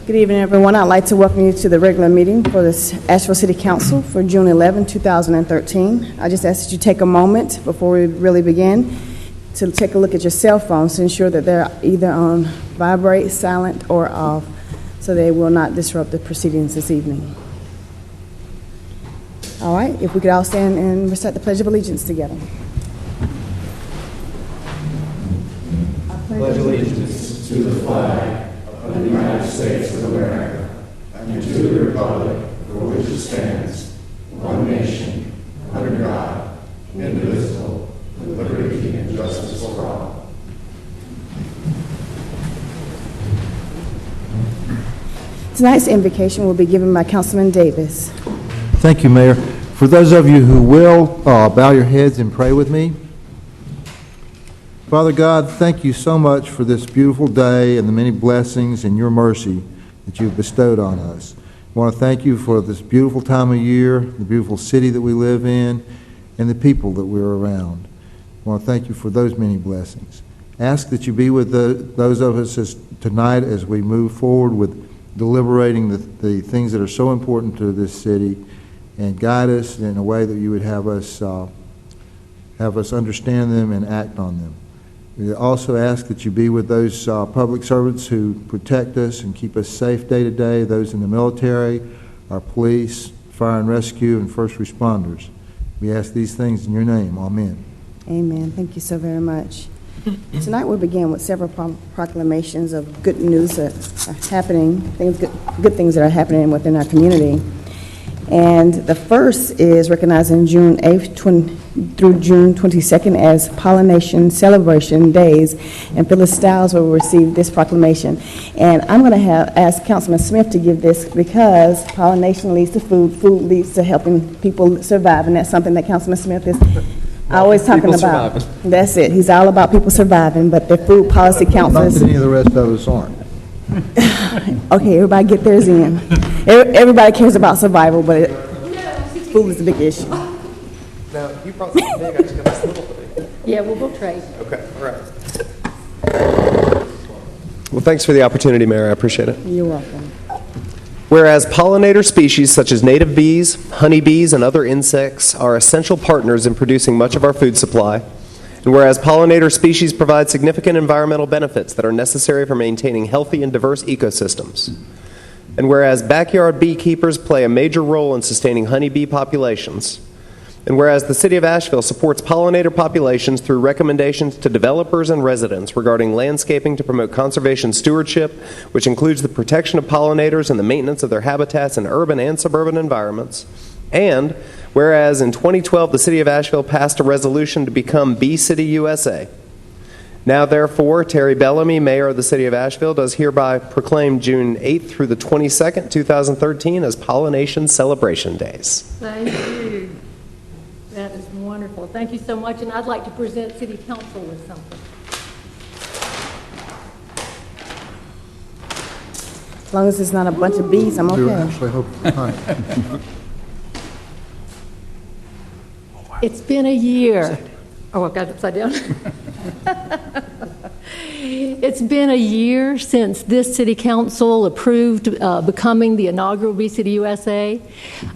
Good evening, everyone. I'd like to welcome you to the regular meeting for this Asheville City Council for June 11, 2013. I just ask that you take a moment before we really begin to take a look at your cell phones to ensure that they're either on vibrate, silent, or off, so they will not disrupt the proceedings this evening. All right, if we could all stand and recite the Pledge of Allegiance together. I pledge allegiance to the flag of the United States of America and to the republic for which it stands, one nation, under God, indivisible, with liberty and justice for all. Tonight's invocation will be given by Councilman Davis. Thank you, Mayor. For those of you who will, bow your heads and pray with me. Father God, thank you so much for this beautiful day and the many blessings and your mercy that you've bestowed on us. I want to thank you for this beautiful time of year, the beautiful city that we live in, and the people that we're around. I want to thank you for those many blessings. Ask that you be with those of us tonight as we move forward with deliberating the things that are so important to this city, and guide us in a way that you would have us understand them and act on them. We also ask that you be with those public servants who protect us and keep us safe day to day, those in the military, our police, fire and rescue, and first responders. We ask these things in your name. Amen. Amen. Thank you so very much. Tonight we'll begin with several proclamations of good news that are happening, good things that are happening within our community. And the first is recognizing June 8th through June 22nd as Pollination Celebration Days, and Phyllis Stiles will receive this proclamation. And I'm going to ask Councilman Smith to give this because pollination leads to food, food leads to helping people survive, and that's something that Councilman Smith is always talking about. Surviving. That's it. He's all about people surviving, but the food policy council is... Not that any of the rest of us aren't. Okay, everybody get theirs in. Everybody cares about survival, but food is the big issue. Now, you brought something big, I just got this little thing. Yeah, we'll trade. Okay, all right. Well, thanks for the opportunity, Mayor. I appreciate it. You're welcome. Whereas pollinator species such as native bees, honeybees, and other insects are essential partners in producing much of our food supply, and whereas pollinator species provide significant environmental benefits that are necessary for maintaining healthy and diverse ecosystems, and whereas backyard beekeepers play a major role in sustaining honeybee populations, and whereas the City of Asheville supports pollinator populations through recommendations to developers and residents regarding landscaping to promote conservation stewardship, which includes the protection of pollinators and the maintenance of their habitats in urban and suburban environments, and whereas in 2012 the City of Asheville passed a resolution to become Bee City USA. Now therefore, Terry Bellamy, Mayor of the City of Asheville, does hereby proclaim June 8th through the 22nd, 2013 as Pollination Celebration Days. Thank you. That is wonderful. Thank you so much, and I'd like to present City Council with something. As long as it's not a bunch of bees, I'm okay. Actually, hope It's been a year. Oh, I got it upside down. It's been a year since this City Council approved becoming the inaugural Bee City USA.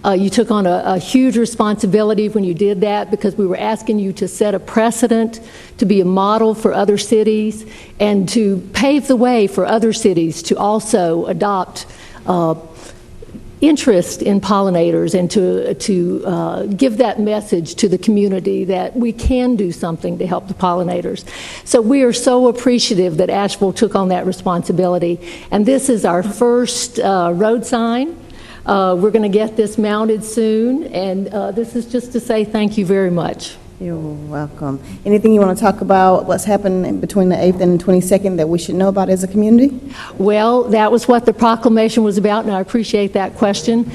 You took on a huge responsibility when you did that because we were asking you to set a precedent, to be a model for other cities, and to pave the way for other cities to also adopt interest in pollinators and to give that message to the community that we can do something to help the pollinators. So we are so appreciative that Asheville took on that responsibility. And this is our first road sign. We're going to get this mounted soon. And this is just to say thank you very much. You're welcome. Anything you want to talk about what's happened between the 8th and the 22nd that we should know about as a community? Well, that was what the proclamation was about, and I appreciate that question.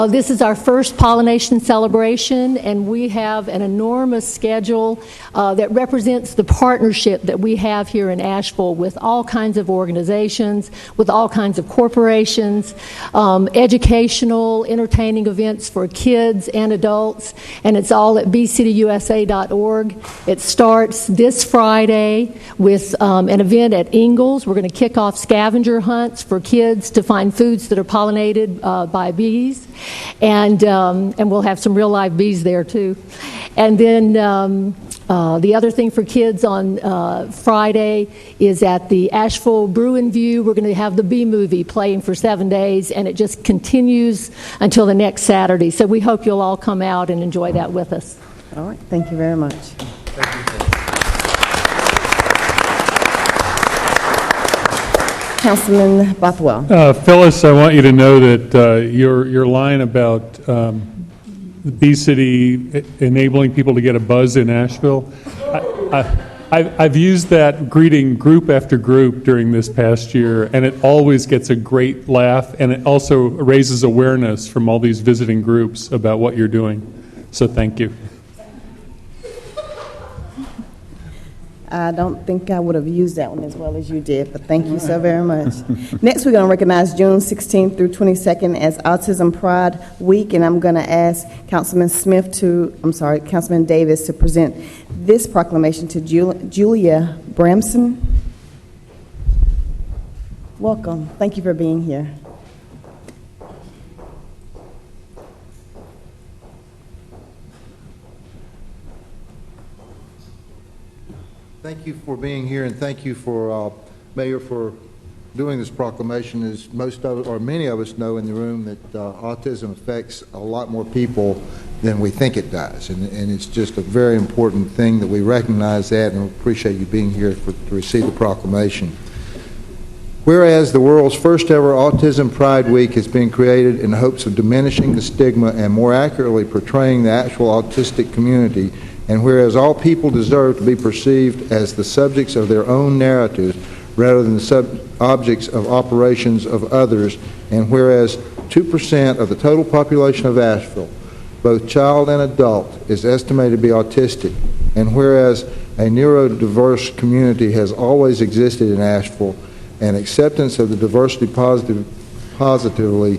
This is our first pollination celebration, and we have an enormous schedule that represents the partnership that we have here in Asheville with all kinds of organizations, with all kinds of corporations, educational, entertaining events for kids and adults, and it's all at bcityusa.org. ashevillepride.org. It starts this Friday with an event at Ingalls. We're going to kick off scavenger hunts for kids to find foods that are pollinated by bees, and we'll have some real live bees there too. And then the other thing for kids on Friday is at the Asheville Brew and View. We're going to have the Bee Movie playing for 7 days, and it just continues until the next Saturday. So we hope you'll all come out and enjoy that with us. All right, thank you very much. Councilman Bothwell. Phyllis, I want you to know that your line about the Bee City enabling people to get a buzz in Asheville, I've used that greeting group after group during this past year, and it always gets a great laugh, and it also raises awareness from all these visiting groups about what you're doing. So thank you. I don't think I would have used that one as well as you did, but thank you so very much. Next, we're going to recognize June 16th through 22nd as Autism Pride Week, and I'm going to ask Councilman Davis to present this proclamation to Julia Bramson. Welcome. Thank you for being here. Thank you for being here, and thank you for Mayor for doing this proclamation. As most of or many of us know in the room, that autism affects a lot more people than we think it does, and it's just a very important thing that we recognize that, and we appreciate you being here to receive the proclamation. Whereas the world's first ever Autism Pride Week has been created in the hopes of diminishing the stigma and more accurately portraying the actual autistic community, and whereas all people deserve to be perceived as the subjects of their own narratives rather than the objects of operations of others, and whereas 2% of the total population of Asheville, both child and adult, is estimated to be autistic, and whereas a neurodiverse community has always existed in Asheville, and acceptance of the diversity positively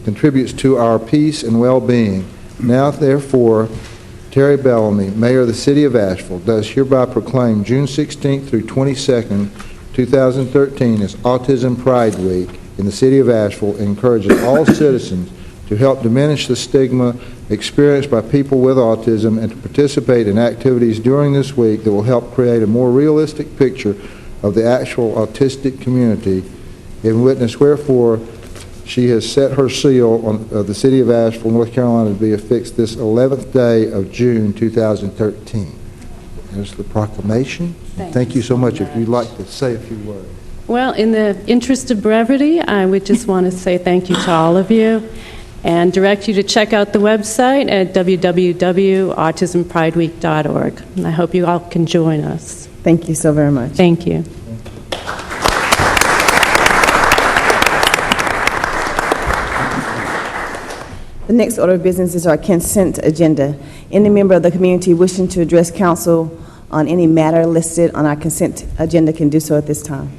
contributes to our peace and well-being, now therefore Terry Bellamy, Mayor of the City of Asheville, does hereby proclaim June 16th through 22nd, 2013 as Autism Pride Week in the City of Asheville, and encourages all citizens to help diminish the stigma experienced by people with autism and to participate in activities during this week that will help create a more realistic picture of the actual autistic community. In witness wherefore, she has set her seal on the City of Asheville, North Carolina, to be affixed this 11th day of June 2013. There's the proclamation. Thank you so much. If you'd like to say a few words. Well, in the interest of brevity, I would just want to say thank you to all of you and direct you to check out the website at www.autismprideweek.org. And I hope you all can join us. Thank you so very much. Thank you. The next order of business is our consent agenda. Any member of the community wishing to address council on any matter listed on our consent agenda can do so at this time.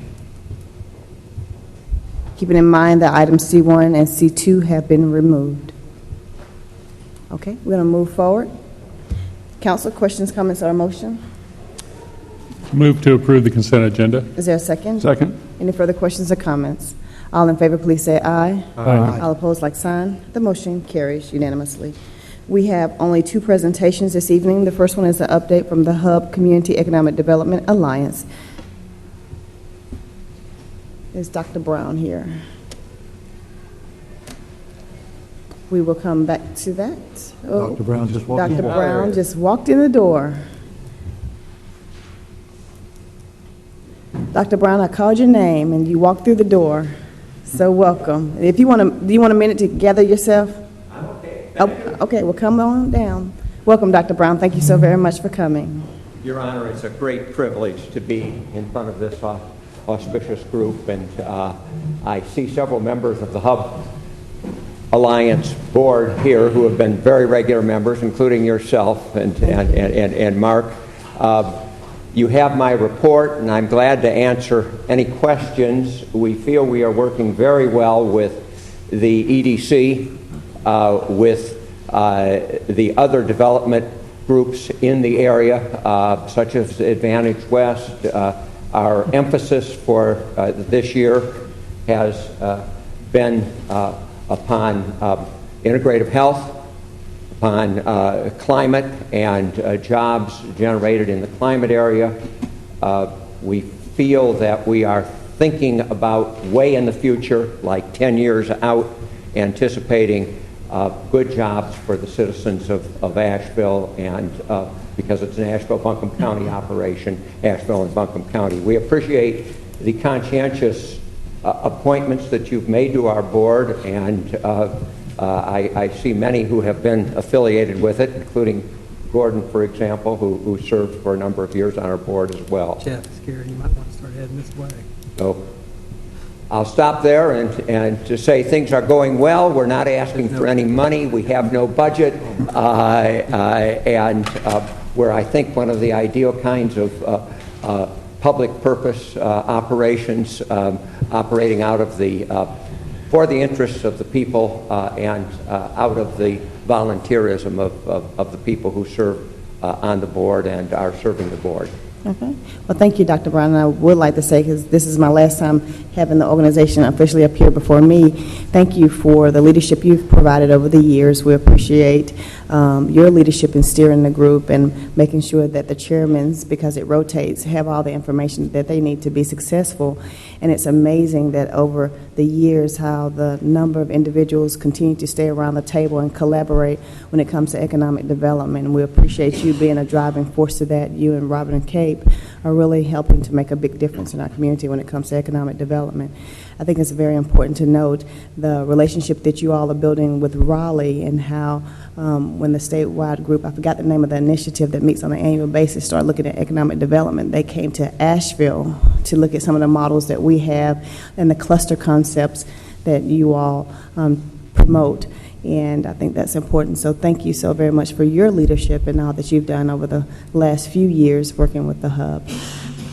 Keeping in mind that items C1 and C2 have been removed. Okay, we're going to move forward. Council, questions, comments, or a motion? Move to approve the consent agenda. Is there a second? Second. Any further questions or comments? All in favor, please say aye. Aye. All opposed, like sign. The motion carries unanimously. We have only two presentations this evening. The first one is an update from the Hub Community Economic Development Alliance. Is Dr. Brown here? We will come back to that. Oh, Dr. Brown just walked in. Dr. Brown just walked in the door. Dr. Brown, I called your name and you walked through the door. So welcome. If you want to, do you want a minute to gather yourself? I'm okay. Oh, okay, well, come on down. Welcome, Dr. Brown. Thank you so very much for coming. Your Honor, it's a great privilege to be in front of this auspicious group, and I see several members of the Hub Alliance board here who have been very regular members, including yourself and Mark. You have my report, and I'm glad to answer any questions. We feel we are working very well with the EDC, with the other development groups in the area, such as Advantage West. Our emphasis for this year has been upon integrative health, upon climate and jobs generated in the climate area. We feel that we are thinking about way in the future, like 10 years out, anticipating good jobs for the citizens of Asheville, and because it's an Asheville-Buncombe County operation, Asheville and Buncombe County. We appreciate the conscientious appointments that you've made to our board, and I see many who have been affiliated with it, including Gordon, for example, who served for a number of years on our board as well. Jeff, scared you might want to start heading this way. So I'll stop there and to say things are going well. We're not asking for any money. We have no budget. And we're, I think, one of the ideal kinds of public purpose operations operating out of the, for the interests of the people and out of the volunteerism of the people who serve on the board and are serving the board. Okay. Well, thank you, Dr. Brown. And I would like to say, because this is my last time having the organization officially appear before me, thank you for the leadership you've provided over the years. We appreciate your leadership in steering the group and making sure that the chairmen, because it rotates, have all the information that they need to be successful. And it's amazing that over the years how the number of individuals continue to stay around the table and collaborate when it comes to economic development. And we appreciate you being a driving force to that. You and Robin and Kate are really helping to make a big difference in our community when it comes to economic development. I think it's very important to note the relationship that you all are building with Raleigh, and how when the statewide group, I forgot the name of the initiative that meets on an annual basis, start looking at economic development, they came to Asheville to look at some of the models that we have and the cluster concepts that you all promote. And I think that's important. So thank you so very much for your leadership and all that you've done over the last few years working with the Hub.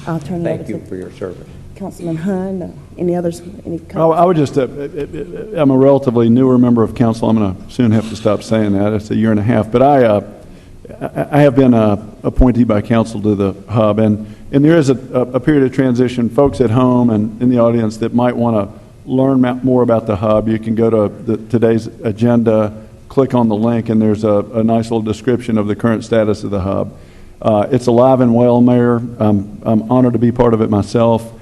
I'll turn it over to... Thank you for your service. Councilman Hahn, any others? Any I would just, I'm a relatively newer member of council. I'm going to soon have to stop saying that. It's a year and a half. But I have been an appointee by council to the Hub, and there is a period of transition. Folks at home and in the audience that might want to learn more about the Hub, you can go to today's agenda, click on the link, and there's a nice little description of the current status of the Hub. It's alive and well, Mayor. I'm honored to be part of it myself.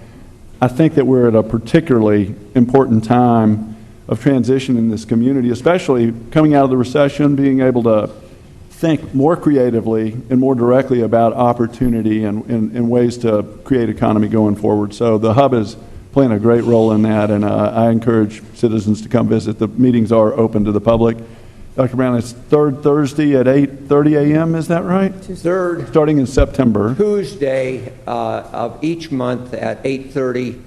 I think that we're at a particularly important time of transition in this community, especially coming out of the recession, being able to think more creatively and more directly about opportunity and ways to create economy going forward. So the Hub is playing a great role in that, and I encourage citizens to come visit. The meetings are open to the public. Dr. Brown, it's third Thursday at 8:30 a.m., is that right? Third starting in September. Tuesday of each month at 8:30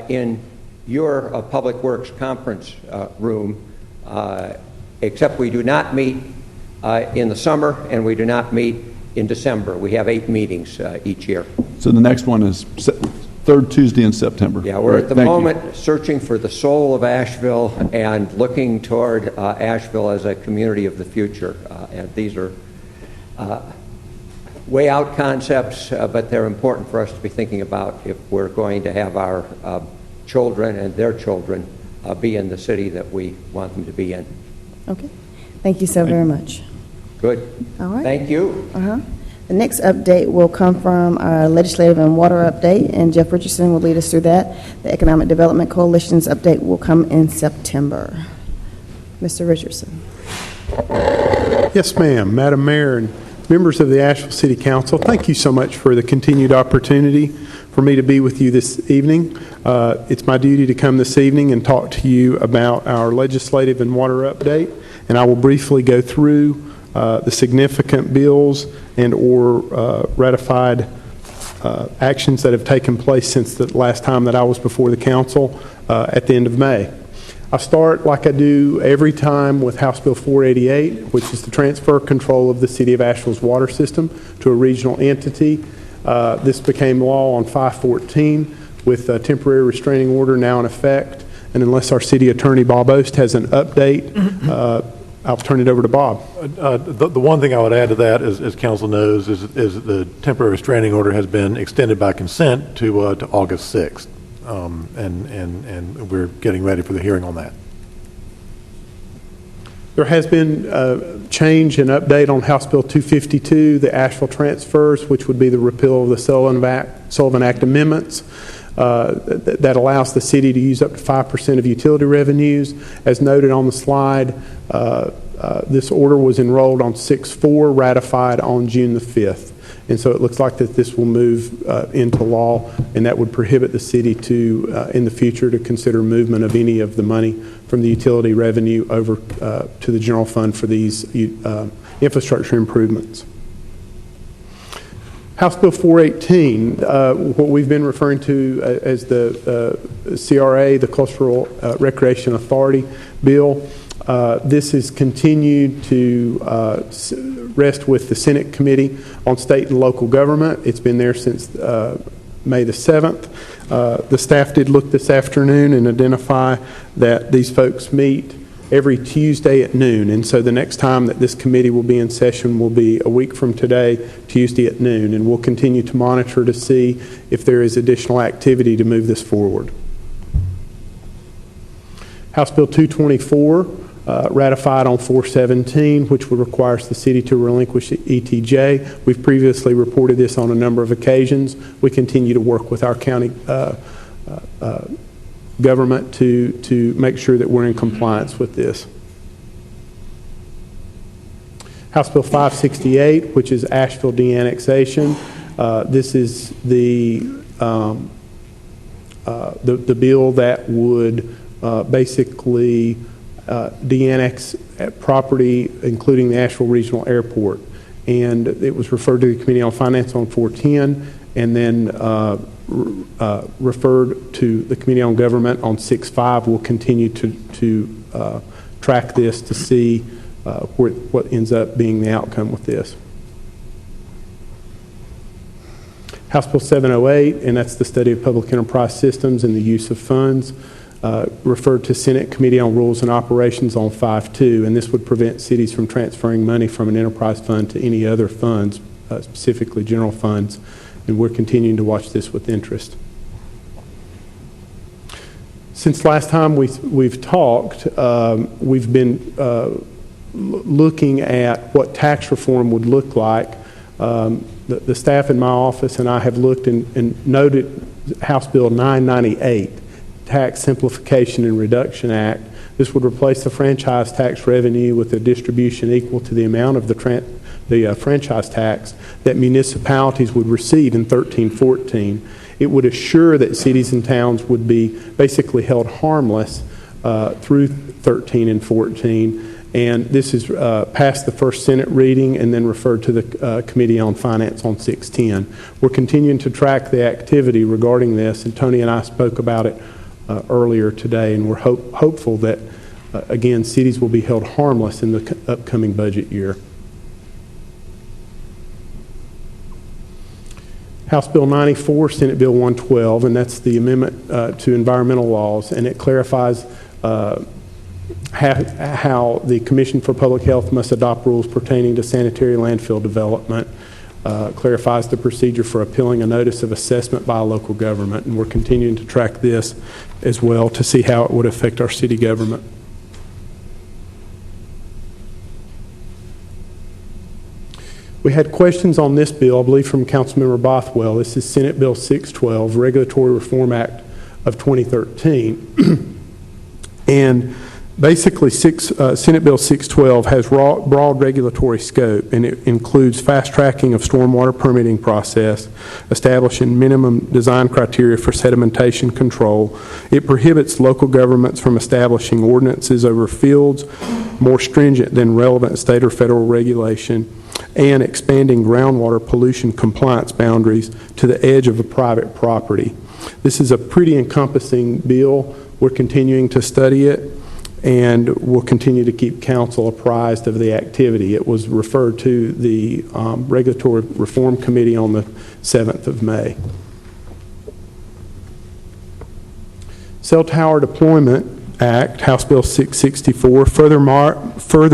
in your Public Works conference room, except we do not meet in the summer and we do not meet in December. We have 8 meetings each year. So the next one is third Tuesday in September. Yeah, we're at the moment searching for the soul of Asheville and looking toward Asheville as a community of the future. And these are way out concepts, but they're important for us to be thinking about if we're going to have our children and their children be in the city that we want them to be in. Okay. Thank you so very much. Good. All right. Thank you. The next update will come from our legislative and water update, and Jeff Richardson will lead us through that. The Economic Development Coalition's update will come in September. Mr. Richardson. Yes, ma'am. Madam Mayor and members of the Asheville City Council, thank you so much for the continued opportunity for me to be with you this evening. It's my duty to come this evening and talk to you about our legislative and water update, and I will briefly go through the significant bills and or ratified actions that have taken place since the last time that I was before the council at the end of May. I start like I do every time with House Bill 488, which is to transfer control of the City of Asheville's water system to a regional entity. This became law on 5/14 with a temporary restraining order now in effect. And unless our city attorney, Bob Ost, has an update I'll turn it over to Bob. The one thing I would add to that, as council knows, is the temporary restraining order has been extended by consent to August 6th. And we're getting ready for the hearing on that. There has been change and update on House Bill 252, the Asheville transfers, which would be the repeal of the Sullivan Act amendments. That allows the city to use up to 5% of utility revenues. As noted on the slide, this order was enrolled on 6/4, ratified on June the 5th. And so it looks like that this will move into law, and that would prohibit the city to, in the future, to consider movement of any of the money from the utility revenue over to the general fund for these infrastructure improvements. House Bill 418, what we've been referring to as the CRA, the Cultural Recreation Authority Bill. This is continued to rest with the Senate Committee on State and Local Government. It's been there since May the 7th. The staff did look this afternoon and identify that these folks meet every Tuesday at noon. And so the next time that this committee will be in session will be a week from today, Tuesday at noon. And we'll continue to monitor to see if there is additional activity to move this forward. House Bill 224, ratified on 4/17, which would require the city to relinquish ETJ. We've previously reported this on a number of occasions. We continue to work with our county government to make sure that we're in compliance with this. House Bill 568, which is Asheville de-annexation. This is the bill that would basically de-annex property, including the Asheville Regional Airport. And it was referred to the Committee on Finance on 410, and then referred to the Committee on Government on 6/5. We'll continue to track this to see what ends up being the outcome with this. House Bill 708, and that's the study of public enterprise systems and the use of funds, referred to Senate Committee on Rules and Operations on 5/2, and this would prevent cities from transferring money from an enterprise fund to any other funds, specifically general funds. And we're continuing to watch this with interest. Since last time we've talked, we've been looking at what tax reform would look like. The staff in my office and I have looked and noted House Bill 998, Tax Simplification and Reduction Act. This would replace the franchise tax revenue with a distribution equal to the amount of the franchise tax that municipalities would receive in 13-14. It would assure that cities and towns would be basically held harmless through 13 and 14. And this is passed the first Senate reading and then referred to the Committee on Finance on 6/10. We're continuing to track the activity regarding this, and Tony and I spoke about it earlier today, and we're hopeful that, again, cities will be held harmless in the upcoming budget year. House Bill 94, Senate Bill 112, and that's the amendment to environmental laws, and it clarifies how the Commission for Public Health must adopt rules pertaining to sanitary landfill development, clarifies the procedure for appealing a notice of assessment by a local government, and we're continuing to track this as well to see how it would affect our city government. We had questions on this bill, I believe, from Councilmember Bothwell. This is Senate Bill 612, Regulatory Reform Act of 2013. And basically, Senate Bill 612 has broad regulatory scope, and it includes fast-tracking of stormwater permitting process, establishing minimum design criteria for sedimentation control. It prohibits local governments from establishing ordinances over fields more stringent than relevant state or federal regulation, and expanding groundwater pollution compliance boundaries to the edge of a private property. This is a pretty encompassing bill. We're continuing to study it, and we'll continue to keep council apprised of the activity. It was referred to the Regulatory Reform Committee on the 7th of May. Cell tower deployment Act, House Bill 664, further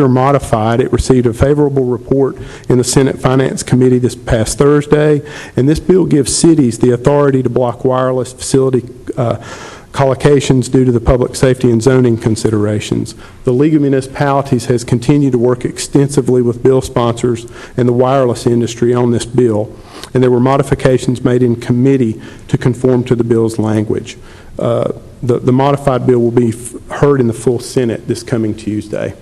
modified. It received a favorable report in the Senate Finance Committee this past Thursday, and this bill gives cities the authority to block wireless facility collocations due to the public safety and zoning considerations. The League of Municipalities has continued to work extensively with bill sponsors and the wireless industry on this bill, and there were modifications made in committee to conform to the bill's language. The modified bill will be heard in the full Senate this coming Tuesday.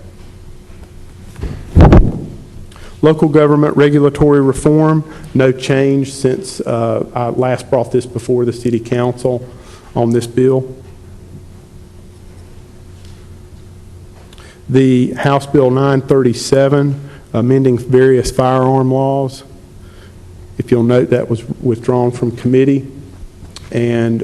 Local government regulatory reform, no change since I last brought this before the City Council on this bill. The House Bill 937, amending various firearm laws. If you'll note, that was withdrawn from committee and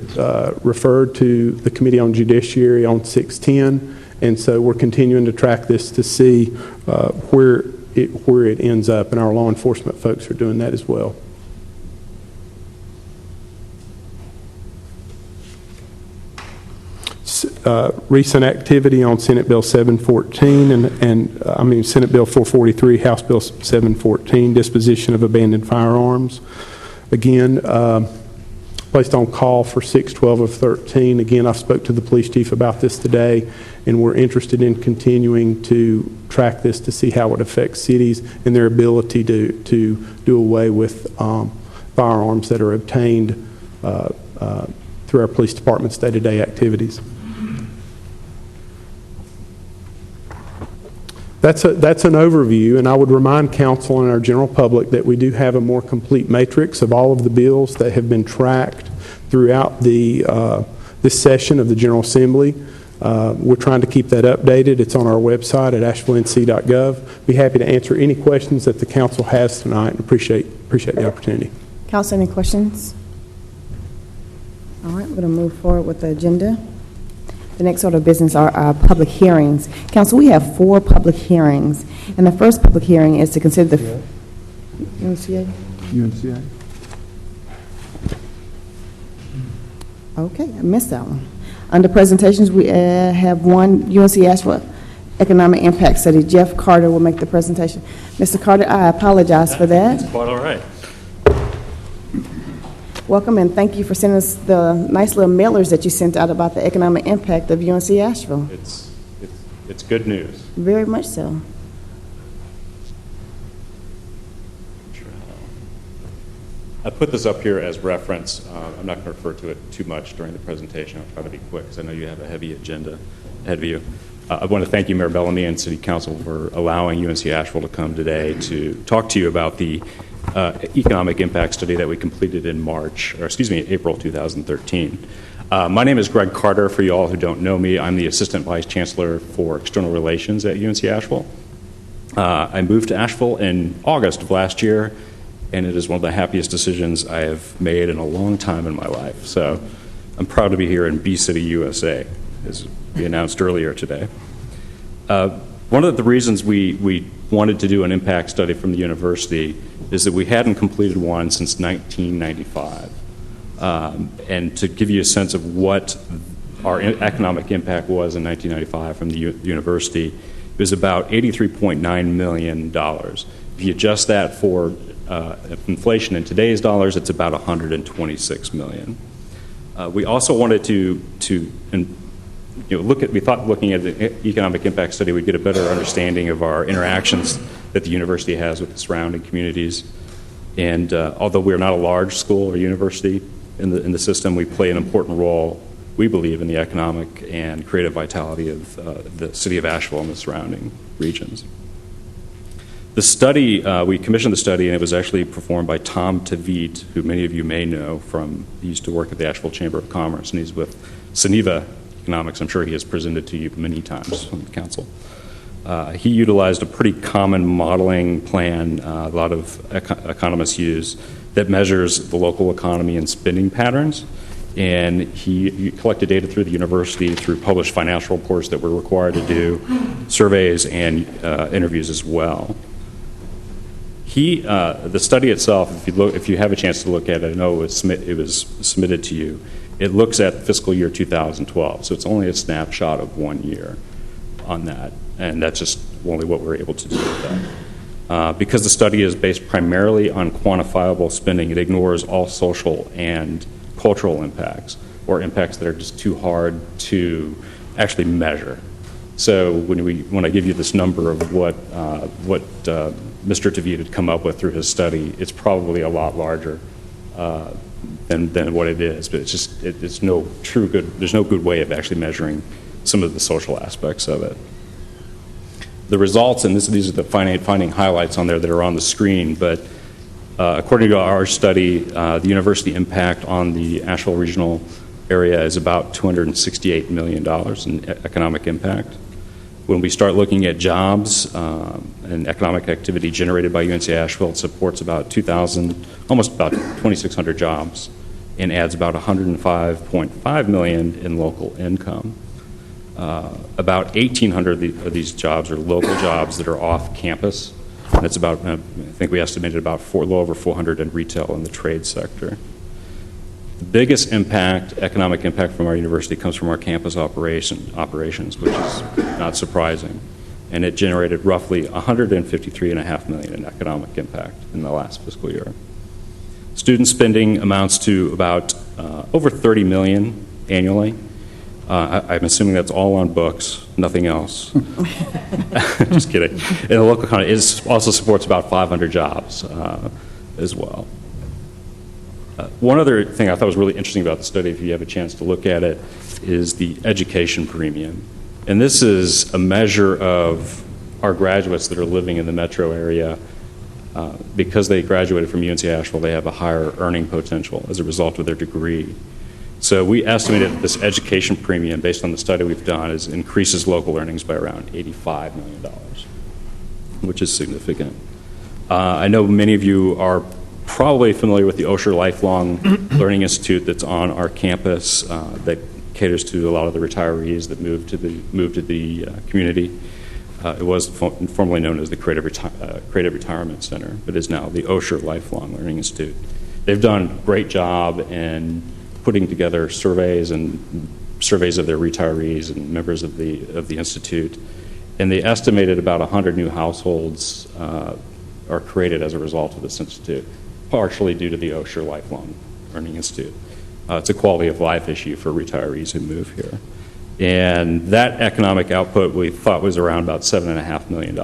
referred to the Committee on Judiciary on 610. And so we're continuing to track this to see where it ends up, and our law enforcement folks are doing that as well. Recent activity on Senate Bill 714 and Senate Bill 443, House Bill 714, disposition of abandoned firearms. Again, placed on call for 6/12 of 13. Again, I spoke to the police chief about this today, and we're interested in continuing to track this to see how it affects cities and their ability to do away with firearms that are obtained through our police department's day-to-day activities. That's an overview, and I would remind council and our general public that we do have a more complete matrix of all of the bills that have been tracked throughout this session of the General Assembly. We're trying to keep that updated. It's on our website at ashevillennc.gov. Be happy to answer any questions that the council has tonight, and appreciate the opportunity. Council, any questions? All right, we're going to move forward with the agenda. The next order of business are our public hearings. Council, we have 4 public hearings, and the first public hearing is to consider the UNCA. UNCA. Okay, I missed that one. Under presentations, we have one UNC Asheville Economic Impact Study. Jeff Carter will make the presentation. Mr. Carter, I apologize for that. It's quite all right. Welcome, and thank you for sending us the nice little mailers that you sent out about the economic impact of UNC Asheville. It's good news. Very much so. I put this up here as reference. I'm not going to refer to it too much during the presentation. I'll try to be quick because I know you have a heavy agenda ahead of you. I want to thank you, Mayor Bellamy and City Council, for allowing UNC Asheville to come today to talk to you about the economic impact study that we completed in April 2013. My name is Greg Carter. For you all who don't know me, I'm the Assistant Vice Chancellor for External Relations at UNC Asheville. I moved to Asheville in August of last year, and it is one of the happiest decisions I have made in a long time in my life. So I'm proud to be here in B-City, USA, as we announced earlier today. One of the reasons we wanted to do an impact study from the university is that we hadn't completed one since 1995. And to give you a sense of what our economic impact was in 1995 from the university, it was about $83.9 million. If you adjust that for inflation in today's dollars, it's about $126 million. We also wanted to we thought looking at the economic impact study, we'd get a better understanding of our interactions that the university has with the surrounding communities. And although we're not a large school or university in the system, we play an important role, we believe, in the economic and creative vitality of the city of Asheville and the surrounding regions. The study, we commissioned the study, and it was actually performed by Tom Tavit, who many of you may know from, he used to work at the Asheville Chamber of Commerce, and he's with Seneva Economics. I'm sure he has presented to you many times on the council. He utilized a pretty common modeling plan a lot of economists use that measures the local economy and spending patterns. And he collected data through the university, through published financial reports that we're required to do, surveys, and interviews as well. The study itself, if you have a chance to look at it, I know it was submitted to you. It looks at fiscal year 2012, so it's only a snapshot of 1 year on that, and that's just only what we're able to do with that. Because the study is based primarily on quantifiable spending, it ignores all social and cultural impacts, or impacts that are just too hard to actually measure. So when I give you this number of what Mr. Tavit had come up with through his study, it's probably a lot larger than what it is. But there's no good way of actually measuring some of the social aspects of it. The results, and these are the finding highlights on there that are on the screen, but according to our study, the university impact on the Asheville regional area is about $268 million in economic impact. When we start looking at jobs and economic activity generated by UNC Asheville, it supports about almost about 2,600 jobs, and adds about $105.5 million in local income. About 1,800 of these jobs are local jobs that are off campus, and it's about, I think we estimated about a little over 400 in retail and the trade sector. The biggest economic impact from our university comes from our campus operations, which is not surprising. And it generated roughly $153.5 million in economic impact in the last fiscal year. Student spending amounts to about over $30 million annually. I'm assuming that's all on books, nothing else. Just kidding. And the local economy also supports about 500 jobs as well. One other thing I thought was really interesting about the study, if you have a chance to look at it, is the education premium. And this is a measure of our graduates that are living in the metro area. Because they graduated from UNC Asheville, they have a higher earning potential as a result of their degree. So we estimated that this education premium, based on the study we've done, increases local earnings by around $85 million, which is significant. I know many of you are probably familiar with the Osher Lifelong Learning Institute that's on our campus that caters to a lot of the retirees that move to the community. It was formerly known as the Creative Retirement Center, but is now the Osher Lifelong Learning Institute. They've done a great job in putting together surveys of their retirees and members of the institute, and they estimated about 100 new households are created as a result of this institute, partially due to the Osher Lifelong Learning Institute. It's a quality of life issue for retirees who move here. And that economic output we thought was around about $7.5 million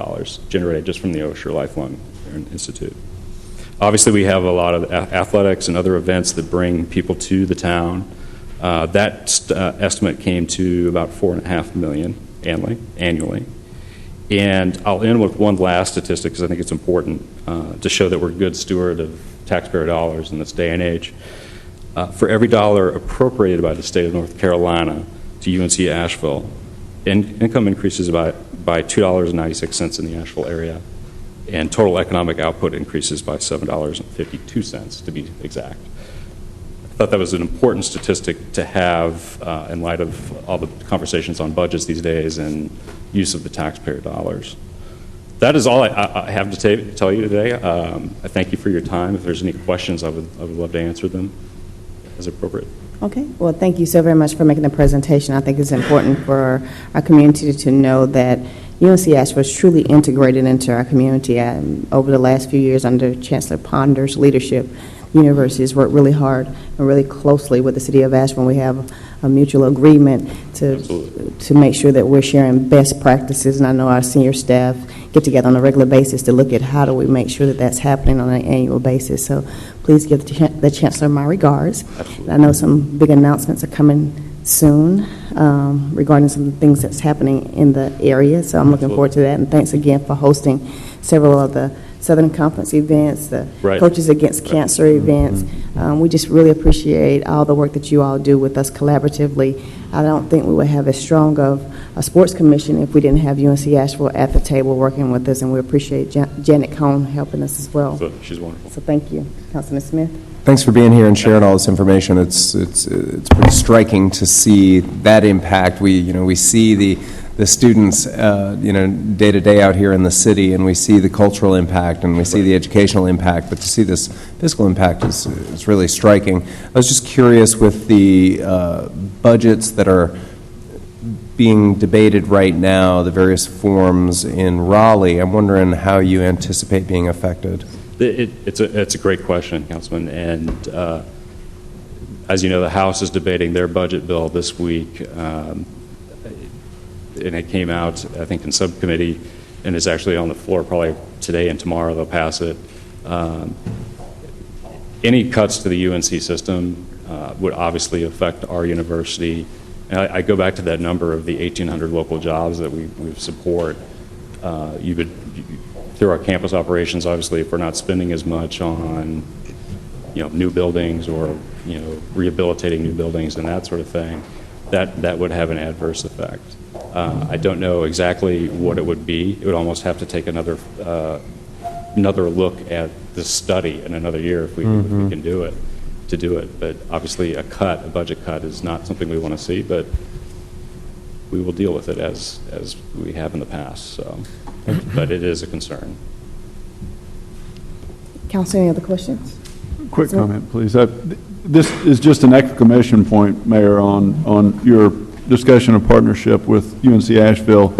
generated just from the Osher Lifelong Institute. Obviously, we have a lot of athletics and other events that bring people to the town. That estimate came to about $4.5 million annually. And I'll end with one last statistic because I think it's important to show that we're a good steward of taxpayer dollars in this day and age. For every dollar appropriated by the state of North Carolina to UNC Asheville, income increases by $2.96 in the Asheville area, and total economic output increases by $7.52, to be exact. I thought that was an important statistic to have in light of all the conversations on budgets these days and use of the taxpayer dollars. That is all I have to tell you today. I thank you for your time. If there's any questions, I would love to answer them as appropriate. Okay. Well, thank you so very much for making the presentation. I think it's important for our community to know that UNC Asheville is truly integrated into our community. Over the last few years, under Chancellor Ponder's leadership, the university has worked really hard and really closely with the city of Asheville. We have a mutual agreement to make sure that we're sharing best practices, and I know our senior staff get together on a regular basis to look at how do we make sure that that's happening on an annual basis. So please give the Chancellor my regards. I know some big announcements are coming soon regarding some of the things that's happening in the area, so I'm looking forward to that. And thanks again for hosting several of the Southern Conference events, the Coaches Against Cancer events. We just really appreciate all the work that you all do with us collaboratively. I don't think we would have as strong of a sports commission if we didn't have UNC Asheville at the table working with us, and we appreciate Janet Cohn helping us as well. She's wonderful. So thank you. Councilman Smith. Thanks for being here and sharing all this information. It's pretty striking to see that impact. We see the the students, day to day out here in the city, and we see the cultural impact and we see the educational impact, but to see this fiscal impact is really striking. I was just curious with the budgets that are being debated right now, the various forms in Raleigh, I'm wondering how you anticipate being affected. It's a great question, Councilman, and as you know, the House is debating their budget bill this week, and it came out, I think, in subcommittee, and is actually on the floor probably today and tomorrow. They'll pass it. Any cuts to the UNC system would obviously affect our university. And I go back to that number of the 1,800 local jobs that we support. Through our campus operations, obviously, if we're not spending as much on new buildings or rehabilitating new buildings and that sort of thing, that would have an adverse effect. I don't know exactly what it would be. It would almost have to take another look at the study in another year if we can do it. But obviously a budget cut is not something we want to see, but we will deal with it as we have in the past. So, but it is a concern. Council, any other questions? Quick comment, please. This is just an exclamation point, Mayor, on your discussion of partnership with UNC Asheville.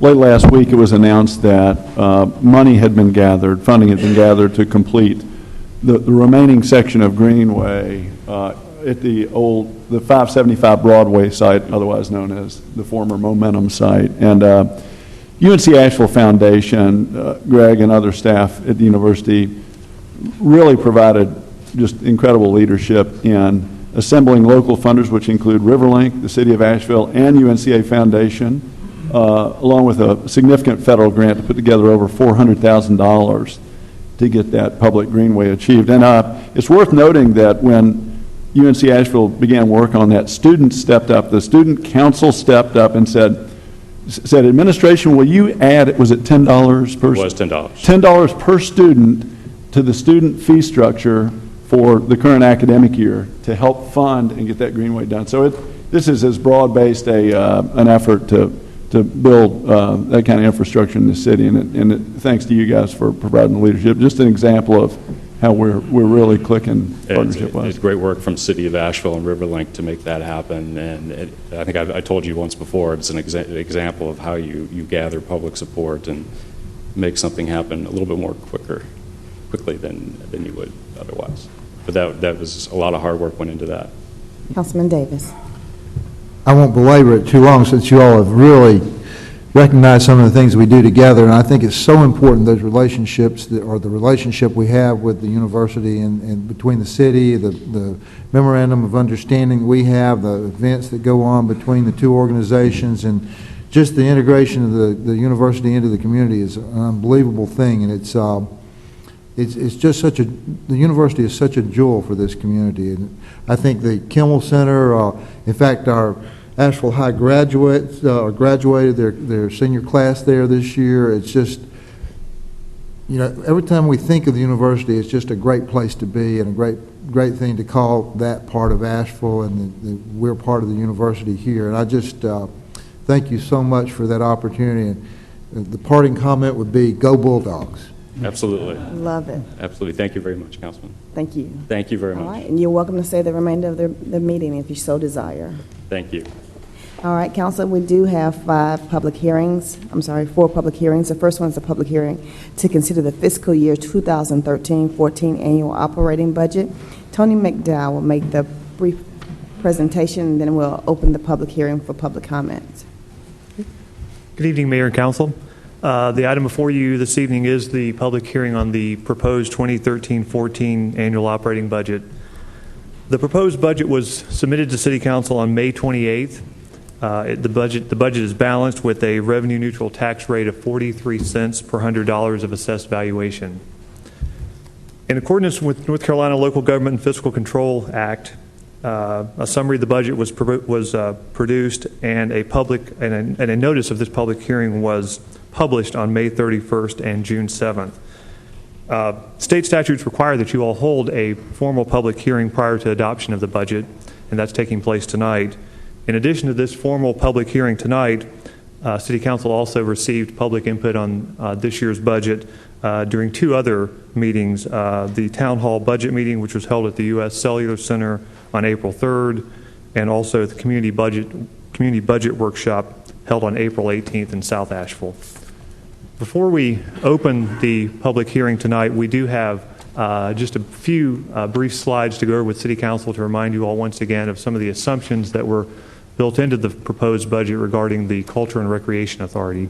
Late last week, it was announced that funding had been gathered to complete the remaining section of Greenway at the 575 Broadway site, otherwise known as the former Momentum site. And UNC Asheville Foundation, Greg and other staff at the university really provided just incredible leadership in assembling local funders, which include Riverlink, the City of Asheville, and UNCA Foundation, along with a significant federal grant to put together over $400,000 to get that public greenway achieved. And it's worth noting that when UNC Asheville began work on that, students stepped up. The student council stepped up and said, administration, will you add, was it $10 per? It was $10. $10 per student to the student fee structure for the current academic year to help fund and get that greenway done. So this is as broad-based an effort to build that kind of infrastructure in the city, and thanks to you guys for providing the leadership. Just an example of how we're really clicking partnership-wise. It's great work from City of Asheville and Riverlink to make that happen, and I think I told you once before, it's an example of how you gather public support and make something happen a little bit more quickly than you would otherwise. But that was a lot of hard work went into that. Councilman Davis. I won't belabor it too long since you all have really recognized some of the things we do together, and I think it's so important, those relationships, or the relationship we have with the university and between the city, the memorandum of understanding we have, the events that go on between the two organizations, and just the integration of the university into the community is an unbelievable thing, and it's just the university is such a jewel for this community. And I think the Kimmel Center, in fact, our Asheville High graduates graduated their senior class there this year. It's just, every time we think of the university, it's just a great place to be and a great thing to call that part of Asheville, and we're part of the university here. And I just thank you so much for that opportunity. And the parting comment would be, go Bulldogs. Absolutely. Love it. Absolutely. Thank you very much, Councilman. Thank you. Thank you very much. All right, and you're welcome to stay the remainder of the meeting if you so desire. Thank you. All right, Council, we do have 4 public hearings. The first one is a public hearing to consider the fiscal year 2013-14 annual operating budget. Tony McDowell will make the brief presentation, and then we'll open the public hearing for public comments. Good evening, Mayor and Council. The item before you this evening is the public hearing on the proposed 2013-14 annual operating budget. The proposed budget was submitted to City Council on May 28th. The budget is balanced with a revenue-neutral tax rate of 43 cents per $100 of assessed valuation. In accordance with North Carolina Local Government and Fiscal Control Act, a summary of the budget was produced, and a notice of this public hearing was published on May 31st and June 7th. State statutes require that you all hold a formal public hearing prior to adoption of the budget, and that's taking place tonight. In addition to this formal public hearing tonight, City Council also received public input on this year's budget during two other meetings, the Town Hall budget meeting, which was held at the U.S. Cellular Center on April 3rd, and also the Community Budget Workshop held on April 18th in South Asheville. Before we open the public hearing tonight, we do have just a few brief slides to go over with City Council to remind you all once again of some of the assumptions that were built into the proposed budget regarding the Culture and Recreation Authority.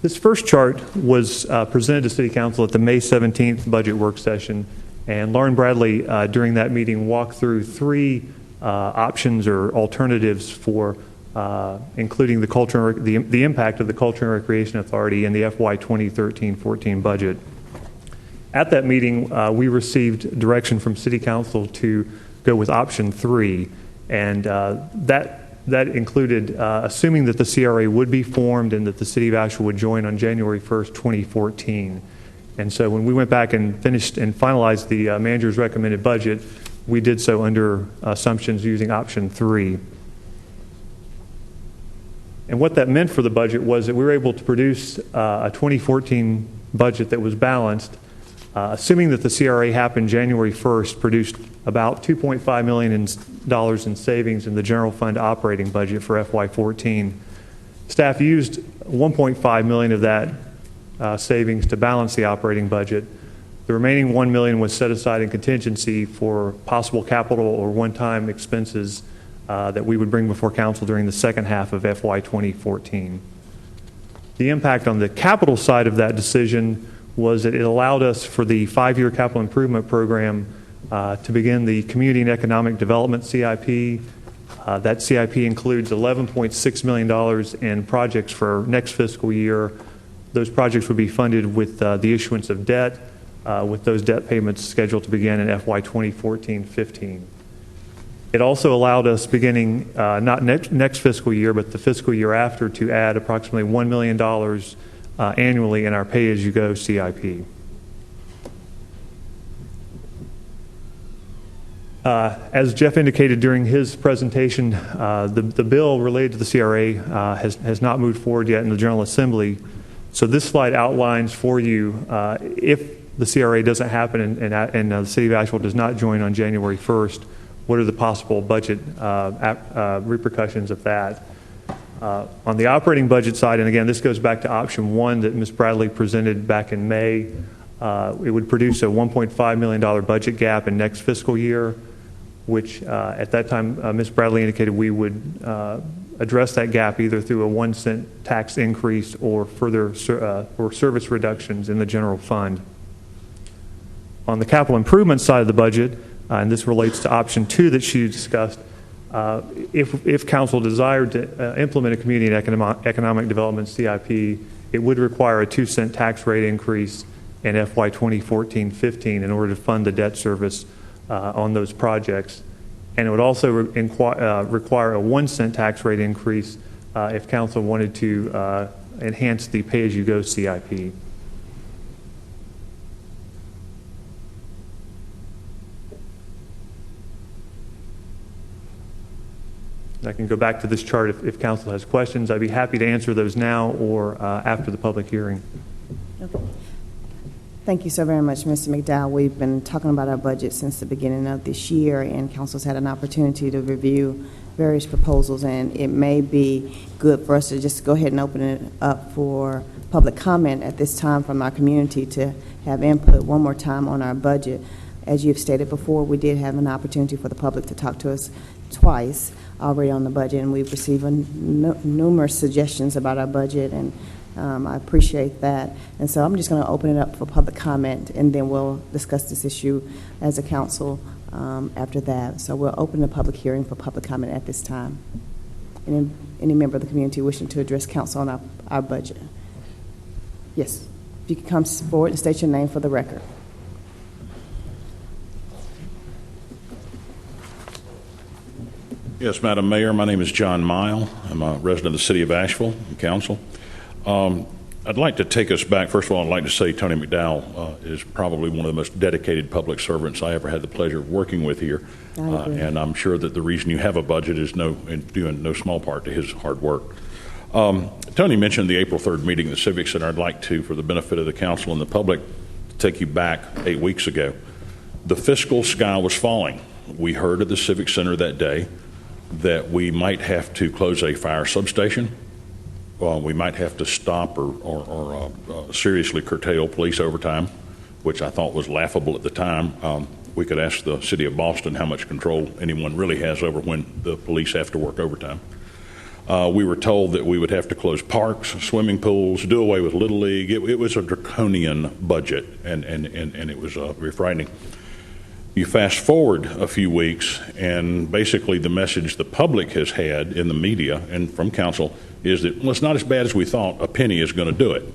This first chart was presented to City Council at the May 17th budget work session, and Lauren Bradley during that meeting walked through three options or alternatives for including the impact of the Culture and Recreation Authority in the FY 2013-14 budget. At that meeting, we received direction from City Council to go with option 3, and that included assuming that the CRA would be formed and that the City of Asheville would join on January 1st, 2014. And so when we went back and finished and finalized the manager's recommended budget, we did so under assumptions using option 3. And what that meant for the budget was that we were able to produce a 2014 budget that was balanced, assuming that the CRA happened January 1st, produced about $2.5 million in savings in the general fund operating budget for FY14. Staff used $1.5 million of that savings to balance the operating budget. The remaining $1 million was set aside in contingency for possible capital or one-time expenses that we would bring before council during the second half of FY 2014. The impact on the capital side of that decision was that it allowed us for the 5-year capital improvement program to begin the Community and Economic Development CIP. That CIP includes $11.6 million in projects for next fiscal year. Those projects would be funded with the issuance of debt, with those debt payments scheduled to begin in FY 2014-15. It also allowed us, beginning not next fiscal year, but the fiscal year after, to add approximately $1 million annually in our pay-as-you-go CIP. As Jeff indicated during his presentation, the bill related to the CRA has not moved forward yet in the General Assembly. So this slide outlines for you if the CRA doesn't happen and the City of Asheville does not join on January 1st, what are the possible budget repercussions of that? On the operating budget side, and again, this goes back to option 1 that Ms. Bradley presented back in May, it would produce a $1.5 million budget gap in next fiscal year, which at that time Ms. Bradley indicated we would address that gap either through a 1-cent tax increase or further or service reductions in the general fund. On the capital improvement side of the budget, and this relates to option 2 that she discussed, if council desired to implement a community and economic development CIP, it would require a 2-cent tax rate increase in FY 2014-15 in order to fund the debt service on those projects. And it would also require a 1-cent tax rate increase if council wanted to enhance the pay-as-you-go CIP. I can go back to this chart if council has questions. I'd be happy to answer those now or after the public hearing. Okay. Thank you so very much, Mr. McDowell. We've been talking about our budget since the beginning of this year, and council's had an opportunity to review various proposals, and it may be good for us to just go ahead and open it up for public comment at this time from our community to have input one more time on our budget. As you've stated before, we did have an opportunity for the public to talk to us twice already on the budget, and we've received numerous suggestions about our budget, and I appreciate that. And so I'm just going to open it up for public comment, and then we'll discuss this issue as a council after that. So we'll open the public hearing for public comment at this time. Any member of the community wishing to address council on our budget? Yes. If you could come forward and state your name for the record. Yes, Madam Mayor, my name is John Mile. I'm a resident of the city of Asheville and council. I'd like to take us back. First of all, I'd like to say Tony McDowell is probably one of the most dedicated public servants I ever had the pleasure of working with here. And I'm sure that the reason you have a budget is due in no small part to his hard work. Tony mentioned the April 3rd meeting at the Civic Center. I'd like to, for the benefit of the council and the public, take you back 8 weeks ago. The fiscal sky was falling. We heard at the Civic Center that day that we might have to close a fire substation. We might have to stop or seriously curtail police overtime, which I thought was laughable at the time. We could ask the city of Boston how much control anyone really has over when the police have to work overtime. We were told that we would have to close parks, swimming pools, do away with Little League. It was a draconian budget, and it was very frightening. You fast forward a few weeks, and basically the message the public has had in the media and from council is that, well, it's not as bad as we thought. A penny is going to do it.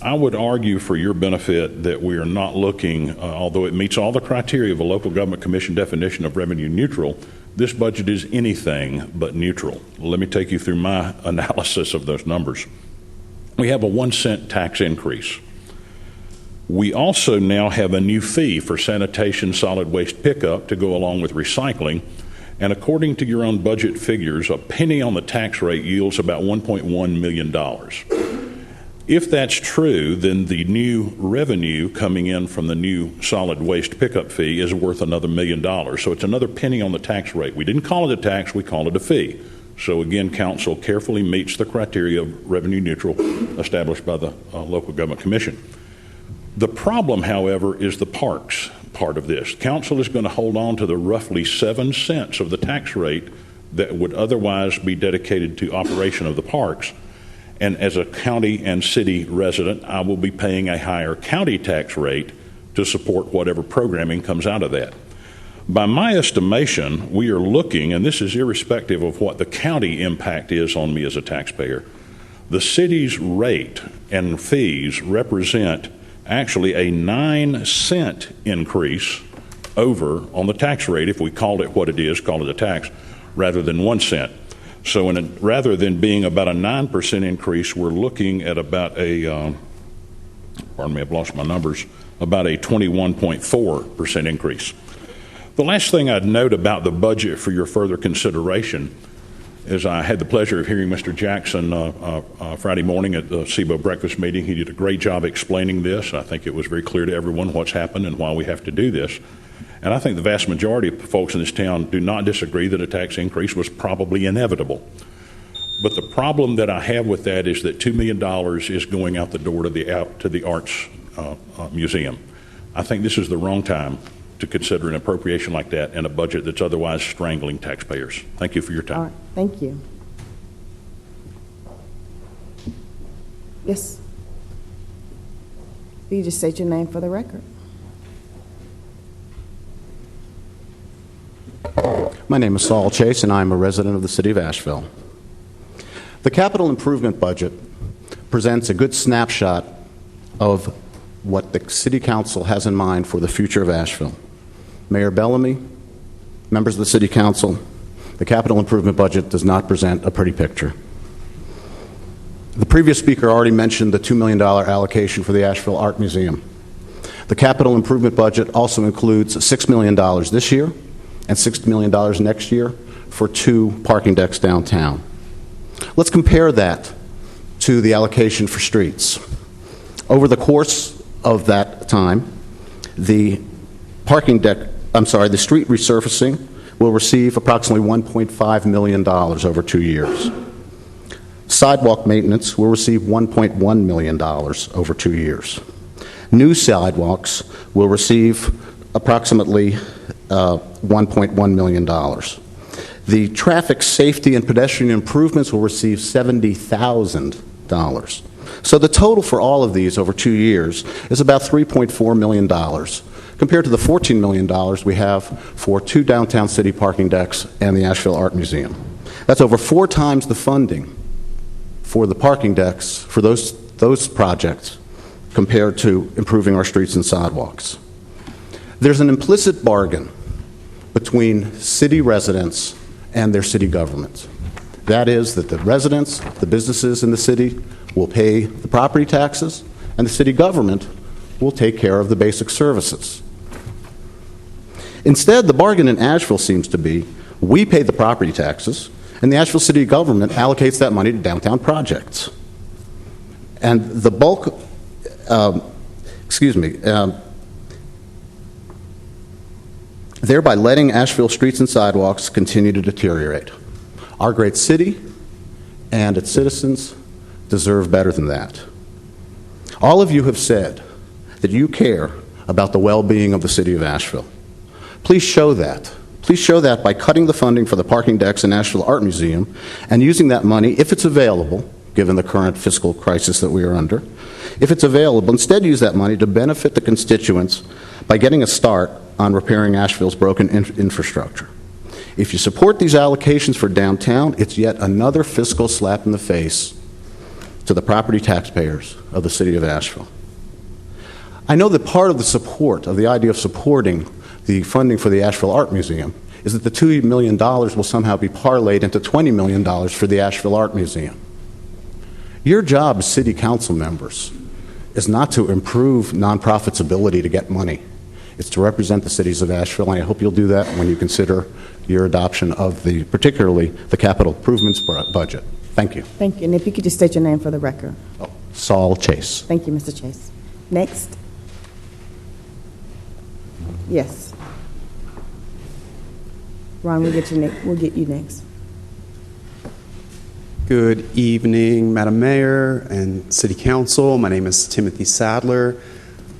I would argue for your benefit that we are not looking, although it meets all the criteria of a local government commission definition of revenue neutral, this budget is anything but neutral. Let me take you through my analysis of those numbers. We have a 1 cent tax increase. We also now have a new fee for sanitation solid waste pickup to go along with recycling. And according to your own budget figures, a penny on the tax rate yields about $1.1 million. If that's true, then the new revenue coming in from the new solid waste pickup fee is worth another $1 million. So it's another penny on the tax rate. We didn't call it a tax, we call it a fee. So again, council carefully meets the criteria of revenue neutral established by the local government commission. The problem, however, is the parks part of this. Council is going to hold on to the roughly 7 cents of the tax rate that would otherwise be dedicated to operation of the parks. And as a county and city resident, I will be paying a higher county tax rate to support whatever programming comes out of that. By my estimation, we are looking, and this is irrespective of what the county impact is on me as a taxpayer, the city's rate and fees represent actually a 9-cent increase over on the tax rate, if we called it what it is, call it a tax, rather than 1 cent. So rather than being about a 9% increase, we're looking at about a, pardon me, I've lost my numbers, about a 21.4% increase. The last thing I'd note about the budget for your further consideration is I had the pleasure of hearing Mr. Jackson Friday morning at the SIBO breakfast meeting. He did a great job explaining this. I think it was very clear to everyone what's happened and why we have to do this. And I think the vast majority of folks in this town do not disagree that a tax increase was probably inevitable. But the problem that I have with that is that $2 million is going out the door to the Arts Museum. I think this is the wrong time to consider an appropriation like that in a budget that's otherwise strangling taxpayers. Thank you for your time. All right, thank you. Yes. Will you just state your name for the record? My name is Saul Chase, and I'm a resident of the city of Asheville. The capital improvement budget presents a good snapshot of what the city council has in mind for the future of Asheville. Mayor Bellamy, members of the city council, the capital improvement budget does not present a pretty picture. The previous speaker already mentioned the $2 million allocation for the Asheville Art Museum. The capital improvement budget also includes $6 million this year and $6 million next year for 2 parking decks downtown. Let's compare that to the allocation for streets. Over the course of that time, the street resurfacing will receive approximately $1.5 million over 2 years. Sidewalk maintenance will receive $1.1 million over 2 years. New sidewalks will receive approximately $1.1 million. The traffic safety and pedestrian improvements will receive $70,000. So the total for all of these over 2 years is about $3.4 million, compared to the $14 million we have for 2 downtown city parking decks and the Asheville Art Museum. That's over 4 times the funding for the parking decks for those projects compared to improving our streets and sidewalks. There's an implicit bargain between city residents and their city government. That is that the residents, the businesses in the city will pay the property taxes, and the city government will take care of the basic services. Instead, the bargain in Asheville seems to be we pay the property taxes, and the Asheville city government allocates that money to downtown projects. And the bulk, thereby letting Asheville streets and sidewalks continue to deteriorate. Our great city and its citizens deserve better than that. All of you have said that you care about the well-being of the city of Asheville. Please show that. Please show that by cutting the funding for the parking decks in Asheville Art Museum and using that money, if it's available, given the current fiscal crisis that we are under, if it's available, instead use that money to benefit the constituents by getting a start on repairing Asheville's broken infrastructure. If you support these allocations for downtown, it's yet another fiscal slap in the face to the property taxpayers of the city of Asheville. I know that part of the support, of the idea of supporting the funding for the Asheville Art Museum, is that the $2 million will somehow be parlayed into $20 million for the Asheville Art Museum. Your job as city council members is not to improve nonprofits' ability to get money. It's to represent the cities of Asheville, and I hope you'll do that when you consider your adoption of particularly the capital improvements budget. Thank you. Thank you. And if you could just state your name for the record. Saul Chase. Thank you, Mr. Chase. Next. Yes. Ron, we'll get you next. Good evening, Madam Mayor and City Council. My name is Timothy Sadler.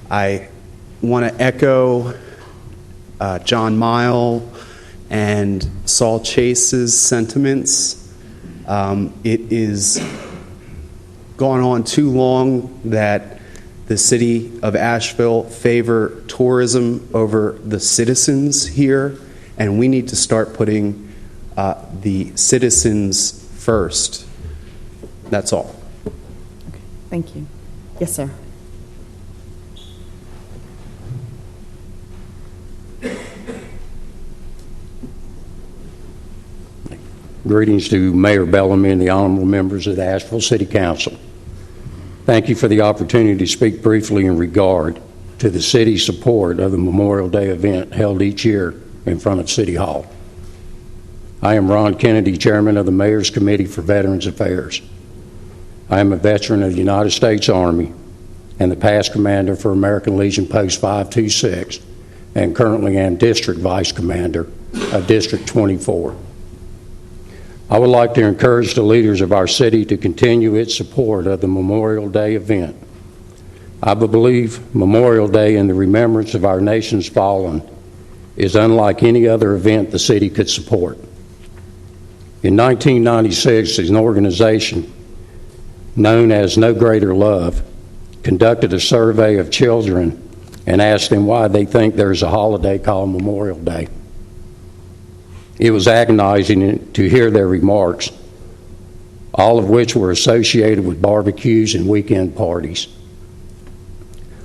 I want to echo John Mile and Saul Chase's sentiments. It is gone on too long that the city of Asheville favor tourism over the citizens here, and we need to start putting the citizens first. That's all. Okay. Thank you. Yes, sir. Greetings to Mayor Bellamy and the honorable members of the Asheville City Council. Thank you for the opportunity to speak briefly in regard to the city's support of the Memorial Day event held each year in front of City Hall. I am Ron Kennedy, Chairman of the Mayor's Committee for Veterans Affairs. I am a veteran of the United States Army and the past commander for American Legion Post 526, and currently am District Vice Commander of District 24. I would like to encourage the leaders of our city to continue its support of the Memorial Day event. I believe Memorial Day in the remembrance of our nation's fallen is unlike any other event the city could support. In 1996, an organization known as No Greater Love conducted a survey of children and asked them why they think there's a holiday called Memorial Day. It was agonizing to hear their remarks, all of which were associated with barbecues and weekend parties.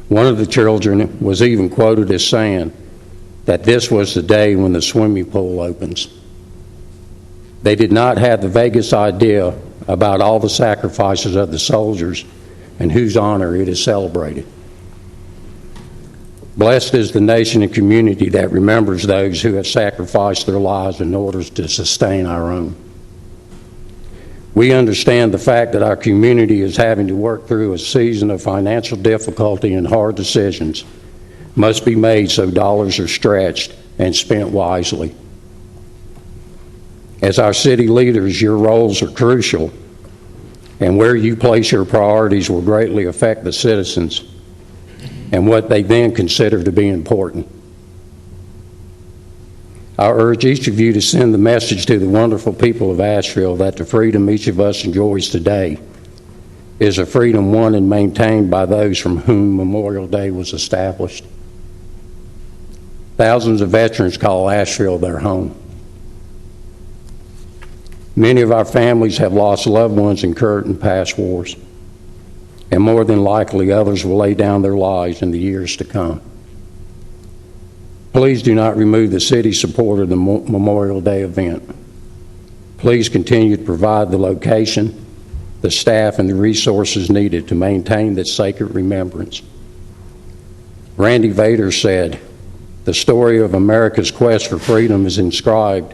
One of the children was even quoted as saying that this was the day when the swimming pool opens. They did not have the vaguest idea about all the sacrifices of the soldiers and whose honor it is celebrated. Blessed is the nation and community that remembers those who have sacrificed their lives in order to sustain our own. We understand the fact that our community is having to work through a season of financial difficulty, and hard decisions must be made so dollars are stretched and spent wisely. As our city leaders, your roles are crucial, and where you place your priorities will greatly affect the citizens and what they then consider to be important. I urge each of you to send the message to the wonderful people of Asheville that the freedom each of us enjoys today is a freedom won and maintained by those from whom Memorial Day was established. Thousands of veterans call Asheville their home. Many of our families have lost loved ones in current and past wars, and more than likely others will lay down their lives in the years to come. Please do not remove the city's support of the Memorial Day event. Please continue to provide the location, the staff, and the resources needed to maintain this sacred remembrance. Randy Vader said, "The story of America's quest for freedom is inscribed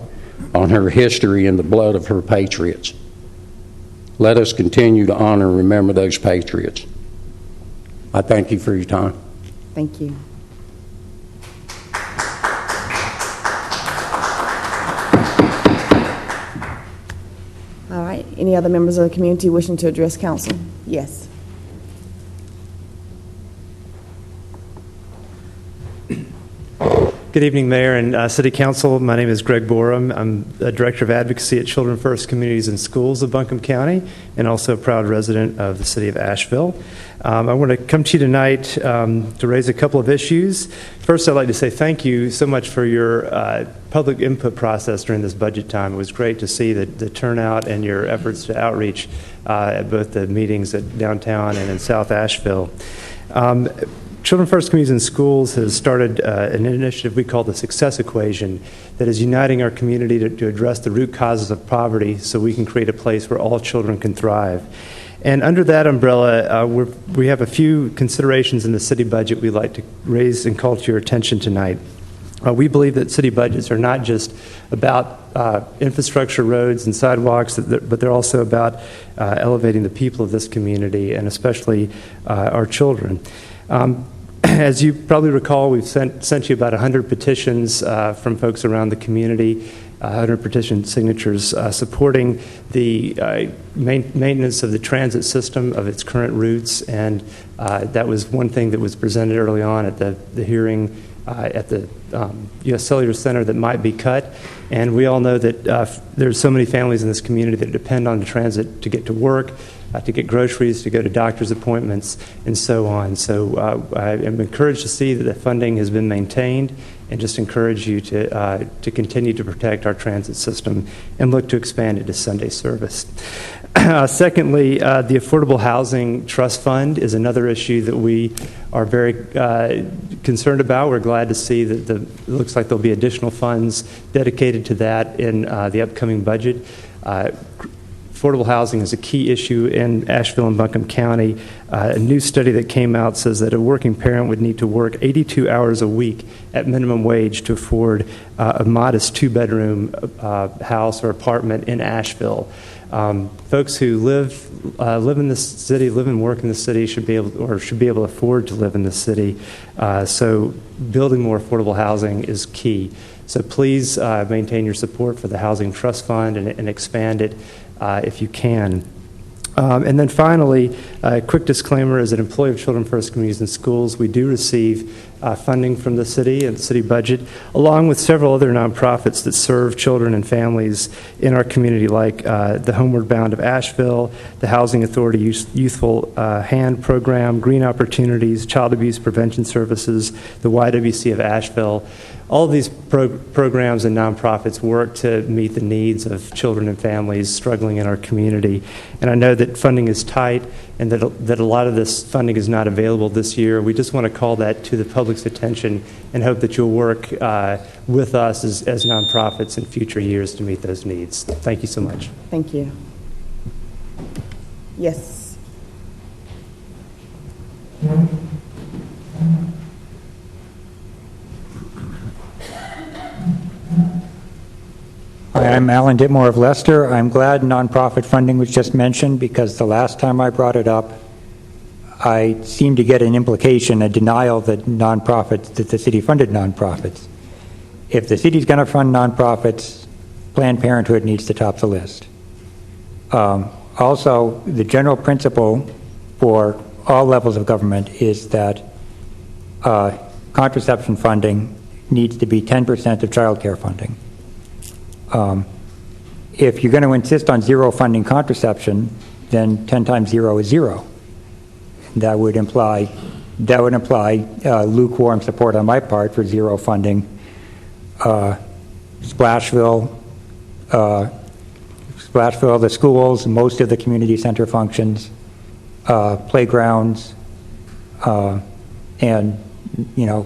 on her history in the blood of her patriots." Let us continue to honor and remember those patriots. I thank you for your time. Thank you. All right. Any other members of the community wishing to address council? Yes. Good evening, Mayor and City Council. My name is Greg Borum. I'm the Director of Advocacy at Children First Communities and Schools of Buncombe County, and also a proud resident of the City of Asheville. I want to come to you tonight to raise a couple of issues. First, I'd like to say thank you so much for your public input process during this budget time. It was great to see the turnout and your efforts to outreach at both the meetings at downtown and in South Asheville. Children First Communities and Schools has started an initiative we call the Success Equation that is uniting our community to address the root causes of poverty so we can create a place where all children can thrive. And under that umbrella, we have a few considerations in the city budget we'd like to raise and call to your attention tonight. We believe that city budgets are not just about infrastructure, roads, and sidewalks, but they're also about elevating the people of this community and especially our children. As you probably recall, we've sent you about 100 petitions from folks around the community, 100 petition signatures supporting the maintenance of the transit system of its current routes, and that was one thing that was presented early on at the hearing at the U.S. Cellular Center that might be cut. And we all know that there's so many families in this community that depend on the transit to get to work, to get groceries, to go to doctor's appointments, and so on. So I am encouraged to see that the funding has been maintained, and just encourage you to continue to protect our transit system and look to expand it to Sunday service. Secondly, the Affordable Housing Trust Fund is another issue that we are very concerned about. We're glad to see that it looks like there'll be additional funds dedicated to that in the upcoming budget. Affordable housing is a key issue in Asheville and Buncombe County. A new study that came out says that a working parent would need to work 82 hours a week at minimum wage to afford a modest two-bedroom house or apartment in Asheville. Folks who live in this city, live and work in the city, should be able to afford to live in the city. So building more affordable housing is key. So please maintain your support for the Housing Trust Fund and expand it if you can. And then finally, a quick disclaimer: as an employee of Children First Communities and Schools, we do receive funding from the city and the city budget, along with several other nonprofits that serve children and families in our community, like the Homeward Bound of Asheville, the Housing Authority Youthful Hand Program, Green Opportunities, Child Abuse Prevention Services, the YWC of Asheville. All of these programs and nonprofits work to meet the needs of children and families struggling in our community. And I know that funding is tight and that a lot of this funding is not available this year. We just want to call that to the public's attention and hope that you'll work with us as nonprofits in future years to meet those needs. Thank you so much. Thank you. Yes. Hi, I'm Alan Ditmore of Leicester. I'm glad nonprofit funding was just mentioned, because the last time I brought it up, I seemed to get an implication, a denial that the city funded nonprofits. If the city's going to fund nonprofits, Planned Parenthood needs to top the list. Also, the general principle for all levels of government is that contraception funding needs to be 10% of child care funding. If you're going to insist on zero funding contraception, then 10 times 0 is 0. That would imply lukewarm support on my part for zero funding. Splashville, the schools, most of the community center functions, playgrounds, and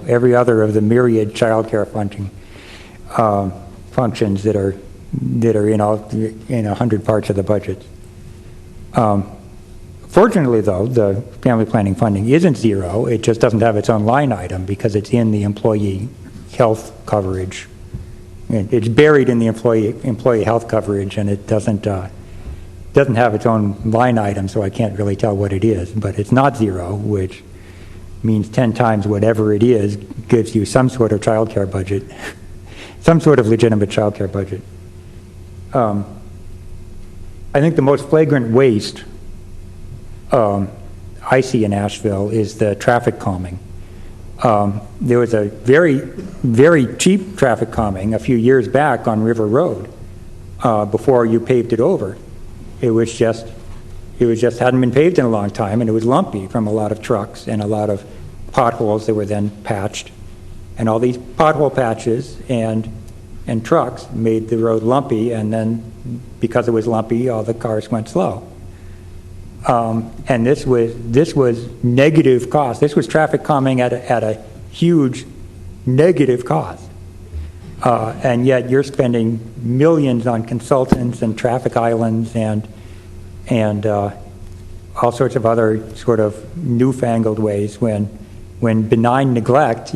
every other of the myriad child care funding functions that are that are in 100 parts of the budget. Fortunately, though, the family planning funding isn't zero. It just doesn't have its own line item because it's in the employee health coverage. It's buried in the employee health coverage, and it doesn't have its own line item, so I can't really tell what it is. But it's not zero, which means 10 times whatever it is gives you some sort of child care budget, some sort of legitimate child care budget. I think the most flagrant waste I see in Asheville is the traffic calming. There was a very, very cheap traffic calming a few years back on River Road before you paved it over. It was just hadn't been paved in a long time, and it was lumpy from a lot of trucks and a lot of potholes that were then patched. And all these pothole patches and trucks made the road lumpy, and then because it was lumpy, all the cars went slow. And this was negative cost. This was traffic calming at a huge negative cost. And yet you're spending millions on consultants and traffic islands and all sorts of other sort of newfangled ways when benign neglect,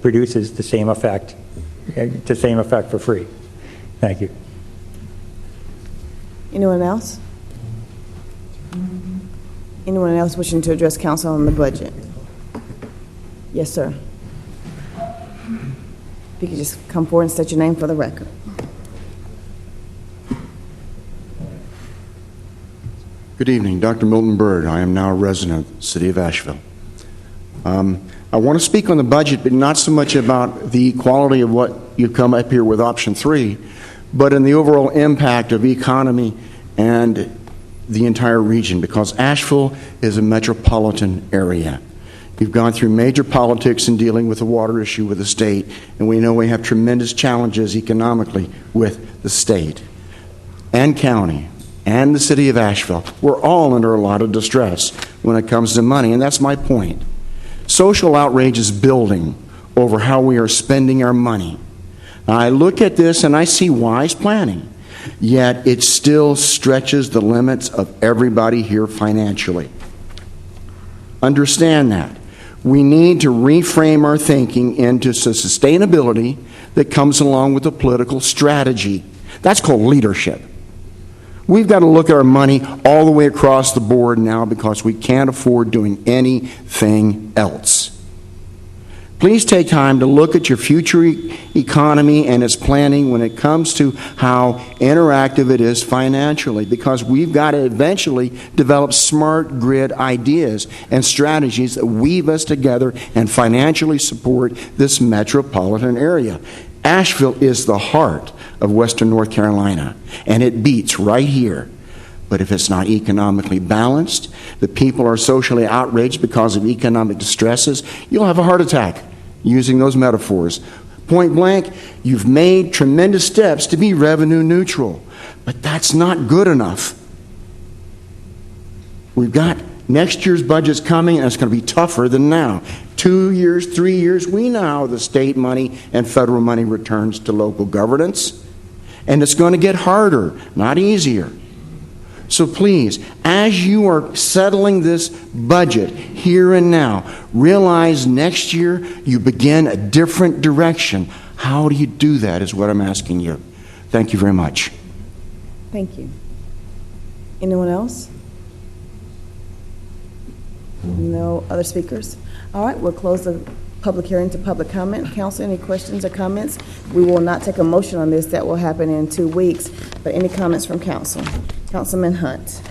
produces the same effect for free. Thank you. Anyone else? Anyone else wishing to address council on the budget? Yes, sir. If you could just come forward and state your name for the record. Good evening, Dr. Milton Bird. I am now a resident of the city of Asheville. I want to speak on the budget, but not so much about the quality of what you've come up here with option 3, but in the overall impact of economy and the entire region, because Asheville is a metropolitan area. You've gone through major politics in dealing with the water issue with the state, and we know we have tremendous challenges economically with the state and county and the city of Asheville. We're all under a lot of distress when it comes to money, and that's my point. Social outrage is building over how we are spending our money. Now, I look at this and I see wise planning, yet it still stretches the limits of everybody here financially. Understand that. We need to reframe our thinking into sustainability that comes along with a political strategy. That's called leadership. We've got to look at our money all the way across the board now because we can't afford doing anything else. Please take time to look at your future economy and its planning when it comes to how interactive it is financially, because we've got to eventually develop smart grid ideas and strategies that weave us together and financially support this metropolitan area. Asheville is the heart of Western North Carolina, and it beats right here. But if it's not economically balanced, the people are socially outraged because of economic distresses, you'll have a heart attack, using those metaphors. Point blank, you've made tremendous steps to be revenue neutral, but that's not good enough. We've got next year's budget's coming, and it's going to be tougher than now. 2 years, 3 years, we know how the state money and federal money returns to local governance, and it's going to get harder, not easier. So please, as you are settling this budget here and now, realize next year you begin a different direction. How do you do that is what I'm asking you. Thank you very much. Thank you. Anyone else? No other speakers? All right, we'll close the public hearing to public comment. Council, any questions or comments? We will not take a motion on this. That will happen in 2 weeks. But any comments from council? Councilman Hunt.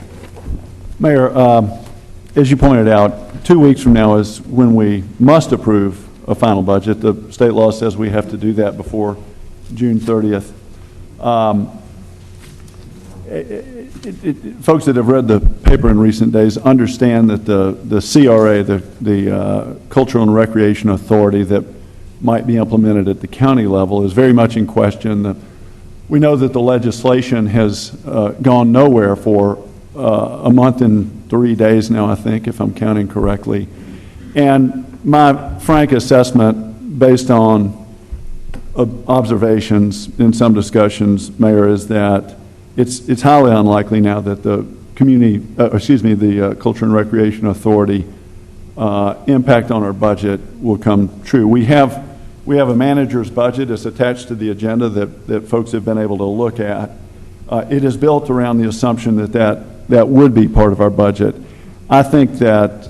Mayor, as you pointed out, 2 weeks from now is when we must approve a final budget. The state law says we have to do that before June 30th. Folks that have read the paper in recent days understand that the CRA, the Cultural and Recreation Authority that might be implemented at the county level is very much in question. We know that the legislation has gone nowhere for a month and 3 days now, I think, if I'm counting correctly. And my frank assessment, based on observations in some discussions, Mayor, is that it's highly unlikely now that the Culture and Recreation Authority impact on our budget will come true. We have a manager's budget. It's attached to the agenda that folks have been able to look at. It is built around the assumption that would be part of our budget. I think that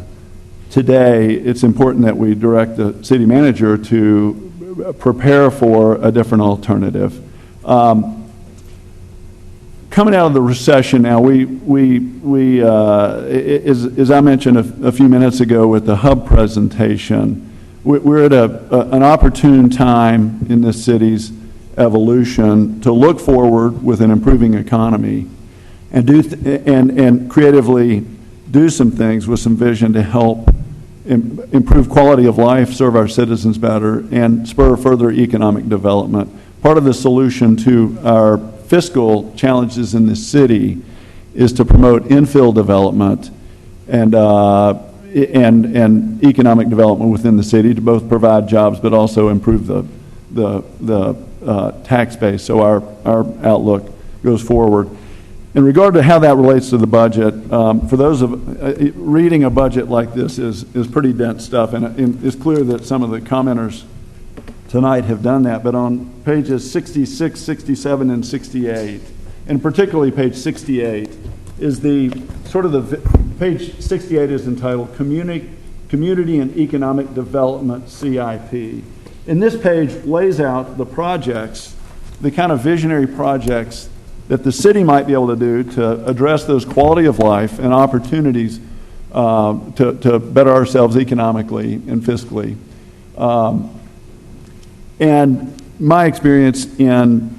today it's important that we direct the city manager to prepare for a different alternative. Coming out of the recession now, as I mentioned a few minutes ago with the hub presentation, we're at an opportune time in this city's evolution to look forward with an improving economy and and creatively do some things with some vision to help improve quality of life, serve our citizens better, and spur further economic development. Part of the solution to our fiscal challenges in this city is to promote infill development and economic development within the city to both provide jobs but also improve the tax base, so our outlook goes forward. In regard to how that relates to the budget, for those of reading a budget like this is pretty dense stuff, and it's clear that some of the commenters tonight have done that, but on pages 66, 67, and 68, and particularly page 68, is page 68 is entitled Community and Economic Development CIP. And this page lays out the projects, the kind of visionary projects that the city might be able to do to address those quality of life and opportunities to better ourselves economically and fiscally. And my experience in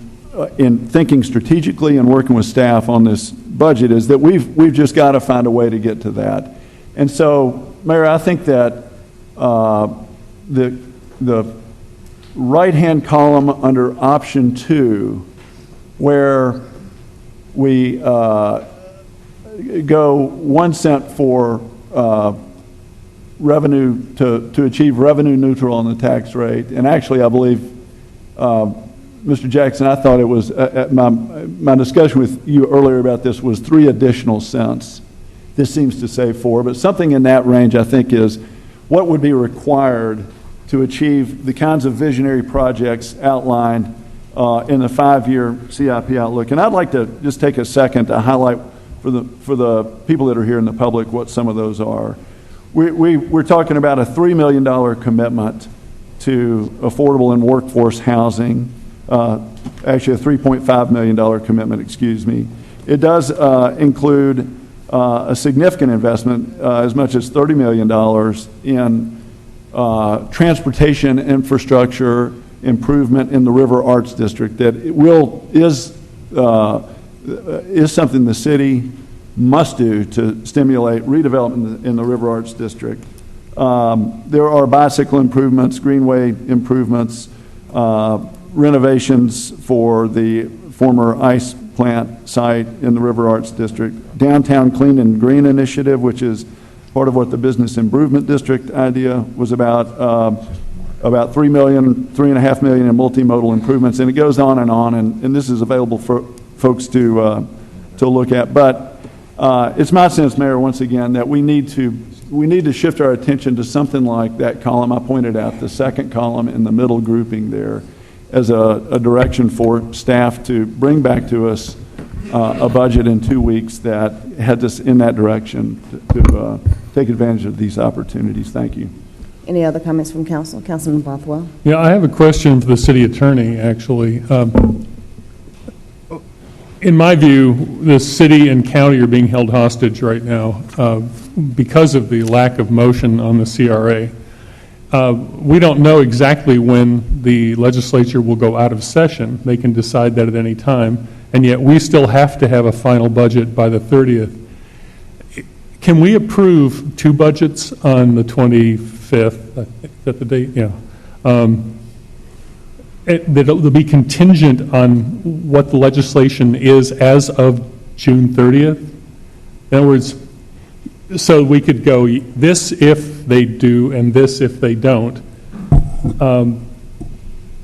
thinking strategically and working with staff on this budget is that we've just got to find a way to get to that. And so, Mayor, I think that the right-hand column under option 2, where we go 1 cent for revenue to achieve revenue neutral on the tax rate. And actually, I believe, Mr. Jackson, I thought it was, my discussion with you earlier about this was 3 additional cents. This seems to say 4, but something in that range, I think, is what would be required to achieve the kinds of visionary projects outlined in the 5-year CIP outlook. And I'd like to just take a second to highlight for the people that are here in the public what some of those are. We're talking about a $3 million commitment to affordable and workforce housing, actually a $3.5 million commitment, excuse me. It does include a significant investment, as much as $30 million in transportation infrastructure improvement in the River Arts District that is something the city must do to stimulate redevelopment in the River Arts District. There are bicycle improvements, greenway improvements, renovations for the former ice plant site in the River Arts District, Downtown Clean and Green Initiative, which is part of what the Business Improvement District idea was about $3.5 million in multimodal improvements, and it goes on, and this is available for folks to look at. But it's my sense, Mayor, once again, that we need to shift our attention to something like that column I pointed out, the second column in the middle grouping there, as a direction for staff to bring back to us a budget in 2 weeks that heads us in that direction to take advantage of these opportunities. Thank you. Any other comments from council? Councilman Bothwell. Yeah, I have a question for the city attorney, actually. In my view, the city and county are being held hostage right now because of the lack of motion on the CRA. We don't know exactly when the legislature will go out of session. They can decide that at any time, and yet we still have to have a final budget by the 30th. Can we approve 2 budgets on the 25th? Is that the date? Yeah. That'll be contingent on what the legislation is as of June 30th. In other words, so we could go this if they do and this if they don't.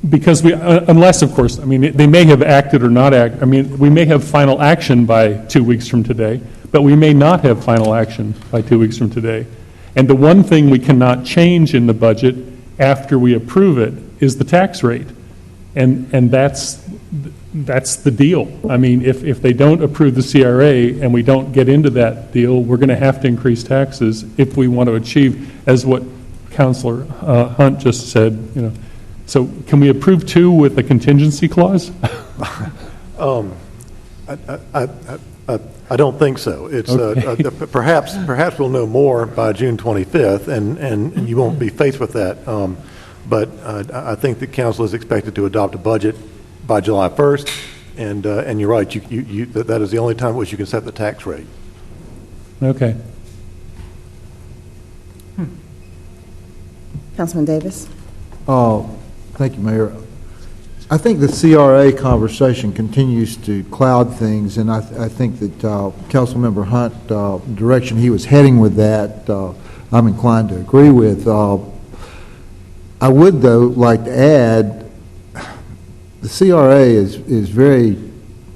because unless, of course, I mean, they may have acted or not act, I mean, we may have final action by 2 weeks from today, but we may not have final action by 2 weeks from today. And the one thing we cannot change in the budget after we approve it is the tax rate. And that's the deal. I mean, if they don't approve the CRA and we don't get into that deal, we're going to have to increase taxes if we want to achieve, as what Councilor Hunt just said, you know. So can we approve 2 with a contingency clause? I don't think so. It's perhaps we'll know more by June 25th, and you won't be faced with that. But I think the council is expected to adopt a budget by July 1st, and you're right. That is the only time at which you can set the tax rate. Okay. Councilman Davis. Thank you, Mayor. I think the CRA conversation continues to cloud things, and I think that Councilmember Hunt, direction he was heading with that, I'm inclined to agree with. I would, though, like to add, the CRA is very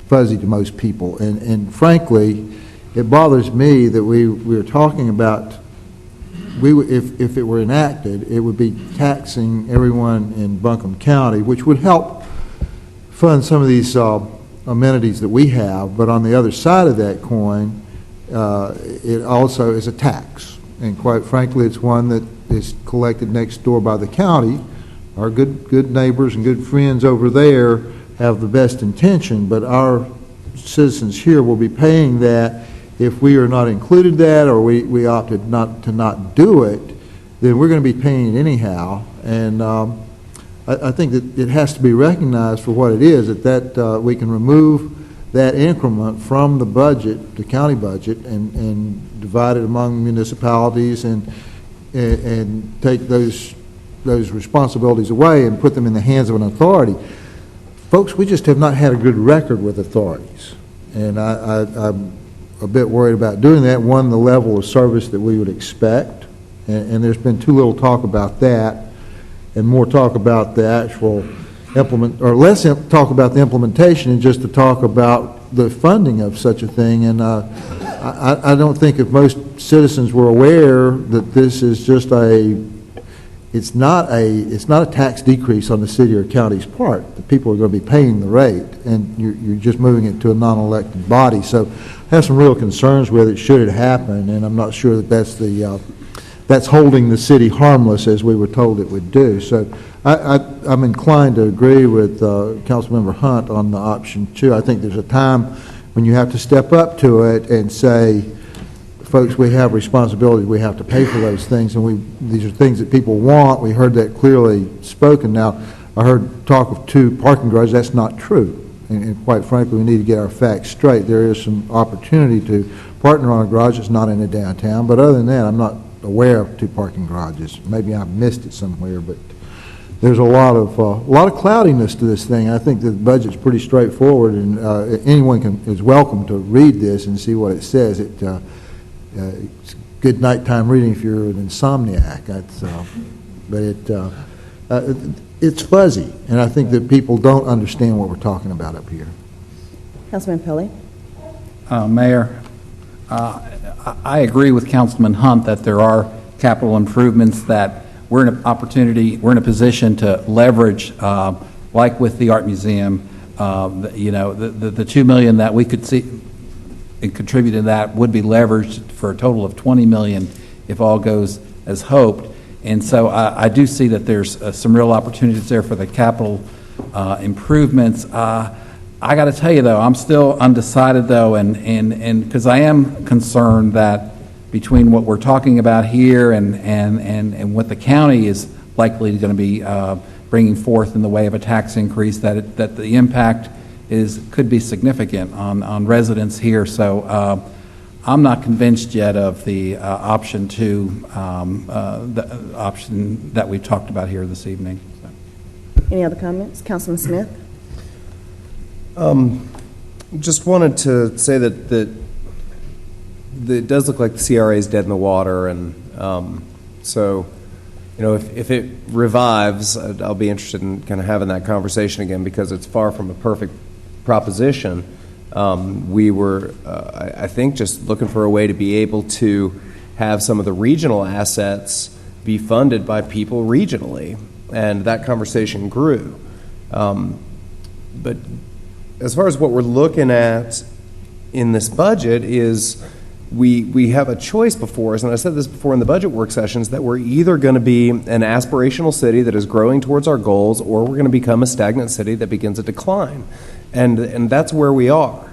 fuzzy to most people, and frankly, it bothers me that we are talking about, if it were enacted, it would be taxing everyone in Buncombe County, which would help fund some of these amenities that we have, but on the other side of that coin, it also is a tax, and quite frankly, it's one that is collected next door by the county. Our good neighbors and good friends over there have the best intention, but our citizens here will be paying that. If we are not included that, or we opted not to do it, then we're going to be paying it anyhow. And I think that it has to be recognized for what it is, that we can remove that increment from the budget, the county budget, and divide it among municipalities and take those responsibilities away and put them in the hands of an authority. Folks, we just have not had a good record with authorities. And I'm a bit worried about doing that. One, the level of service that we would expect, and there's been too little talk about that, and more talk about the actual less talk about the implementation and just to talk about the funding of such a thing. And I don't think if most citizens were aware that this is just it's not a tax decrease on the city or county's part. The people are going to be paying the rate, and you're just moving it to a non-elected body. So I have some real concerns with it should it happen, and I'm not sure that that's holding the city harmless as we were told it would do. So I'm inclined to agree with Councilmember Hunt on the option 2. I think there's a time when you have to step up to it and say, folks, we have responsibilities. We have to pay for those things, and these are things that people want. We heard that clearly spoken. Now, I heard talk of 2 parking garages. That's not true. And quite frankly, we need to get our facts straight. There is some opportunity to partner on a garage that's not in a downtown, but other than that, I'm not aware of 2 parking garages. Maybe I've missed it somewhere, but there's a lot of cloudiness to this thing. I think the budget's pretty straightforward, and anyone is welcome to read this and see what it says. It's good nighttime reading if you're an insomniac. But it's fuzzy, and I think that people don't understand what we're talking about up here. Councilman Pelley. Mayor, I agree with Councilman Hunt that there are capital improvements that we're in a position to leverage, like with the Art Museum. The $2 million that we could see and contribute to that would be leveraged for a total of $20 million if all goes as hoped. And so I do see that there's some real opportunities there for the capital improvements. I got to tell you, though, I'm still undecided, though, and because I am concerned that between what we're talking about here and what the county is likely going to be bringing forth in the way of a tax increase, that the impact could be significant on residents here. So I'm not convinced yet of the option 2, the option that we talked about here this evening. So. Any other comments? Councilman Smith? Just wanted to say that it does look like the CRA is dead in the water, and so if it revives, I'll be interested in kind of having that conversation again, because it's far from a perfect proposition. We were, I think, just looking for a way to be able to have some of the regional assets be funded by people regionally, and that conversation grew. But as far as what we're looking at in this budget is we have a choice before us, and I said this before in the budget work sessions, that we're either going to be an aspirational city that is growing towards our goals, or we're going to become a stagnant city that begins a decline. And that's where we are.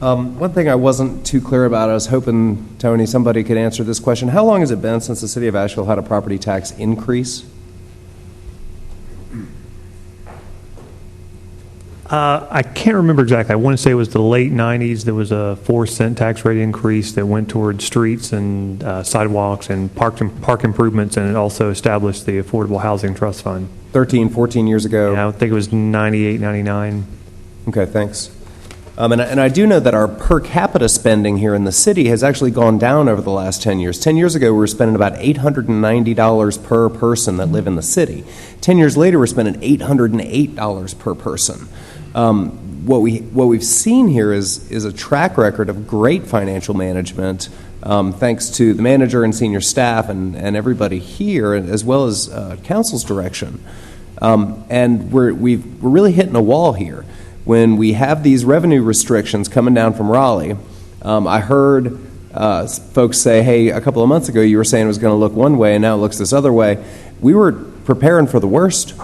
One thing I wasn't too clear about, I was hoping, Tony, somebody could answer this question. How long has it been since the city of Asheville had a property tax increase? I can't remember exactly. I want to say it was the late 90s. There was a 4-cent tax rate increase that went towards streets and sidewalks and park improvements, and it also established the Affordable Housing Trust Fund. 13, 14 years ago? Yeah, I think it was 98, 99. Okay, thanks. And I do know that our per capita spending here in the city has actually gone down over the last 10 years. 10 years ago, we were spending about $890 per person that live in the city. 10 years later, we're spending $808 per person. What we've seen here is a track record of great financial management, thanks to the manager and senior staff and everybody here, as well as council's direction. And we're really hitting a wall here. When we have these revenue restrictions coming down from Raleigh, I heard folks say, hey, a couple of months ago you were saying it was going to look one way and now it looks this other way. We were preparing for the worst,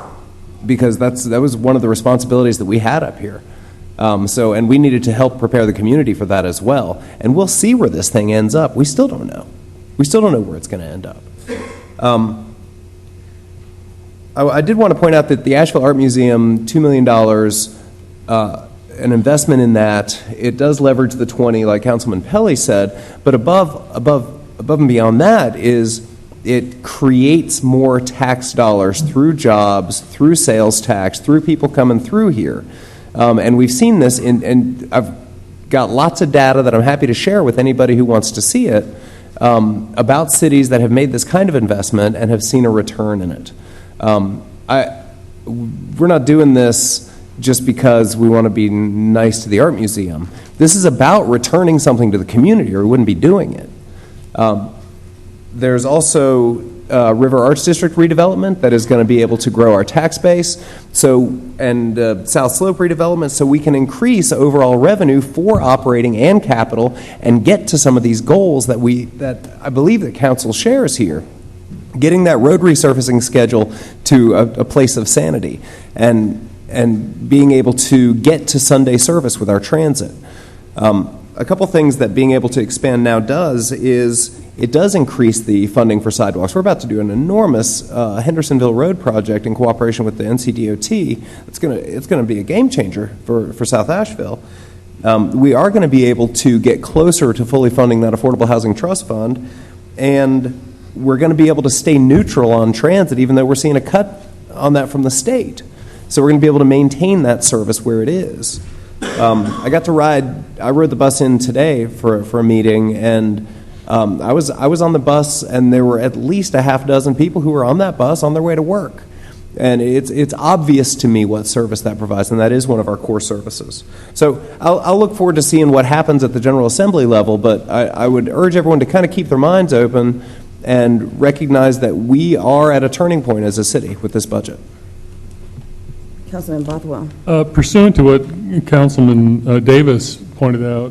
because that was one of the responsibilities that we had up here. And we needed to help prepare the community for that as well. And we'll see where this thing ends up. We still don't know. We still don't know where it's going to end up. I did want to point out that the Asheville Art Museum, $2 million, an investment in that, it does leverage the 20, like Councilman Pelley said, but above and beyond that is it creates more tax dollars through jobs, through sales tax, through people coming through here. And we've seen this, and I've got lots of data that I'm happy to share with anybody who wants to see it, about cities that have made this kind of investment and have seen a return in it. We're not doing this just because we want to be nice to the art museum. This is about returning something to the community, or we wouldn't be doing it. There's also River Arts District redevelopment that is going to be able to grow our tax base, and South Slope redevelopment, so we can increase overall revenue for operating and capital and get to some of these goals that I believe that council shares here. Getting that road resurfacing schedule to a place of sanity, and being able to get to Sunday service with our transit. A couple things that being able to expand now does is it does increase the funding for sidewalks. We're about to do an enormous Hendersonville Road project in cooperation with the NCDOT. It's going to be a game changer for South Asheville. We are going to be able to get closer to fully funding that Affordable Housing Trust Fund, and we're going to be able to stay neutral on transit, even though we're seeing a cut on that from the state. So we're going to be able to maintain that service where it is. I rode the bus in today for a meeting, and I was on the bus, and there were at least a half dozen people who were on that bus on their way to work. And it's obvious to me what service that provides, and that is one of our core services. So I'll look forward to seeing what happens at the General Assembly level, but I would urge everyone to kind of keep their minds open and recognize that we are at a turning point as a city with this budget. Councilman Bothwell. Pursuant to what Councilman Davis pointed out,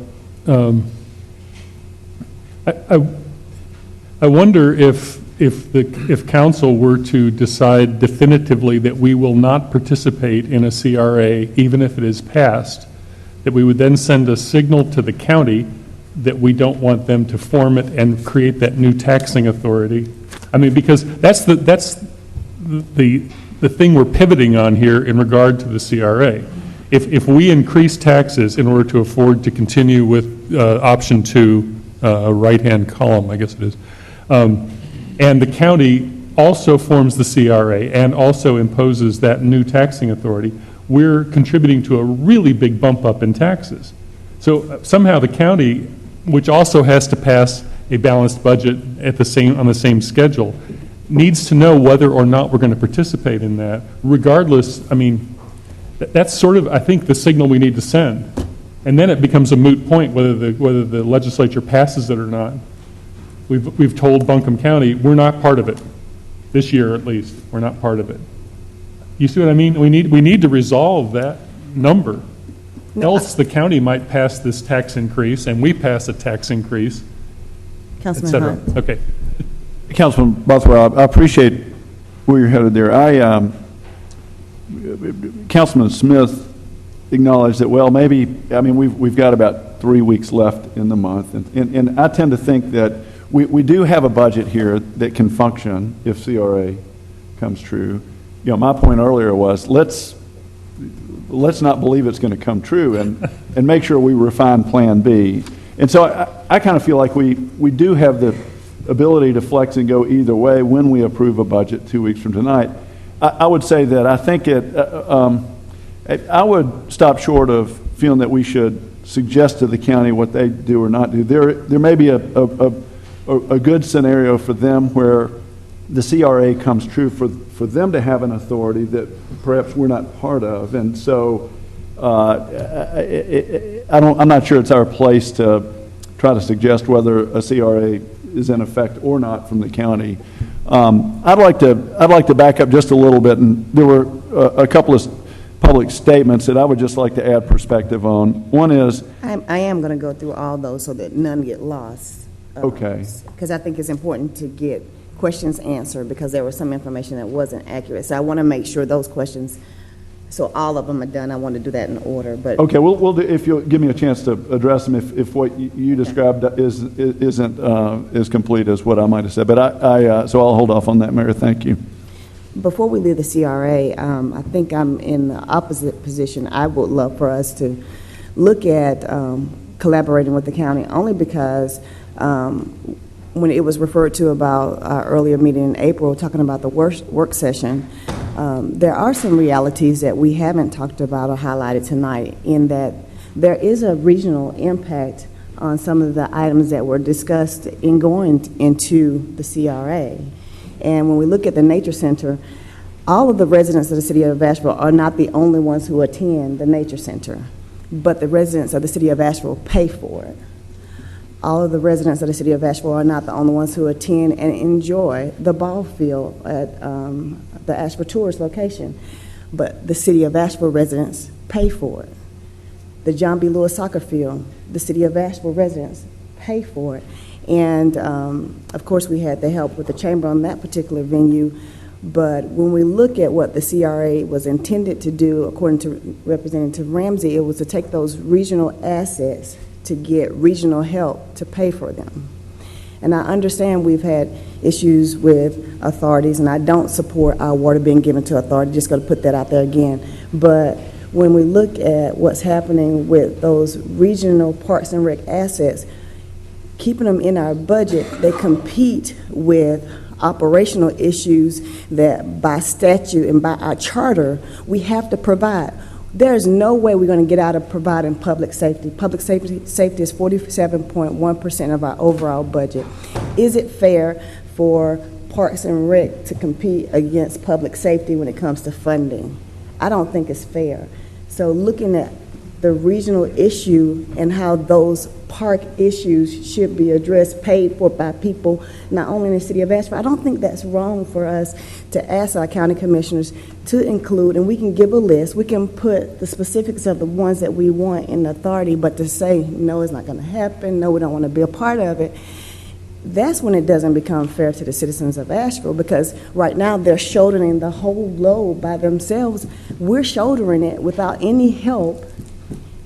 I wonder if council were to decide definitively that we will not participate in a CRA, even if it is passed, that we would then send a signal to the county that we don't want them to form it and create that new taxing authority. I mean, because that's the thing we're pivoting on here in regard to the CRA. If we increase taxes in order to afford to continue with option 2, right-hand column, I guess it is, and the county also forms the CRA and also imposes that new taxing authority, we're contributing to a really big bump up in taxes. So somehow the county, which also has to pass a balanced budget on the same schedule, needs to know whether or not we're going to participate in that. Regardless, I mean, that's sort of, I think, the signal we need to send. And then it becomes a moot point whether the legislature passes it or not. We've told Buncombe County, we're not part of it. This year, at least, we're not part of it. You see what I mean? We need to resolve that number. Else the county might pass this tax increase, and we pass a tax increase, et Councilman cetera. Hunt. Okay. Councilman Bothwell, I appreciate where you're headed there. Councilman Smith acknowledged that, well, maybe, I mean, we've got about 3 weeks left in the month, and I tend to think that we do have a budget here that can function if CRA comes true. You know, my point earlier was let's not believe it's going to come true and make sure we refine Plan B. And so I kind of feel like we do have the ability to flex and go either way when we approve a budget 2 weeks from tonight. I would say that I think I would stop short of feeling that we should suggest to the county what they do or not do. There may be a good scenario for them where the CRA comes true for them to have an authority that perhaps we're not part of. And so I'm not sure it's our place to try to suggest whether a CRA is in effect or not from the county. I'd like to back up just a little bit, and there were a couple of public statements that I would just like to add perspective on. One is... I am going to go through all those so that none get lost. Okay. Because I think it's important to get questions answered because there was some information that wasn't accurate. So I want to make sure those questions, so all of them are done. I want to do that in order. But okay, we'll do, if you'll give me a chance to address them if what you described isn't as complete as what I might have said. But so I'll hold off on that, Mayor. Thank you. Before we leave the CRA, I think I'm in the opposite position. I would love for us to look at collaborating with the county only because when it was referred to about our earlier meeting in April, talking about the work session, there are some realities that we haven't talked about or highlighted tonight in that there is a regional impact on some of the items that were discussed in going into the CRA. And when we look at the Nature Center, all of the residents of the city of Asheville are not the only ones who attend the Nature Center, but the residents of the city of Asheville pay for it. All of the residents of the city of Asheville are not the only ones who attend and enjoy the ball field at the Asheville Tourist location, but the city of Asheville residents pay for it. The John B. Lewis soccer field, the city of Asheville residents pay for it. And of course we had the help with the chamber on that particular venue, but when we look at what the CRA was intended to do, according to Representative Ramsey, it was to take those regional assets to get regional help to pay for them. And I understand we've had issues with authorities, and I don't support our water being given to authority, just going to put that out there again. But when we look at what's happening with those regional parks and rec assets, keeping them in our budget, they compete with operational issues that by statute and by our charter, we have to provide. There's no way we're going to get out of providing public safety. Public safety is 47.1% of our overall budget. Is it fair for Parks and Rec to compete against public safety when it comes to funding? I don't think it's fair. So looking at the regional issue and how those park issues should be addressed, paid for by people, not only in the city of Asheville, I don't think that's wrong for us to ask our county commissioners to include, and we can give a list, we can put the specifics of the ones that we want in the authority, but to say, no, it's not going to happen, no, we don't want to be a part of it, that's when it doesn't become fair to the citizens of Asheville, because right now they're shouldering the whole load by themselves. We're shouldering it without any help,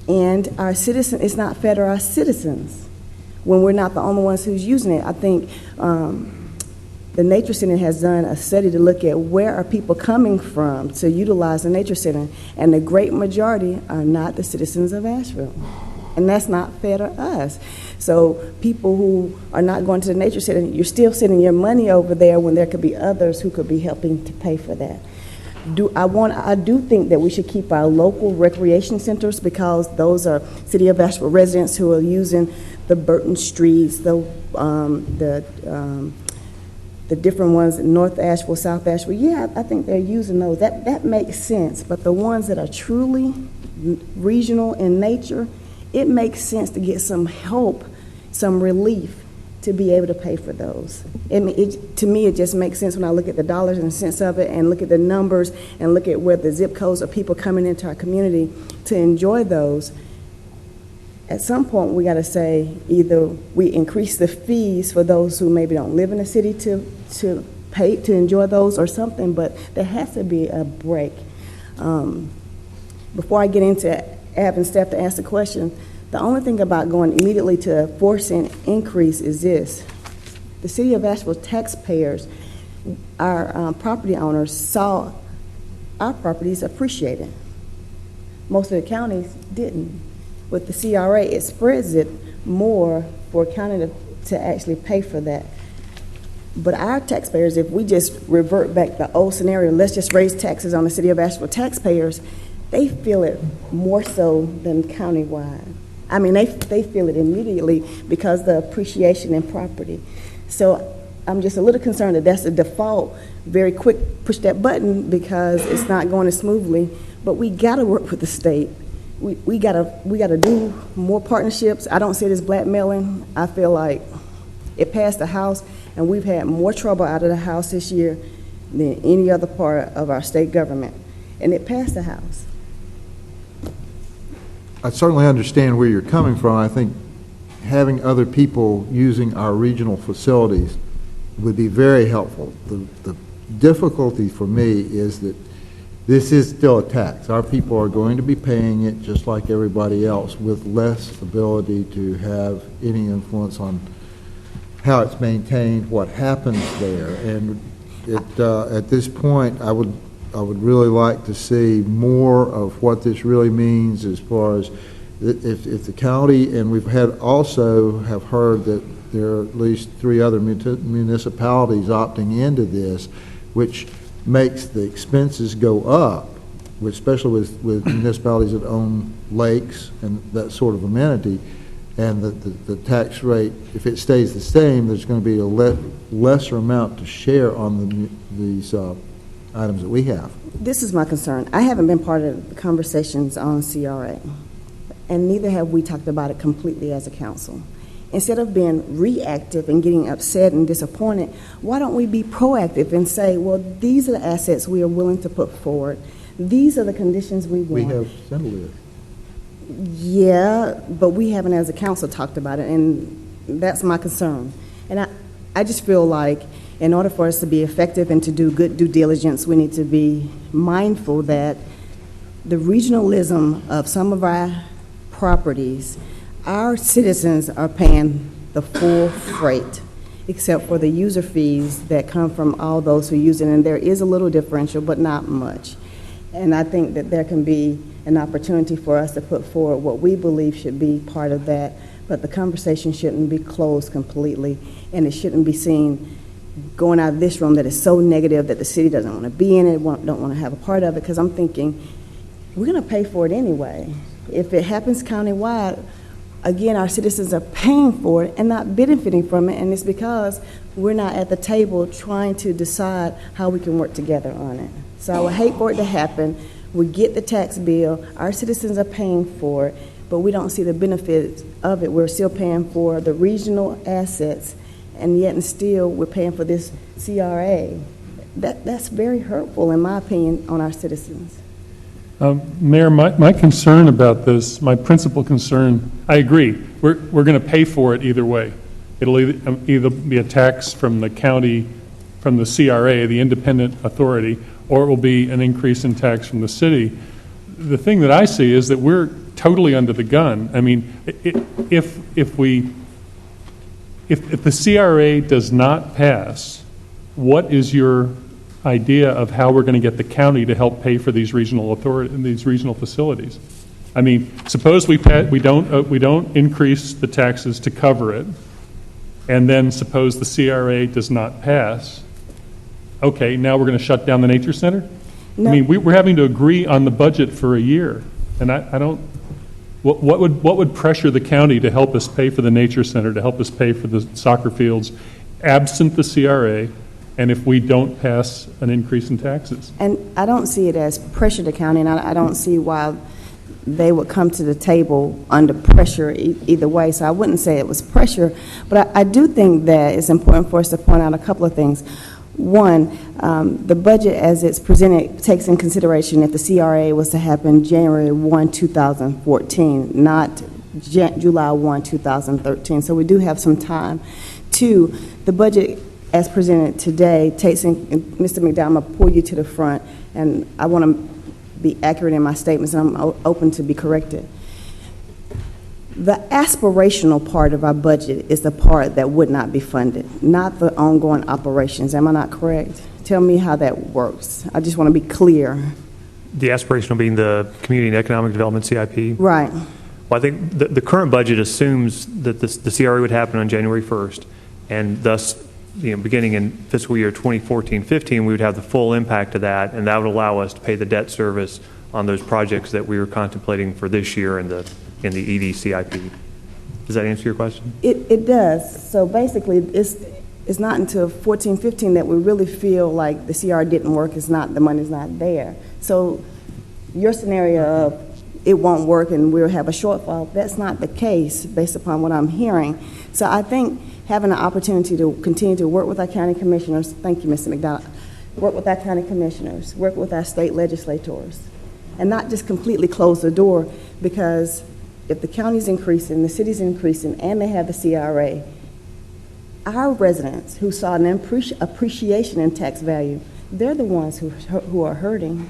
and our citizen, it's not fair to our citizens when we're not the only ones who's using it. I think the Nature Center has done a study to look at where are people coming from to utilize the Nature Center, and the great majority are not the citizens of Asheville. And that's not fair to us. So people who are not going to the Nature Center, you're still sending your money over there when there could be others who could be helping to pay for that. I do think that we should keep our local recreation centers, because those are City of Asheville residents who are using the Burton Streets, the the different ones, North Asheville, South Asheville, yeah, I think they're using those. That makes sense. But the ones that are truly regional in nature, it makes sense to get some help, some relief to be able to pay for those. To me, it just makes sense when I look at the dollars and cents of it and look at the numbers and look at where the zip codes of people coming into our community to enjoy those. At some point, we got to say either we increase the fees for those who maybe don't live in the city to pay to enjoy those or something, but there has to be a break. Before I get into having staff to ask the question, the only thing about going immediately to a 4-cent increase is this. The City of Asheville taxpayers, our property owners, saw our properties appreciated. Most of the counties didn't. With the CRA, it spreads it more for a county to actually pay for that. But our taxpayers, if we just revert back the old scenario, let's just raise taxes on the City of Asheville taxpayers, they feel it more so than countywide. I mean, they feel it immediately because of the appreciation in property. So I'm just a little concerned that that's the default, very quick push that button because it's not going as smoothly. But we got to work with the state. We gotta do more partnerships. I don't see it as blackmailing. I feel like it passed the House, and we've had more trouble out of the House this year than any other part of our state government, and it passed the House. I certainly understand where you're coming from. I think having other people using our regional facilities would be very helpful. The difficulty for me is that this is still a tax. Our people are going to be paying it just like everybody else with less ability to have any influence on how it's maintained, what happens there. And at this point, I would really like to see more of what this really means as far as if the county, and we've have heard that there are at least 3 other municipalities opting into this, which makes the expenses go up, especially with municipalities that own lakes and that sort of amenity, and the tax rate, if it stays the same, there's going to be a lesser amount to share on these items that we have. This is my concern. I haven't been part of the conversations on CRA, and neither have we talked about it completely as a council. Instead of being reactive and getting upset and disappointed, why don't we be proactive and say, well, these are the assets we are willing to put forward. These are the conditions we want. We have settled it. Yeah, but we haven't as a council talked about it, and that's my concern. And I just feel like in order for us to be effective and to do good due diligence, we need to be mindful that the regionalism of some of our properties, our citizens are paying the full freight, except for the user fees that come from all those who use it. And there is a little differential, but not much. And I think that there can be an opportunity for us to put forward what we believe should be part of that, but the conversation shouldn't be closed completely, and it shouldn't be seen going out of this room that is so negative that the city doesn't want to be in it, don't want to have a part of it, because I'm thinking, we're going to pay for it anyway. If it happens countywide, again, our citizens are paying for it and not benefiting from it, and it's because we're not at the table trying to decide how we can work together on it. So I would hate for it to happen. We get the tax bill, our citizens are paying for it, but we don't see the benefits of it. We're still paying for the regional assets, and yet and still we're paying for this CRA. That's very hurtful, in my opinion, on our citizens. Mayor, my concern about this, my principal concern, I agree. We're going to pay for it either way. It'll either be a tax from the county, from the CRA, the independent authority, or it will be an increase in tax from the city. The thing that I see is that we're totally under the gun. I mean, if the CRA does not pass, what is your idea of how we're going to get the county to help pay for these regional facilities? I mean, suppose we don't increase the taxes to cover it, and then suppose the CRA does not pass. Okay, now we're going to shut down the nature center? No. I mean, we're having to agree on the budget for a year, and I don't. What would pressure the county to help us pay for the nature center, to help us pay for the soccer fields, absent the CRA, and if we don't pass an increase in taxes. And I don't see it as pressure to county, and I don't see why they would come to the table under pressure either way. So I wouldn't say it was pressure, but I do think that it's important for us to point out a couple of things. One, the budget as it's presented takes in consideration if the CRA was to happen January 1, 2014, not July 1, 2013. So we do have some time. Two, the budget as presented today takes in, Mr. McDowell, I'm going to pull you to the front, and I want to be accurate in my statements, and I'm open to be corrected. The aspirational part of our budget is the part that would not be funded, not the ongoing operations. Am I not correct? Tell me how that works. I just want to be clear. The aspirational being the Community and Economic Development CIP? Right. Well, I think the current budget assumes that the CRA would happen on January 1st, and thus, beginning in fiscal year 2014-15, we would have the full impact of that, and that would allow us to pay the debt service on those projects that we were contemplating for this year in the ED CIP. Does that answer your question? It does. So basically, it's not until 14-15 that we really feel like the CR didn't work. The money's not there. So your scenario of it won't work and we'll have a shortfall, that's not the case based upon what I'm hearing. So I think having an opportunity to continue to work with our county commissioners, thank you, Mr. McDonald, work with our county commissioners, work with our state legislators, and not just completely close the door, because if the county's increasing, the city's increasing, and they have the CRA, our residents who saw an appreciation in tax value, they're the ones who are hurting,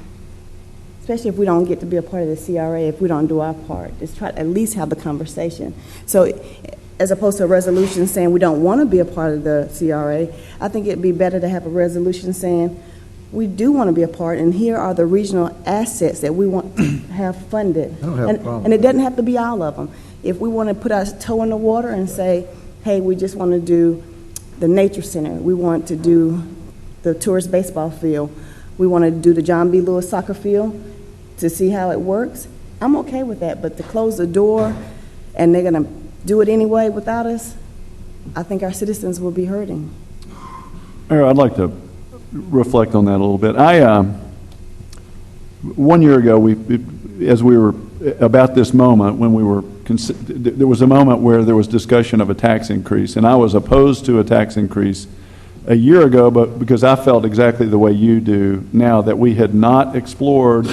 especially if we don't get to be a part of the CRA, if we don't do our part. Just try to at least have the conversation. So as opposed to a resolution saying we don't want to be a part of the CRA, I think it'd be better to have a resolution saying we do want to be a part, and here are the regional assets that we want to have funded. I don't have a problem. And it doesn't have to be all of them. If we want to put our toe in the water and say, hey, we just want to do the nature center, we want to do the tourist baseball field, we want to do the John B. Lewis soccer field to see how it works, I'm okay with that. But to close the door and they're going to do it anyway without us, I think our citizens will be hurting. Mayor, I'd like to reflect on that a little bit. 1 year ago, as we were about this moment, when we were, there was a moment where there was discussion of a tax increase, and I was opposed to a tax increase a year ago, but because I felt exactly the way you do now, that we had not explored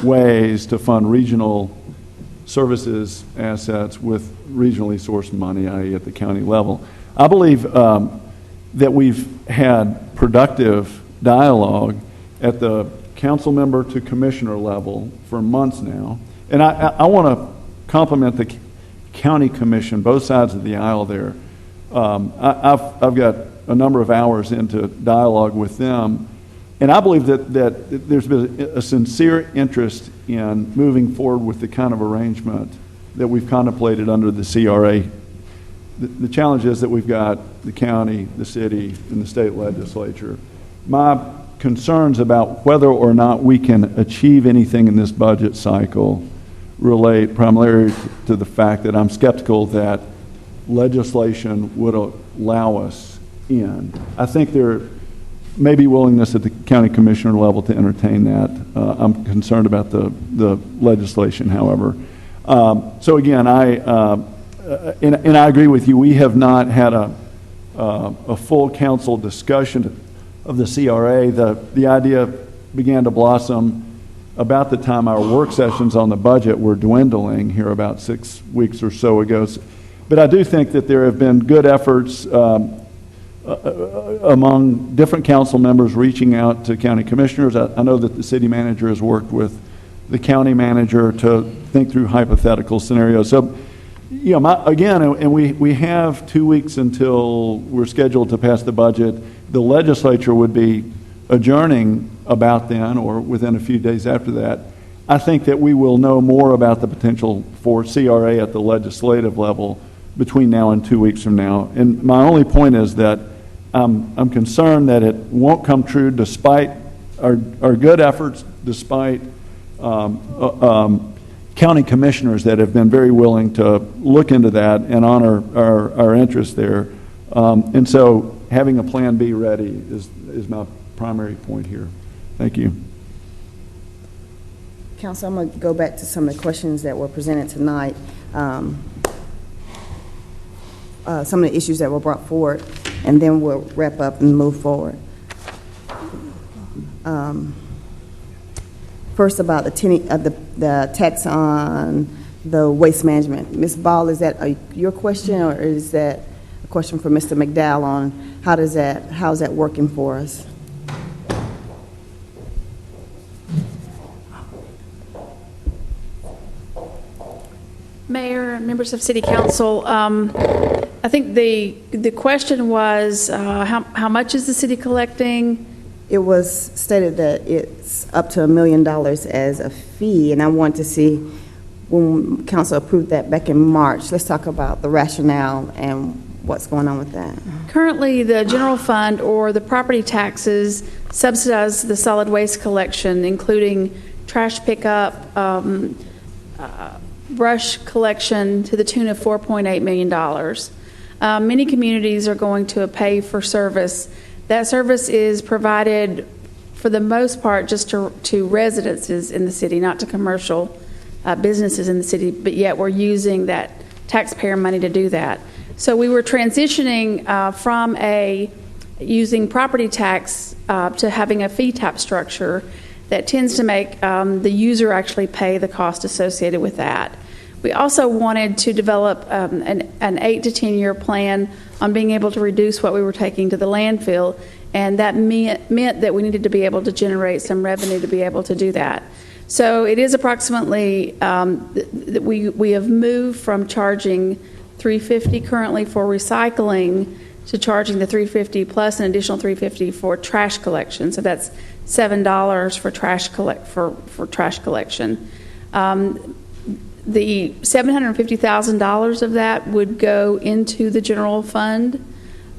ways to fund regional services assets with regionally sourced money, i.e. at the county level. I believe that we've had productive dialogue at the council member to commissioner level for months now. And I want to compliment the county commission, both sides of the aisle there. I've got a number of hours into dialogue with them, and I believe that there's been a sincere interest in moving forward with the kind of arrangement that we've contemplated under the CRA. The challenge is that we've got the county, the city, and the state legislature. My concerns about whether or not we can achieve anything in this budget cycle relate primarily to the fact that I'm skeptical that legislation would allow us in. I think there may be willingness at the county commissioner level to entertain that. I'm concerned about the legislation, however. So again, and I agree with you, we have not had a full council discussion of the CRA. The idea began to blossom about the time our work sessions on the budget were dwindling here about 6 weeks or so ago. But I do think that there have been good efforts among different council members reaching out to county commissioners. I know that the city manager has worked with the county manager to think through hypothetical scenarios. So, you know, and we have 2 weeks until we're scheduled to pass the budget. The legislature would be adjourning about then or within a few days after that. I think that we will know more about the potential for CRA at the legislative level between now and 2 weeks from now. And my only point is that I'm concerned that it won't come true despite our good efforts, despite county commissioners that have been very willing to look into that and honor our interest there. And so having a plan B ready is my primary point here. Thank you. Council, I'm going to go back to some of the questions that were presented tonight. Some of the issues that were brought forward, and then we'll wrap up and move forward. First, about the tax on the waste management. Ms. Ball, is that your question, or is that a question for Mr. McDowell on how's that working for us? Mayor, members of City Council, I think the question was how much is the city collecting? It was stated that it's up to $1 million as a fee, and I want to see when council approved that back in March. Let's talk about the rationale and what's going on with that. Currently, the general fund or the property taxes subsidize the solid waste collection, including trash pickup, brush collection to the tune of $4.8 million. Many communities are going to a pay-for-service. That service is provided, for the most part, just to residences in the city, not to commercial businesses in the city, but yet we're using that taxpayer money to do that. So we were transitioning from using property tax to having a fee type structure that tends to make the user actually pay the cost associated with that. We also wanted to develop an 8 to 10 year plan on being able to reduce what we were taking to the landfill, and that meant that we needed to be able to generate some revenue to be able to do that. So it is approximately, we have moved from charging $350 currently for recycling to charging the $350 plus an additional $350 for trash collection. So that's $7 for trash collection. The $750,000 of that would go into the general fund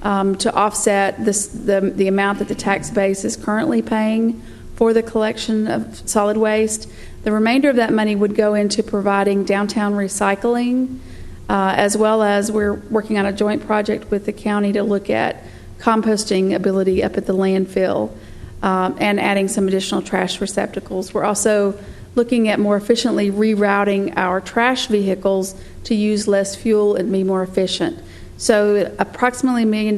to offset the amount that the tax base is currently paying for the collection of solid waste. The remainder of that money would go into providing downtown recycling, as well as we're working on a joint project with the county to look at composting ability up at the landfill and adding some additional trash receptacles. We're also looking at more efficiently rerouting our trash vehicles to use less fuel and be more efficient. So approximately $1 million,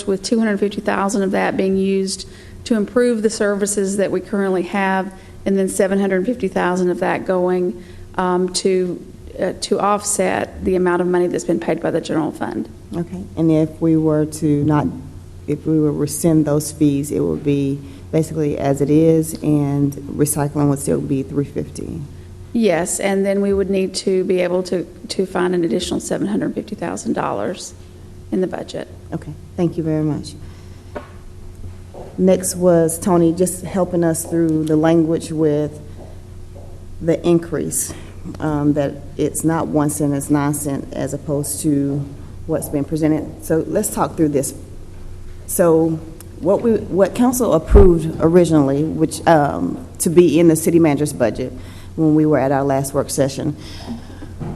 with $250,000 of that being used to improve the services that we currently have, and then $750,000 of that going to offset the amount of money that's been paid by the general fund. Okay, and if we were rescind those fees, it would be basically as it is, and recycling would still be $350. Yes, and then we would need to be able to find an additional $750,000 in the budget. Okay, thank you very much. Next was Tony, just helping us through the language with the increase, that it's not 1 cent, it's 9 cents, as opposed to what's been presented. So let's talk through this. So what council approved originally, which to be in the city manager's budget when we were at our last work session,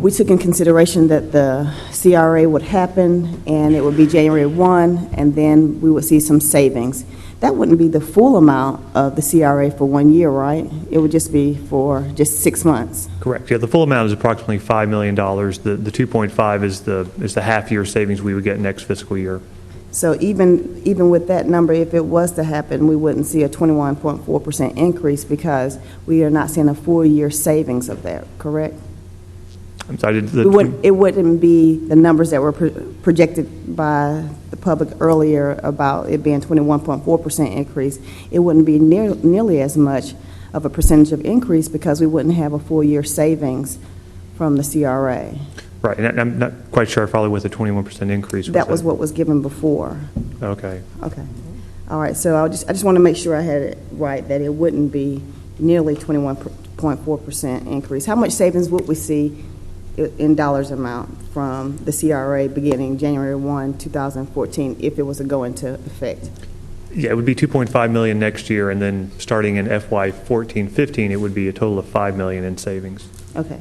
we took in consideration that the CRA would happen and it would be January 1, and then we would see some savings. That wouldn't be the full amount of the CRA for 1 year, right? It would just be for just 6 months. Correct. Yeah, the full amount is approximately $5 million. The 2.5 is the half-year savings we would get next fiscal year. So even with that number, if it was to happen, we wouldn't see a 21.4% increase because we are not seeing a full year savings of that, correct? I'm sorry, it wouldn't be the numbers that were projected by the public earlier about it being 21.4% increase. It wouldn't be nearly as much of a percentage of increase because we wouldn't have a full year savings from the CRA. Right, and I'm not quite sure I follow with the 21% increase. That was what was given before. Okay. Okay. All right, so I just want to make sure I had it right, that it wouldn't be nearly 21.4% increase. How much savings would we see in dollars amount from the CRA beginning January 1, 2014, if it was to go into effect? Yeah, it would be $2.5 million next year, and then starting in FY 14-15, it would be a total of $5 million in savings. Okay,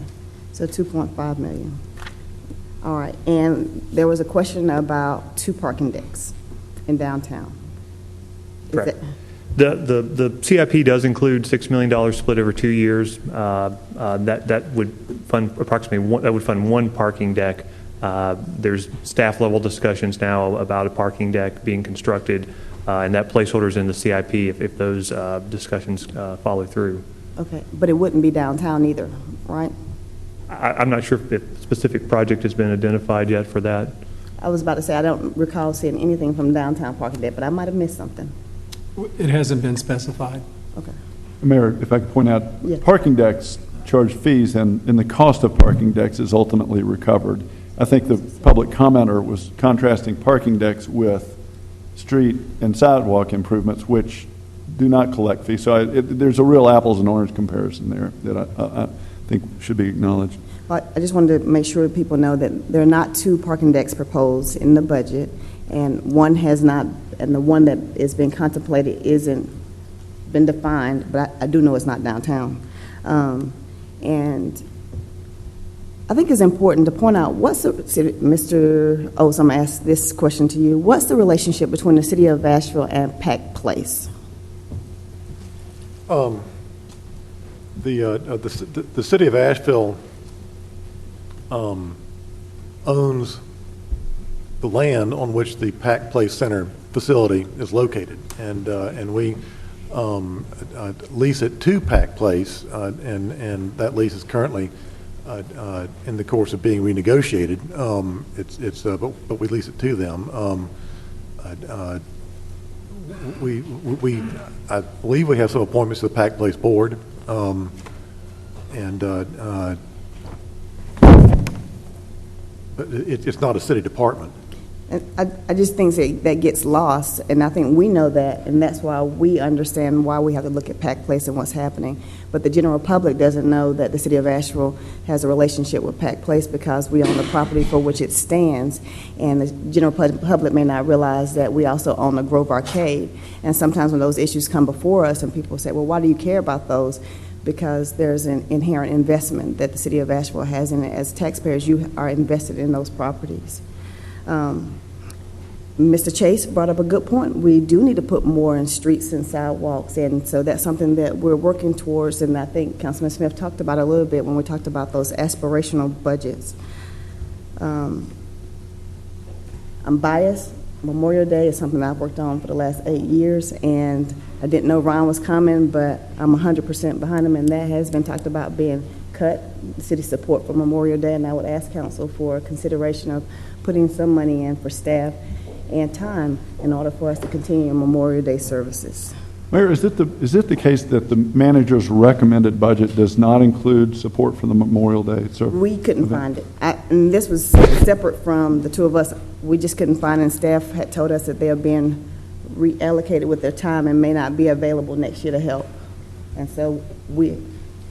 so $2.5 million. All right, and there was a question about 2 parking decks in downtown. Correct. The CIP does include $6 million split over 2 years. That would fund one parking deck. There's staff level discussions now about a parking deck being constructed, and that placeholder is in the CIP if those discussions follow through. Okay, but it wouldn't be downtown either, right? I'm not sure if a specific project has been identified yet for that. I was about to say, I don't recall seeing anything from downtown parking deck, but I might have missed something. It hasn't been specified. Okay. Mayor, if I could point out, Yeah. parking decks charge fees, and the cost of parking decks is ultimately recovered. I think the public commenter was contrasting parking decks with street and sidewalk improvements, which do not collect fees. So there's a real apples and orange comparison there that I think should be acknowledged. Well, I just wanted to make sure people know that there are not 2 parking decks proposed in the budget, and one has not, and the one that is being contemplated isn't been defined, but I do know it's not downtown. And I think it's important to point out, Mr. Oates, I'm going to ask this question to you. What's the relationship between the city of Asheville and Pack Place? The city of Asheville owns the land on which the Pack Place Center facility is located, and we lease it to Pack Place, and that lease is currently in the course of being renegotiated. But we lease it to them. I believe we have some appointments to the Pack Place board, but it's not a city department. And I just think that gets lost, and I think we know that, and that's why we understand why we have to look at Pack Place and what's happening. But the general public doesn't know that the city of Asheville has a relationship with Pack Place because we own the property for which it stands, and the general public may not realize that we also own the Grove Arcade. And sometimes when those issues come before us and people say, well, why do you care about those? Because there's an inherent investment that the city of Asheville has in it. As taxpayers, you are invested in those properties. Mr. Chase brought up a good point. We do need to put more in streets and sidewalks, and so that's something that we're working towards, and I think Councilman Smith talked about it a little bit when we talked about those aspirational budgets. I'm biased. Memorial Day is something I've worked on for the last 8 years, and I didn't know Ron was coming, but I'm 100% behind him, and that has been talked about being cut, city support for Memorial Day, and I would ask council for consideration of putting some money in for staff and time in order for us to continue Memorial Day services. Mayor, is it the case that the manager's recommended budget does not include support for the Memorial Day service? We couldn't find it. And this was separate from the two of us. We just couldn't find it, and staff had told us that they are being reallocated with their time and may not be available next year to help. And so we,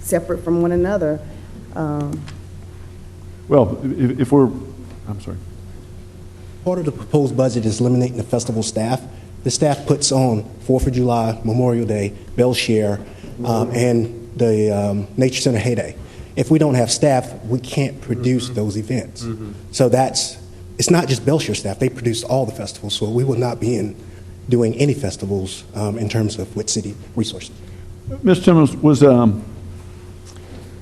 separate from one another. Well, if we're, I'm sorry. Part of the proposed budget is eliminating the festival staff. The staff puts on 4th of July, Memorial Day, Bell Share, and the Nature Center Heyday. If we don't have staff, we can't produce those events. So it's not just Bell Share staff. They produce all the festivals, so we will not be doing any festivals in terms of with city resources. Ms. Timmons, was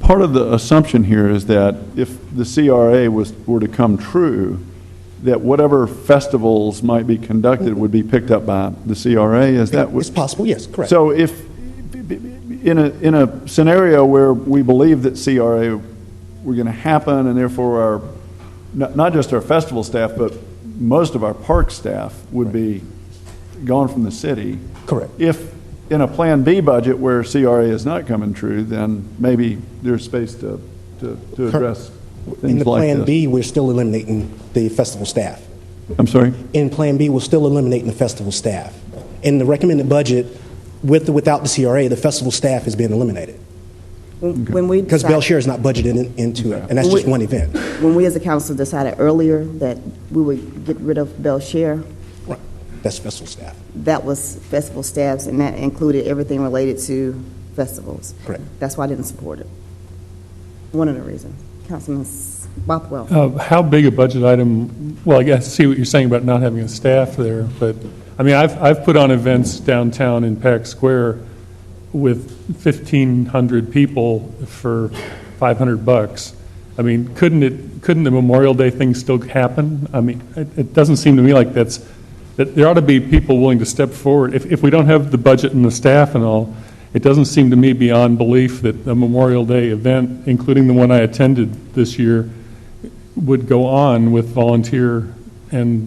part of the assumption here is that if the CRA were to come true, that whatever festivals might be conducted would be picked up by the CRA? Is that what? It's possible, yes, correct. So if, in a scenario where we believe that CRA were going to happen, and therefore our, not just our festival staff, but most of our park staff would be gone from the city. Correct. If in a Plan B budget where CRA is not coming true, then maybe there's space to address things like this. In the Plan B, we're still eliminating the festival staff. I'm sorry? In Plan B, we're still eliminating the festival staff. In the recommended budget, with or without the CRA, the festival staff is being eliminated. Because Bell Share is not budgeted into it, and that's just one event. When we as a council decided earlier that we would get rid of Bell Share, right, that's festival staff. That was festival staffs, and that included everything related to festivals. Correct. That's why I didn't support it. One of the reasons. Councilman Bothwell. How big a budget item, well, I guess I see what you're saying about not having a staff there, but I mean, I've put on events downtown in Pack Square with 1,500 people for $500. I mean, couldn't the Memorial Day thing still happen? I mean, it doesn't seem to me like that there ought to be people willing to step forward. If we don't have the budget and the staff and all, it doesn't seem to me beyond belief that a Memorial Day event, including the one I attended this year, would go on with volunteer and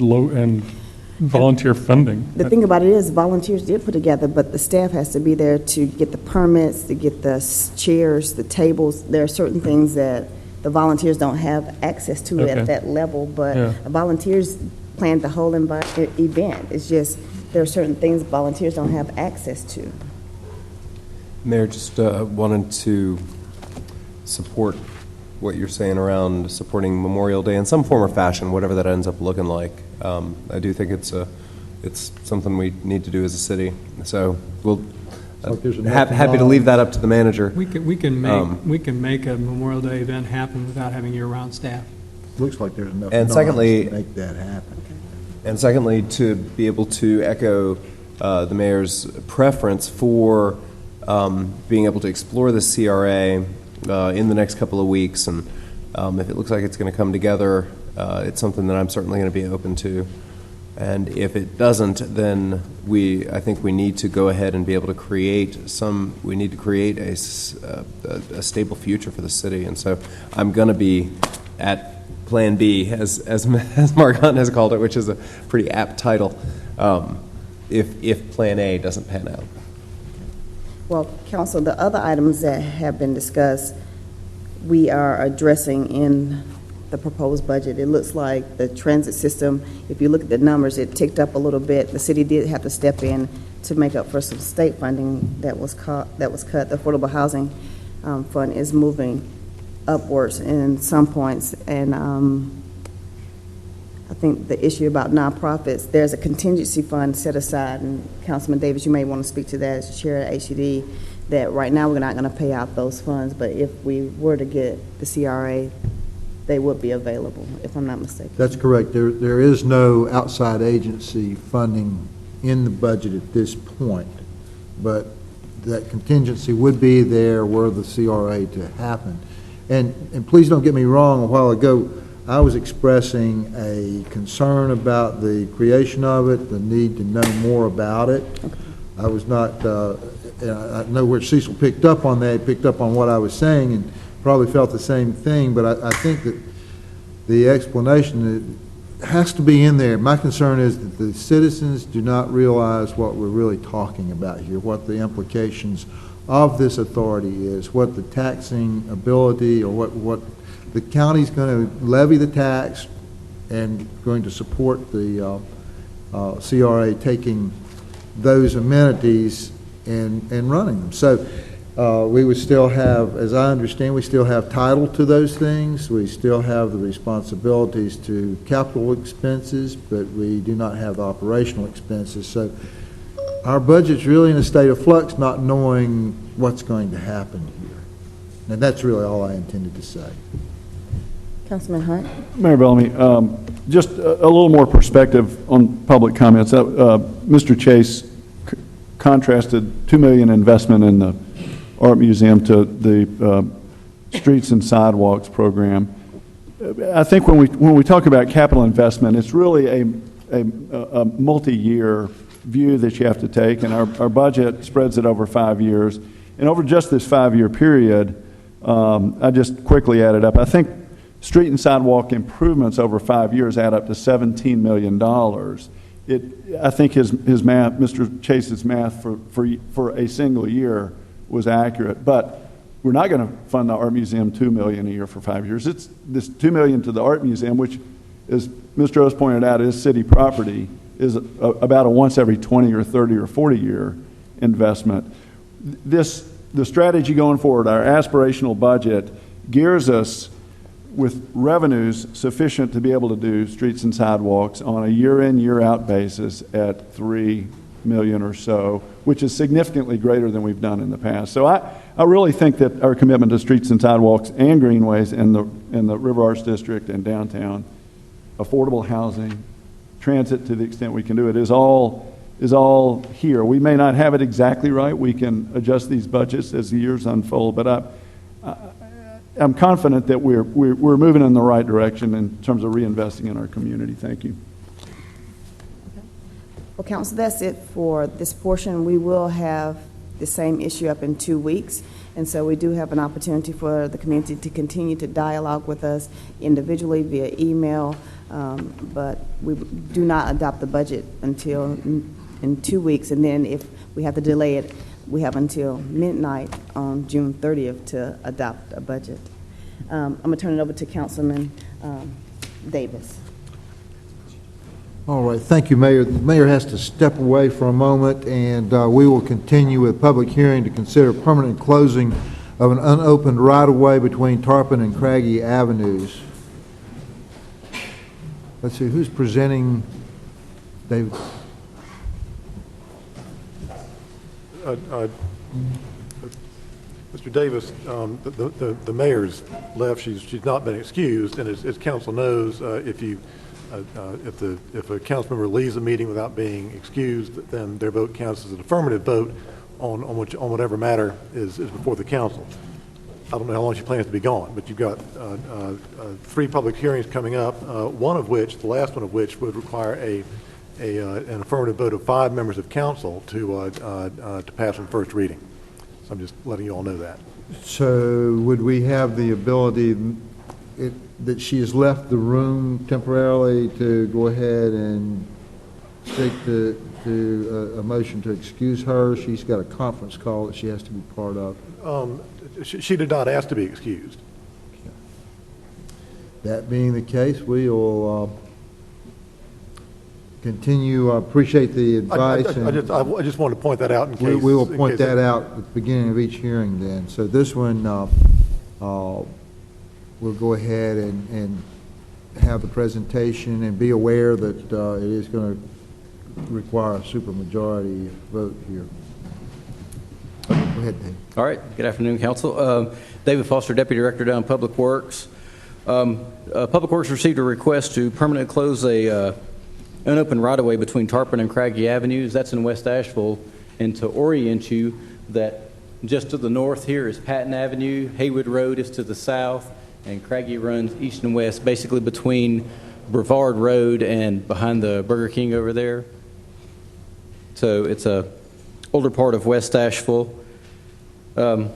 volunteer funding. The thing about it is volunteers did put together, but the staff has to be there to get the permits, to get the chairs, the tables. There are certain things that the volunteers don't have access to at that level, but the volunteers plan the whole event. It's just there are certain things volunteers don't have access to. Mayor, just wanted to support what you're saying around supporting Memorial Day in some form or fashion, whatever that ends up looking like. I do think it's something we need to do as a city. So we'll happy to leave that up to the manager. We can make a Memorial Day event happen without having year-round staff. Looks like there's enough And noise secondly, to make that happen. And secondly, to be able to echo the mayor's preference for being able to explore the CRA in the next couple of weeks, and if it looks like it's going to come together, it's something that I'm certainly going to be open to. And if it doesn't, then I think we need to go ahead and be able to create a stable future for the city. And so I'm going to be at Plan B, as Mark Hunt has called it, which is a pretty apt title, if Plan A doesn't pan out. Well, Council, the other items that have been discussed, we are addressing in the proposed budget. It looks like the transit system, if you look at the numbers, it ticked up a little bit. The city did have to step in to make up for some state funding that was cut. The Affordable Housing Fund is moving upwards in some points, and I think the issue about nonprofits, there's a contingency fund set aside, and Councilman Davis, you may want to speak to that as chair of HCD, that right now we're not going to pay out those funds, but if we were to get the CRA, they would be available, if I'm not mistaken. That's correct. There is no outside agency funding in the budget at this point, but that contingency would be there were the CRA to happen. And please don't get me wrong, a while ago, I was expressing a concern about the creation of it, the need to know more about it. Okay. I was not, I know where Cecil picked up on that, picked up on what I was saying, and probably felt the same thing, but I think that the explanation has to be in there. My concern is that the citizens do not realize what we're really talking about here, what the implications of this authority is, what the taxing ability, or what the county's going to levy the tax and going to support the CRA taking those amenities and running them. So we would still have, as I understand, we still have title to those things. We still have the responsibilities to capital expenses, but we do not have the operational expenses. So our budget's really in a state of flux, not knowing what's going to happen here. And that's really all I intended to say. Councilman Hunt? Mayor Bellamy, just a little more perspective on public comments. Mr. Chase contrasted $2 million investment in the Art Museum to the Streets and Sidewalks program. I think when we talk about capital investment, it's really a multi-year view that you have to take, and our budget spreads it over 5 years. And over just this 5-year period, I just quickly added up, I think street and sidewalk improvements over 5 years add up to $17 million. I think his math, Mr. Chase's math for a single year was accurate, but we're not going to fund the Art Museum $2 million a year for 5 years. It's this $2 million to the Art Museum, which, as Mr. Rose pointed out, is city property, is about a once every 20 or 30 or 40 year investment. The strategy going forward, our aspirational budget, gears us with revenues sufficient to be able to do streets and sidewalks on a year-in, year-out basis at $3 million or so, which is significantly greater than we've done in the past. So I really think that our commitment to streets and sidewalks and greenways in the River Arts District and downtown, affordable housing, transit to the extent we can do it, is all is all here. We may not have it exactly right. We can adjust these budgets as the years unfold, but I'm confident that we're moving in the right direction in terms of reinvesting in our community. Thank you. Well, Council, that's it for this portion. We will have the same issue up in 2 weeks, and so we do have an opportunity for the community to continue to dialogue with us individually via email, but we do not adopt the budget until in 2 weeks, and then if we have to delay it, we have until midnight on June 30th to adopt a budget. I'm going to turn it over to Councilman Davis. All right, thank you, Mayor. The mayor has to step away for a moment, and we will continue with public hearing to consider permanent closing of an unopened right-of-way between Tarpon and Craggy Avenues. Let's see, who's presenting? David? Mr. Davis, the mayor's left. She's not been excused, and as council knows, if a council member leaves a meeting without being excused, then their vote counts as an affirmative vote on whatever matter is before the council. I don't know how long she plans to be gone, but you've got 3 public hearings coming up. One of which, the last one of which, would require an affirmative vote of 5 members of council to pass on first reading. So I'm just letting you all know that. So would we have the ability that she has left the room temporarily to go ahead and stick to a motion to excuse her? She's got a conference call that she has to be part of. She did not ask to be excused. Okay. That being the case, we will continue. I appreciate the advice. I just wanted to point that out in case. We will point that out at the beginning of each hearing then. So this one, we'll go ahead and have the presentation and be aware that it is going to require a supermajority vote here. Go ahead, Dave. All right. Good afternoon, Council. David Foster, Deputy Director down Public Works. Public Works received a request to permanently close a unopened right-of-way between Tarpon and Craggy Avenues. That's in West Asheville. And to orient you, that just to the north here is Patton Avenue, Haywood Road is to the south, and Craggy runs east and west, basically between Brevard Road and behind the Burger King over there. So it's a older part of West Asheville. In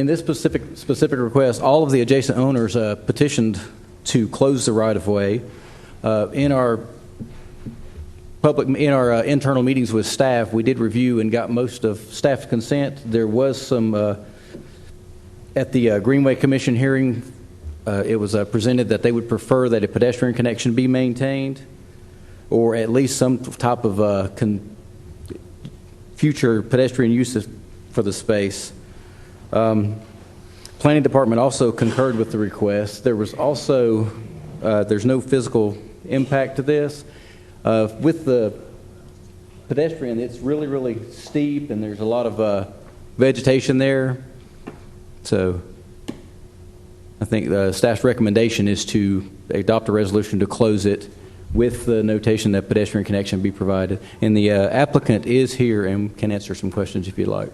this specific request, all of the adjacent owners petitioned to close the right-of-way. In our internal meetings with staff, we did review and got most of staff's consent. There was some at the Greenway Commission hearing. It was presented that they would prefer that a pedestrian connection be maintained, or at least some type of future pedestrian uses for the space. Planning Department also concurred with the request. There was also there's no physical impact to this. With the pedestrian, it's really, really steep, and there's a lot of vegetation there. So I think the staff's recommendation is to adopt a resolution to close it with the notation that pedestrian connection be provided. And the applicant is here and can answer some questions if you'd like.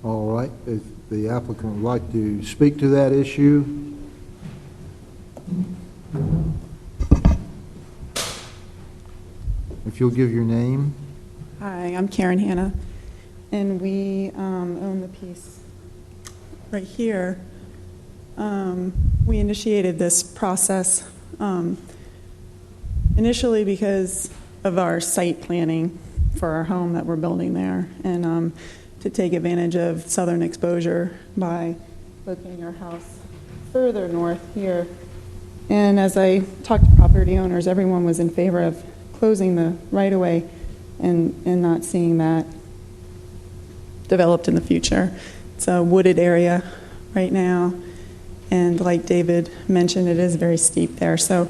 All right. If the applicant would like to speak to that issue. If you'll give your name. Hi, I'm Karen Hanna, and we own the piece right here. We initiated this process initially because of our site planning for our home that we're building there, and to take advantage of southern exposure by locating our house further north here. And as I talked to property owners, everyone was in favor of closing the right-of-way and not seeing that developed in the future. It's a wooded area right now, and like David mentioned, it is very steep there. So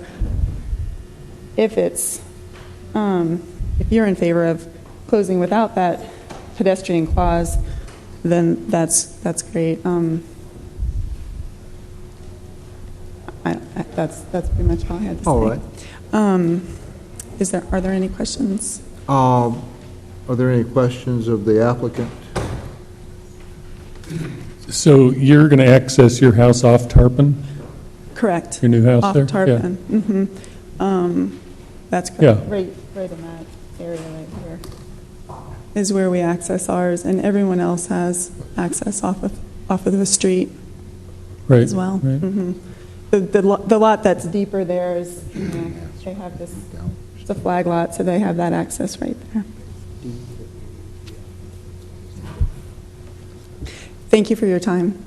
if it's if you're in favor of closing without that pedestrian clause, then that's great. That's pretty much all I had to say. All right. Are there any questions? Are there any questions of the applicant? So you're going to access your house off Tarpon? Correct. Your new house Off there? Tarpon. Yeah. That's correct. Yeah. Right in that area right here is where we access ours, and everyone else has access off of the street Right, as well. right. The lot that's deeper there is, they have this, it's a flag lot, so they have that access right there. Thank you for your time.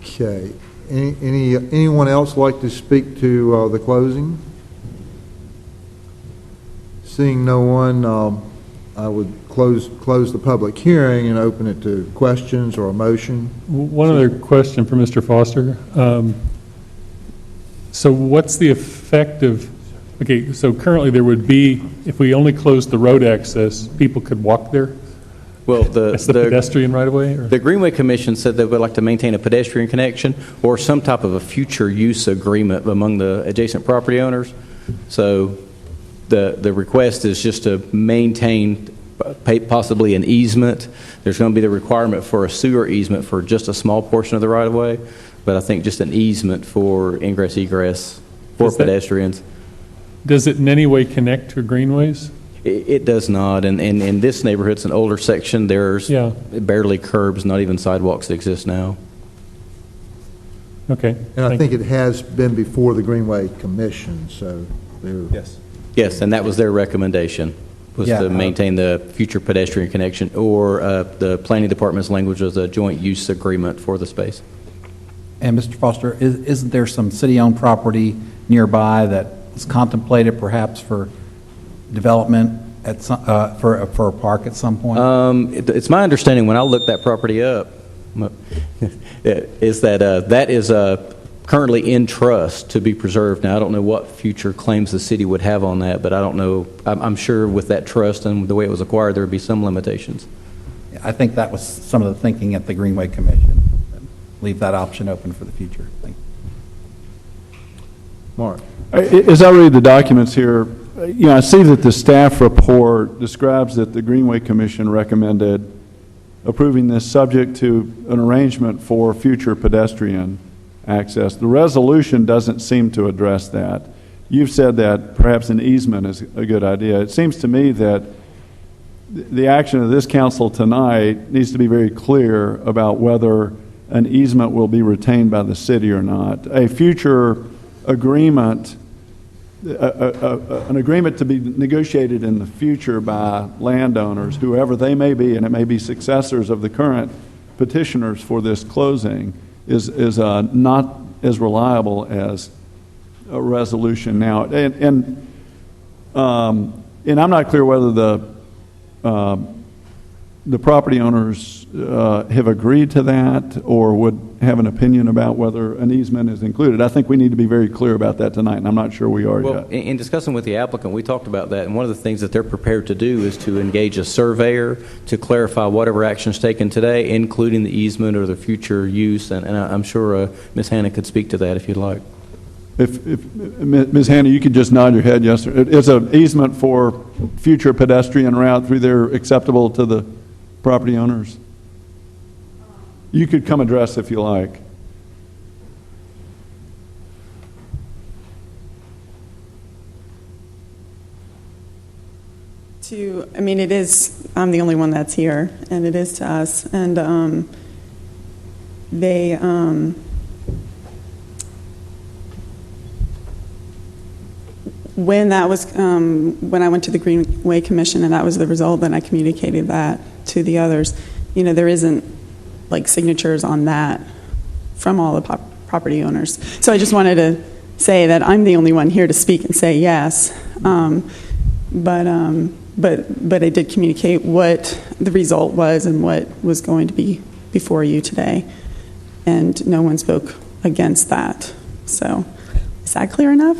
Okay. Anyone else like to speak to the closing? Seeing no one, I would close the public hearing and open it to questions or a motion. One other question for Mr. Foster. So what's the effect of, okay, so currently there would be, if we only closed the road access, people could walk there? Well, That's the pedestrian right away? Or? The Greenway Commission said they would like to maintain a pedestrian connection or some type of a future use agreement among the adjacent property owners. So the request is just to maintain possibly an easement. There's going to be the requirement for a sewer easement for just a small portion of the right-of-way, but I think just an easement for ingress, egress for pedestrians. Does it in any way connect to greenways? It does not, and in this neighborhood, it's an older section. There's barely curbs, not even sidewalks that exist now. Okay. And I think it has been before the Greenway Commission, so they're... Yes, and that was their recommendation, was to maintain the future pedestrian connection, or the planning department's language was a joint use agreement for the space. And Mr. Foster, isn't there some city-owned property nearby that is contemplated perhaps for development at some, for a park at some point? It's my understanding when I looked that property up, is that that is currently in trust to be preserved. Now, I don't know what future claims the city would have on that, but I don't know. I'm sure with that trust and the way it was acquired, there would be some limitations. I think that was some of the thinking at the Greenway Commission. Leave that option open for the future. Thank you. Mark. As I read the documents here, I see that the staff report describes that the Greenway Commission recommended approving this subject to an arrangement for future pedestrian access. The resolution doesn't seem to address that. You've said that perhaps an easement is a good idea. It seems to me that the action of this council tonight needs to be very clear about whether an easement will be retained by the city or not. A future agreement, an agreement to be negotiated in the future by landowners, whoever they may be, and it may be successors of the current petitioners for this closing, is not as reliable as a resolution now. And I'm not clear whether the property owners have agreed to that or would have an opinion about whether an easement is included. I think we need to be very clear about that tonight, and I'm not sure we are yet. Well, in discussing with the applicant, we talked about that, and one of the things that they're prepared to do is to engage a surveyor to clarify whatever actions taken today, including the easement or the future use, and I'm sure Ms. Hannah could speak to that if you'd like. If Ms. Hannah, you could just nod your head yes. Is an easement for future pedestrian route through there acceptable to the property owners? You could come address if you like. It is, I'm the only one that's here, and it is to us. And when that was, when I went to the Greenway Commission and that was the result, then I communicated that to the others. There isn't like signatures on that from all the property owners. So I just wanted to say that I'm the only one here to speak and say yes. But I did communicate what the result was and what was going to be before you today. And no one spoke against that. So is that clear enough?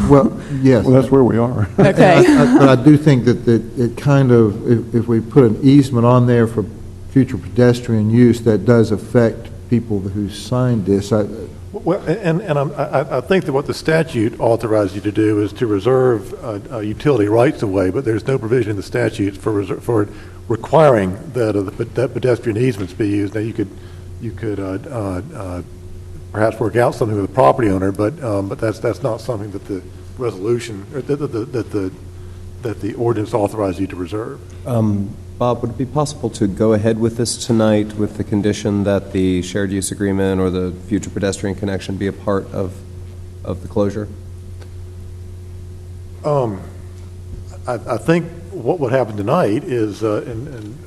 Well, yes. Well, that's where we are. Okay. But I do think that it kind of, if we put an easement on there for future pedestrian use, that does affect people who signed this. Well, I think that what the statute authorizes you to do is to reserve utility rights of way, but there's no provision in the statute for requiring that pedestrian easements be used. Now, you could perhaps work out something with the property owner, but that's not something that the resolution or that the ordinance authorizes you to reserve. Bob, would it be possible to go ahead with this tonight with the condition that the shared use agreement or the future pedestrian connection be a part of the closure? I think what would happen tonight is, and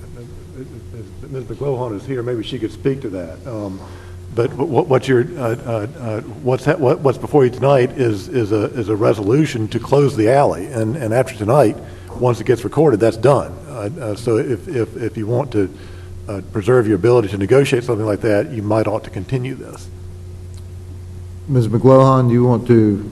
Ms. McGlohan is here, maybe she could speak to that. But what's before you tonight is a resolution to close the alley, and after tonight, once it gets recorded, that's done. So if you want to preserve your ability to negotiate something like that, you might ought to continue this. Ms. McGlohan, you want to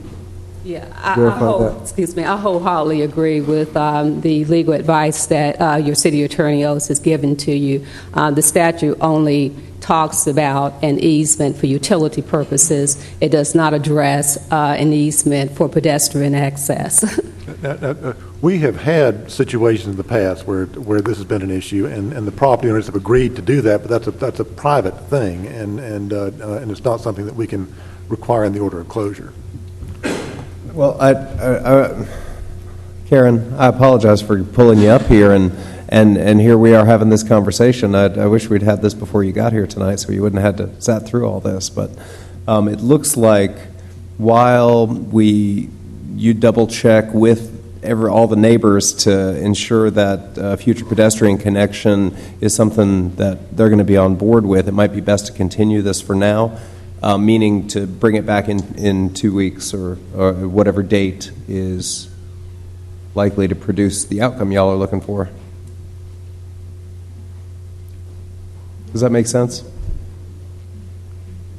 verify that? Excuse me, I wholeheartedly agree with the legal advice that your city attorney Oates has given to you. The statute only talks about an easement for utility purposes. It does not address an easement for pedestrian access. We have had situations in the past where this has been an issue, and the property owners have agreed to do that, but that's a private thing, and it's not something that we can require in the order of closure. Well, Karen, I apologize for pulling you up here, and here we are having this conversation. I wish we'd had this before you got here tonight, so you wouldn't have had to sat through all this. But it looks like while you double check with all the neighbors to ensure that future pedestrian connection is something that they're going to be on board with, it might be best to continue this for now. Meaning to bring it back in 2 weeks or whatever date is likely to produce the outcome y'all are looking for. Does that make sense?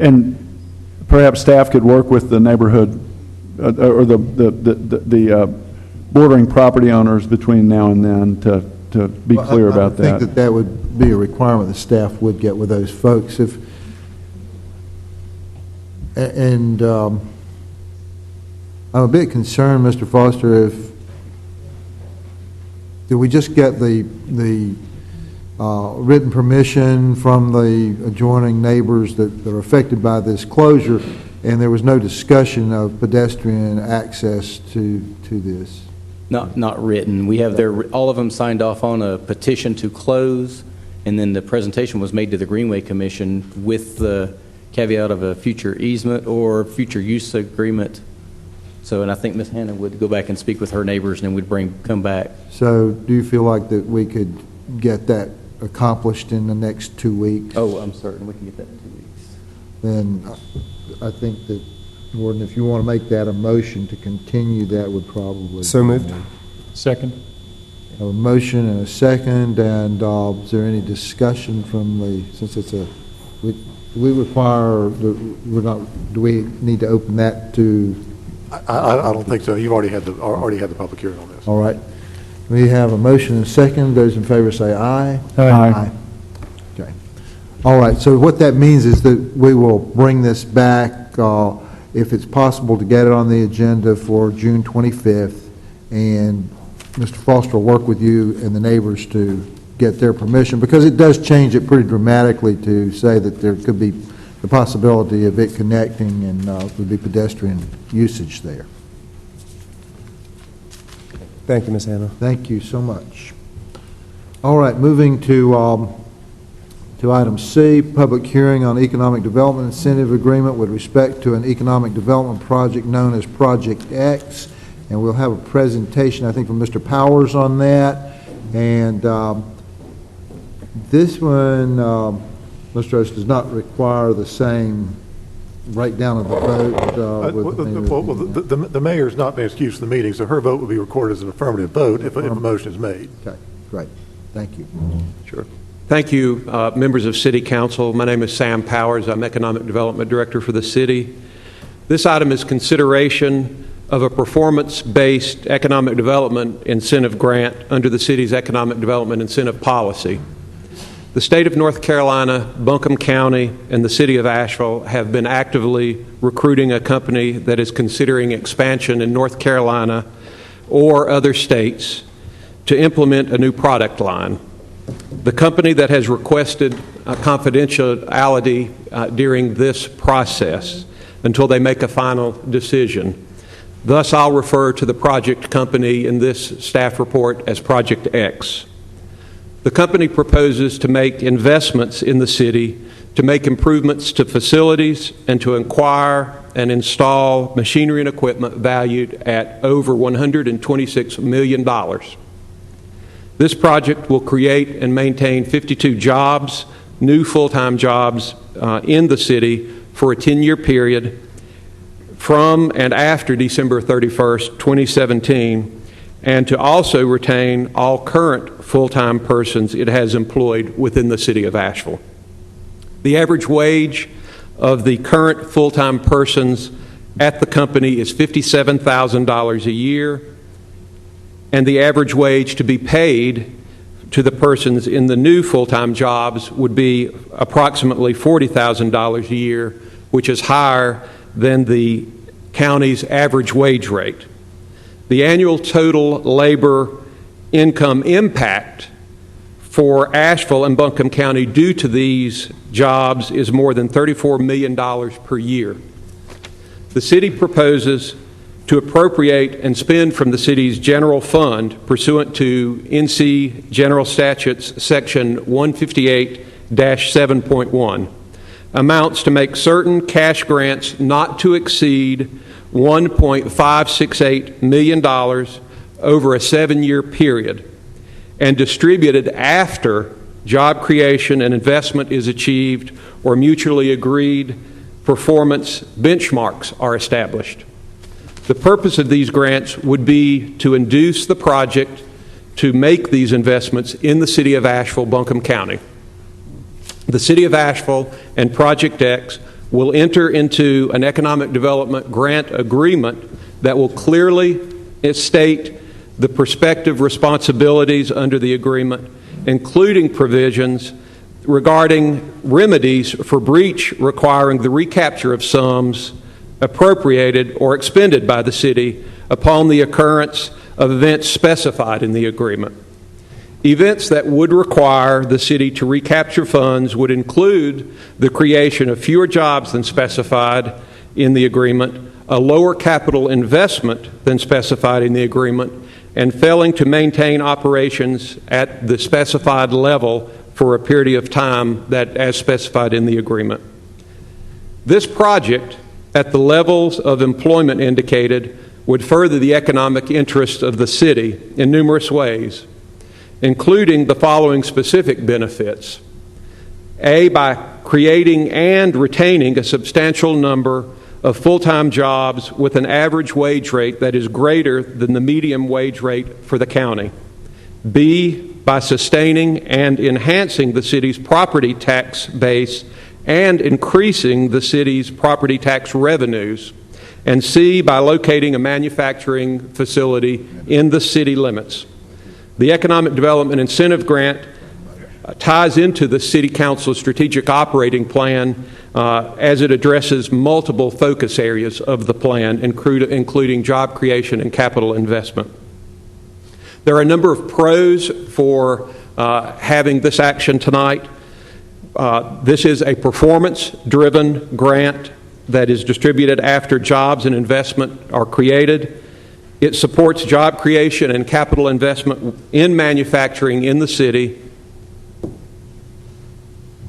And perhaps staff could work with the neighborhood or the bordering property owners between now and then to be clear about that. I think that would be a requirement the staff would get with those folks. And I'm a bit concerned, Mr. Foster, do we just get the written permission from the adjoining neighbors that are affected by this closure, and there was no discussion of pedestrian access to this? Not written. We have all of them signed off on a petition to close, and then the presentation was made to the Greenway Commission with the caveat of a future easement or future use agreement. So, and I think Ms. Hannah would go back and speak with her neighbors, and then we'd come back. So, do you feel like that we could get that accomplished in the next 2 weeks? Oh, I'm certain we can get that in 2 weeks. Then I think that, Warden, if you want to make that a motion to continue, that would probably. So moved. Second. A motion and a second, and is there any discussion from since it's we require, do we need to open that to? I don't think so. You've already had the public hearing on this. All right. We have a motion and a second. Those in favor say aye. Aye. Okay. All right. So what that means is that we will bring this back, if it's possible, to get it on the agenda for June 25th, and Mr. Foster will work with you and the neighbors to get their permission, because it does change it pretty dramatically to say that there could be the possibility of it connecting and would be pedestrian usage there. Thank you, Ms. Hannah. Thank you so much. All right, moving to item C, public hearing on economic development incentive agreement with respect to an economic development project known as Project X, and we'll have a presentation, I think, from Mr. Powers on that. And this one, Mr. Oates, does not require the same breakdown of the vote. The mayor's not been excused from the meeting, so her vote will be recorded as an affirmative vote if a motion is made. Okay, great. Thank you. Sure. Thank you, members of City Council. My name is Sam Powers. I'm Economic Development Director for the city. This item is consideration of a performance-based economic development incentive grant under the city's economic development incentive policy. The state of North Carolina, Buncombe County, and the city of Asheville have been actively recruiting a company that is considering expansion in North Carolina or other states to implement a new product line. The company that has requested confidentiality during this process until they make a final decision. Thus, I'll refer to the project company in this staff report as Project X. The company proposes to make investments in the city to make improvements to facilities and to acquire and install machinery and equipment valued at over $126 million. This project will create and maintain 52 jobs, new full-time jobs in the city for a 10-year period from and after December 31st, 2017, and to also retain all current full-time persons it has employed within the city of Asheville. The average wage of the current full-time persons at the company is $57,000 a year, and the average wage to be paid to the persons in the new full-time jobs would be approximately $40,000 a year, which is higher than the county's average wage rate. The annual total labor income impact for Asheville and Buncombe County due to these jobs is more than $34 million per year. The city proposes to appropriate and spend from the city's general fund pursuant to NC General Statutes Section 158-7.1 amounts to make certain cash grants not to exceed $1.568 million over a 7-year period and distributed after job creation and investment is achieved or mutually agreed performance benchmarks are established. The purpose of these grants would be to induce the project to make these investments in the city of Asheville, Buncombe County. The city of Asheville and Project X will enter into an economic development grant agreement that will clearly state the prospective responsibilities under the agreement, including provisions regarding remedies for breach requiring the recapture of sums appropriated or expended by the city upon the occurrence of events specified in the agreement. Events that would require the city to recapture funds would include the creation of fewer jobs than specified in the agreement, a lower capital investment than specified in the agreement, and failing to maintain operations at the specified level for a period of time that as specified in the agreement. This project, at the levels of employment indicated, would further the economic interests of the city in numerous ways, including the following specific benefits. A, by creating and retaining a substantial number of full-time jobs with an average wage rate that is greater than the median wage rate for the county. B, by sustaining and enhancing the city's property tax base and increasing the city's property tax revenues. And C, by locating a manufacturing facility in the city limits. The Economic Development Incentive Grant ties into the City Council's strategic operating plan as it addresses multiple focus areas of the plan, including job creation and capital investment. There are a number of pros for having this action tonight. This is a performance-driven grant that is distributed after jobs and investment are created. It supports job creation and capital investment in manufacturing in the city.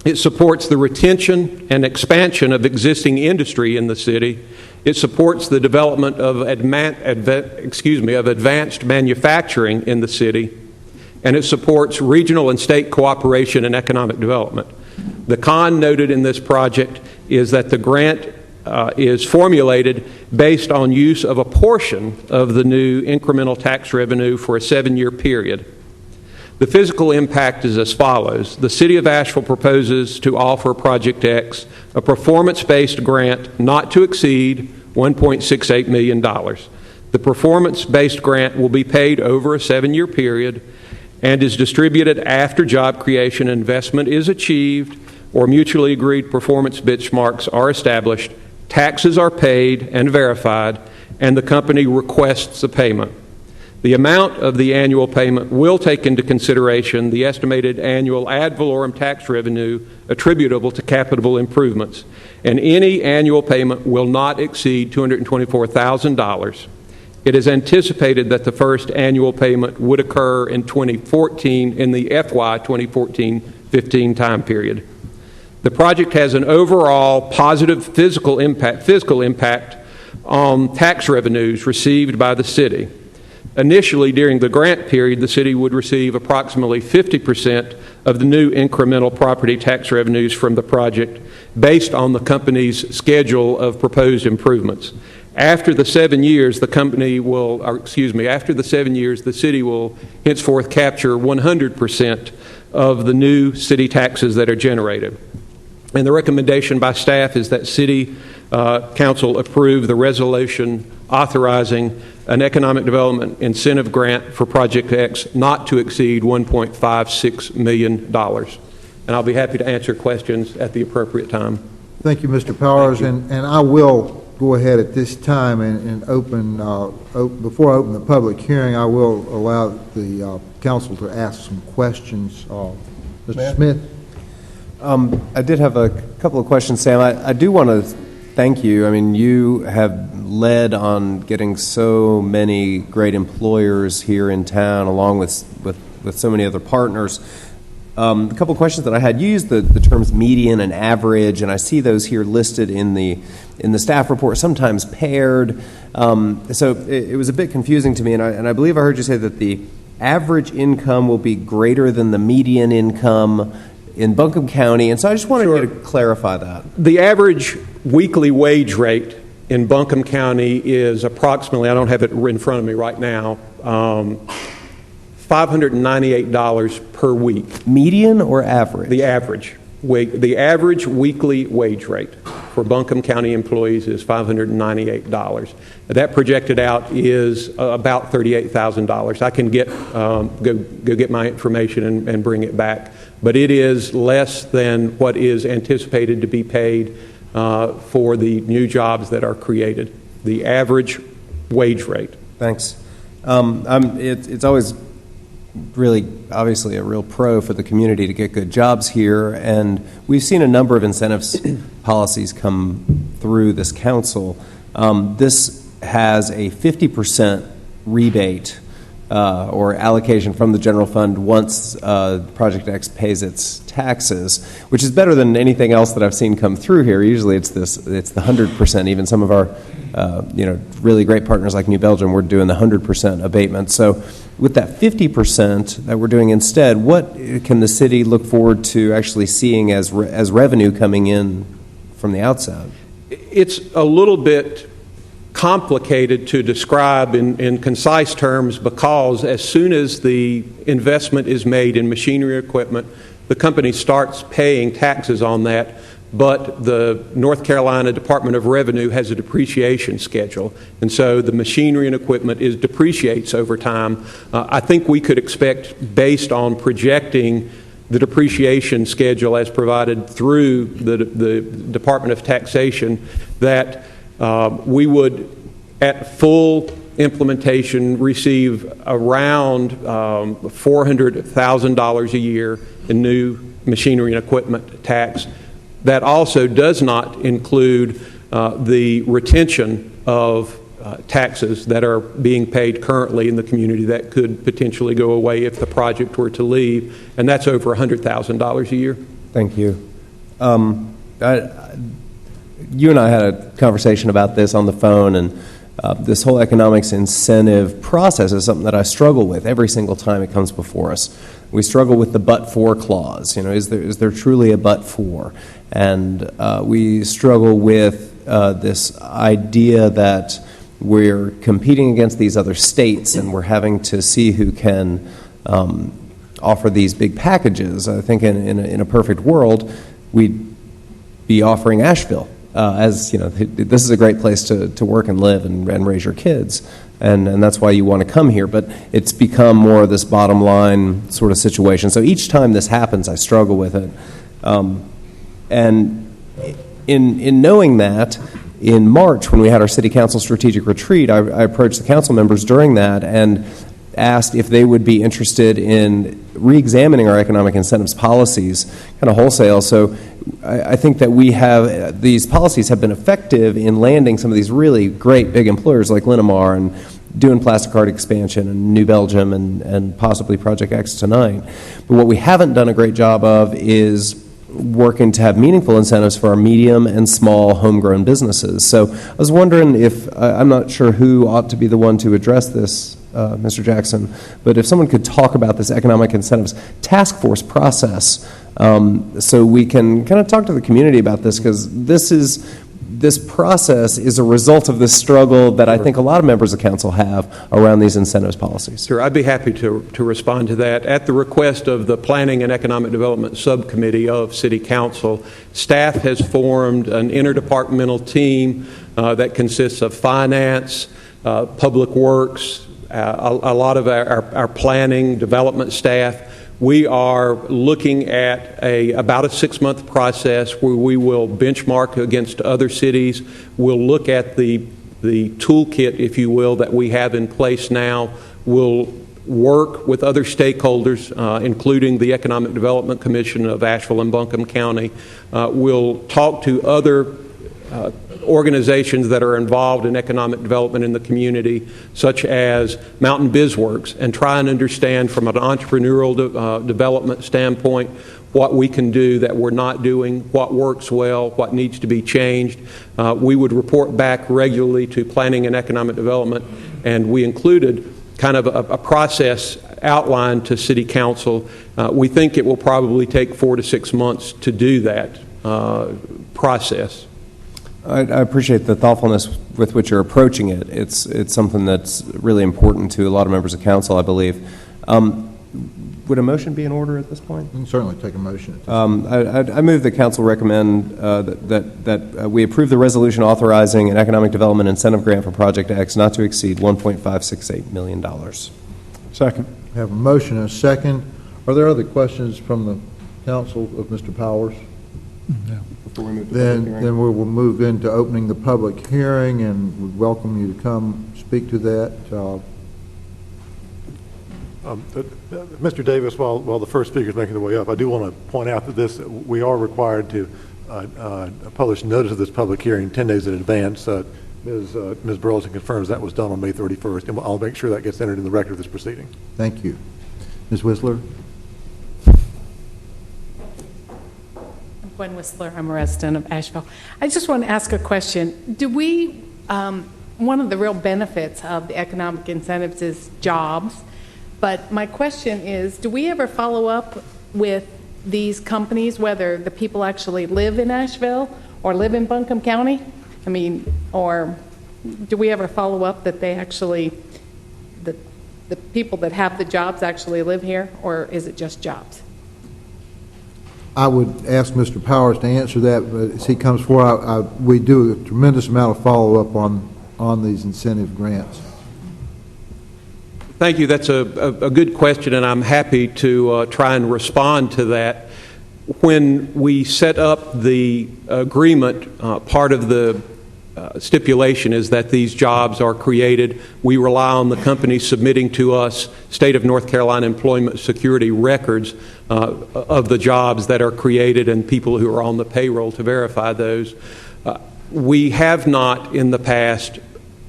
It supports the retention and expansion of existing industry in the city. It supports the development of advanced manufacturing in the city. And it supports regional and state cooperation and economic development. The con noted in this project is that the grant is formulated based on use of a portion of the new incremental tax revenue for a 7-year period. The physical impact is as follows. The City of Asheville proposes to offer Project X a performance-based grant not to exceed $1.68 million. The performance-based grant will be paid over a 7-year period and is distributed after job creation investment is achieved or mutually agreed performance benchmarks are established, taxes are paid and verified, and the company requests a payment. The amount of the annual payment will take into consideration the estimated annual ad valorem tax revenue attributable to capital improvements, and any annual payment will not exceed $224,000. It is anticipated that the first annual payment would occur in 2014 in the FY 2014-15 time period. The project has an overall positive fiscal impact on tax revenues received by the city. Initially, during the grant period, the city would receive approximately 50% of the new incremental property tax revenues from the project based on the company's schedule of proposed improvements. After the 7 years, the city will henceforth capture 100% of the new city taxes that are generated. And the recommendation by staff is that City Council approve the resolution authorizing an economic development incentive grant for Project X not to exceed $1.56 million. And I'll be happy to answer questions at the appropriate time. Thank you, Mr. Powers. And I will go ahead at this time and open, before I open the public hearing, I will allow the council to ask some questions. Mr. Smith? I did have a couple of questions, Sam. I do want to thank you. I mean, you have led on getting so many great employers here in town, along with so many other partners. A couple of questions that I had. You used the terms median and average, and I see those here listed in the staff report, sometimes paired. So it was a bit confusing to me, and I believe I heard you say that the average income will be greater than the median income in Buncombe County, and so I just wanted you to clarify that. The average weekly wage rate in Buncombe County is approximately, I don't have it in front of me right now, $598 per week. Median or average? The average. The average weekly wage rate for Buncombe County employees is $598. That projected out is about $38,000. I can go get my information and bring it back. But it is less than what is anticipated to be paid for the new jobs that are created, the average wage rate. Thanks. It's always really, obviously, a real pro for the community to get good jobs here, and we've seen a number of incentives policies come through this council. This has a 50% rebate or allocation from the general fund once Project X pays its taxes, which is better than anything else that I've seen come through here. Usually it's the 100%. Even some of our really great partners like New Belgium, we're doing the 100% abatement. So with that 50% that we're doing instead, what can the city look forward to actually seeing as revenue coming in from the outset? It's a little bit complicated to describe in concise terms, because as soon as the investment is made in machinery equipment, the company starts paying taxes on that, but the North Carolina Department of Revenue has a depreciation schedule, and so the machinery and equipment depreciates over time. I think we could expect, based on projecting the depreciation schedule as provided through the Department of Taxation, that we would, at full implementation, receive around $400,000 a year in new machinery and equipment tax. That also does not include the retention of taxes that are being paid currently in the community that could potentially go away if the project were to leave, and that's over $100,000 a year. Thank you. You and I had a conversation about this on the phone, and this whole economics incentive process is something that I struggle with every single time it comes before us. We struggle with the but-for clause. Is there truly a but-for? And we struggle with this idea that we're competing against these other states, and we're having to see who can offer these big packages. I think in a perfect world, we'd be offering Asheville. As you know, this is a great place to work and live and raise your kids. and that's why you want to come here. But it's become more of this bottom line sort of situation. So each time this happens, I struggle with it. And in knowing that, in March, when we had our City Council strategic retreat, I approached the council members during that and asked if they would be interested in re-examining our economic incentives policies kind of wholesale. So I think that we have, these policies have been effective in landing some of these really great big employers like Linamar and doing plastic card expansion and New Belgium and possibly Project X tonight. But what we haven't done a great job of is working to have meaningful incentives for our medium and small homegrown businesses. So I was wondering if, I'm not sure who ought to be the one to address this, Mr. Jackson, but if someone could talk about this economic incentives task force process, so we can kind of talk to the community about this, because this process is a result of the struggle that I think a lot of members of council have around these incentives policies. Sure, I'd be happy to respond to that. At the request of the Planning and Economic Development Subcommittee of City Council, staff has formed an interdepartmental team that consists of finance, public works, a lot of our planning, development staff. We are looking at about a 6-month process where we will benchmark against other cities. We'll look at the toolkit, if you will, that we have in place now. We'll work with other stakeholders, including the Economic Development Commission of Asheville and Buncombe County. We'll talk to other organizations that are involved in economic development in the community, such as Mountain BizWorks, and try and understand from an entrepreneurial development standpoint what we can do that we're not doing, what works well, what needs to be changed. We would report back regularly to Planning and Economic Development, and we included kind of a process outlined to City Council. We think it will probably take 4 to 6 months to do that process. I appreciate the thoughtfulness with which you're approaching it. It's something that's really important to a lot of members of council, I believe. Would a motion be in order at this point? You can certainly take a motion. I move that council recommend that we approve the resolution authorizing an economic development incentive grant for Project X not to exceed $1.568 million. Second. We have a motion and a second. Are there other questions from the council of Mr. Powers? No. Before we move to Then public hearing? we will move into opening the public hearing, and would welcome you to come speak to that. Mr. Davis, while the first speaker is making their way up, I do want to point out that we are required to publish notice of this public hearing 10 days in advance. Ms. Burleson confirms that was done on May 31st, and I'll make sure that gets entered in the record of this proceeding. Thank you. Ms. Whistler? Gwen Whistler, I'm a resident of Asheville. I just want to ask a question. Do we, one of the real benefits of the economic incentives is jobs, but my question is, do we ever follow up with these companies, whether the people actually live in Asheville or live in Buncombe County? I mean, or do we ever follow up that they actually, the people that have the jobs actually live here, or is it just jobs? I would ask Mr. Powers to answer that, but as he comes forward, we do a tremendous amount of follow-up on these incentive grants. Thank you. That's a good question, and I'm happy to try and respond to that. When we set up the agreement, part of the stipulation is that these jobs are created. We rely on the company submitting to us state of North Carolina employment security records of the jobs that are created and people who are on the payroll to verify those. We have not in the past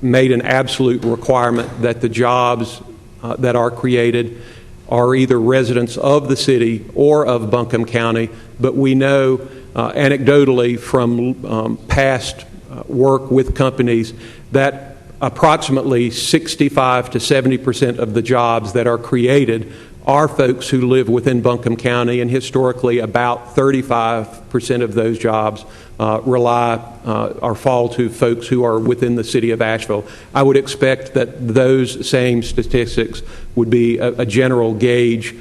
made an absolute requirement that the jobs that are created are either residents of the city or of Buncombe County, but we know anecdotally from past work with companies that approximately 65 to 70% of the jobs that are created are folks who live within Buncombe County, and historically about 35% of those jobs rely or fall to folks who are within the city of Asheville. I would expect that those same statistics would be a general gauge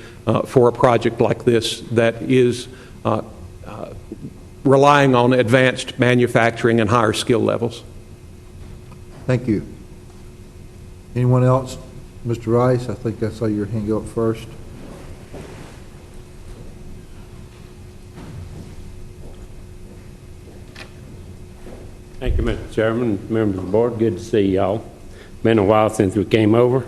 for a project like this that is relying on advanced manufacturing and higher skill levels. Thank you. Anyone else? Mr. Rice, I think I saw your hand go up first. Thank you, Mr. Chairman, members of the board. Good to see y'all. Been a while since we came over.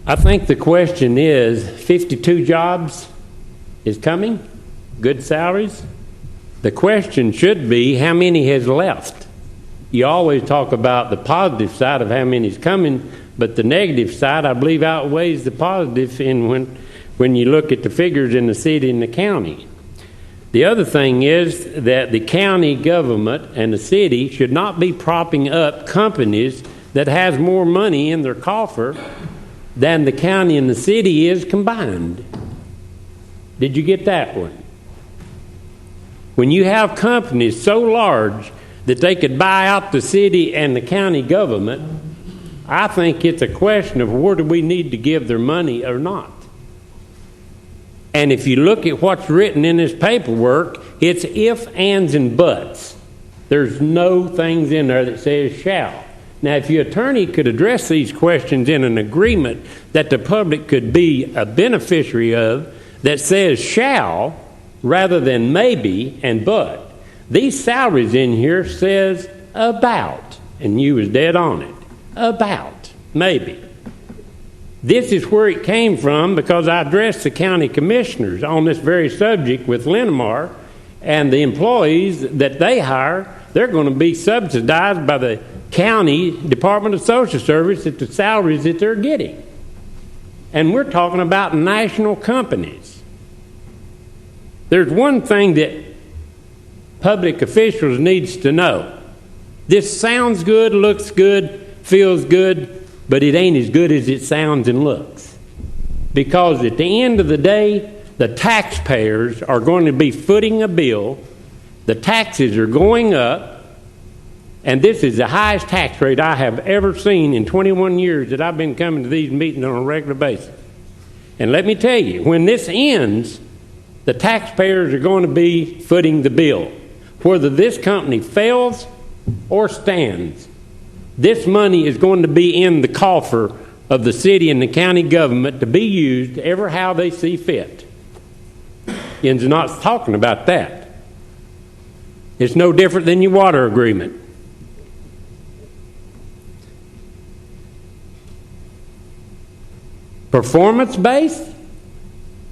I think the question is 52 jobs is coming, good salaries. The question should be how many has left. You always talk about the positive side of how many is coming, but the negative side, I believe, outweighs the positive when you look at the figures in the city and the county. The other thing is that the county government and the city should not be propping up companies that has more money in their coffer than the county and the city is combined. Did you get that one? When you have companies so large that they could buy out the city and the county government, I think it's a question of where do we need to give their money or not. And if you look at what's written in this paperwork, it's if, ands, and buts. There's no things in there that says shall. Now, if your attorney could address these questions in an agreement that the public could be a beneficiary of that says shall rather than maybe and but, these salaries in here says about, and you was dead on it, about, maybe. This is where it came from because I addressed the county commissioners on this very subject with Linamar, and the employees that they hire, they're going to be subsidized by the county Department of Social Service at the salaries that they're getting. And we're talking about national companies. There's one thing that public officials needs to know. This sounds good, looks good, feels good, but it ain't as good as it sounds and looks. Because at the end of the day, the taxpayers are going to be footing a bill, the taxes are going up, and this is the highest tax rate I have ever seen in 21 years that I've been coming to these meetings on a regular basis. And let me tell you, when this ends, the taxpayers are going to be footing the bill. Whether this company fails or stands, this money is going to be in the coffer of the city and the county government to be used ever how they see fit. And not talking about that. It's no different than your water agreement. Performance-based?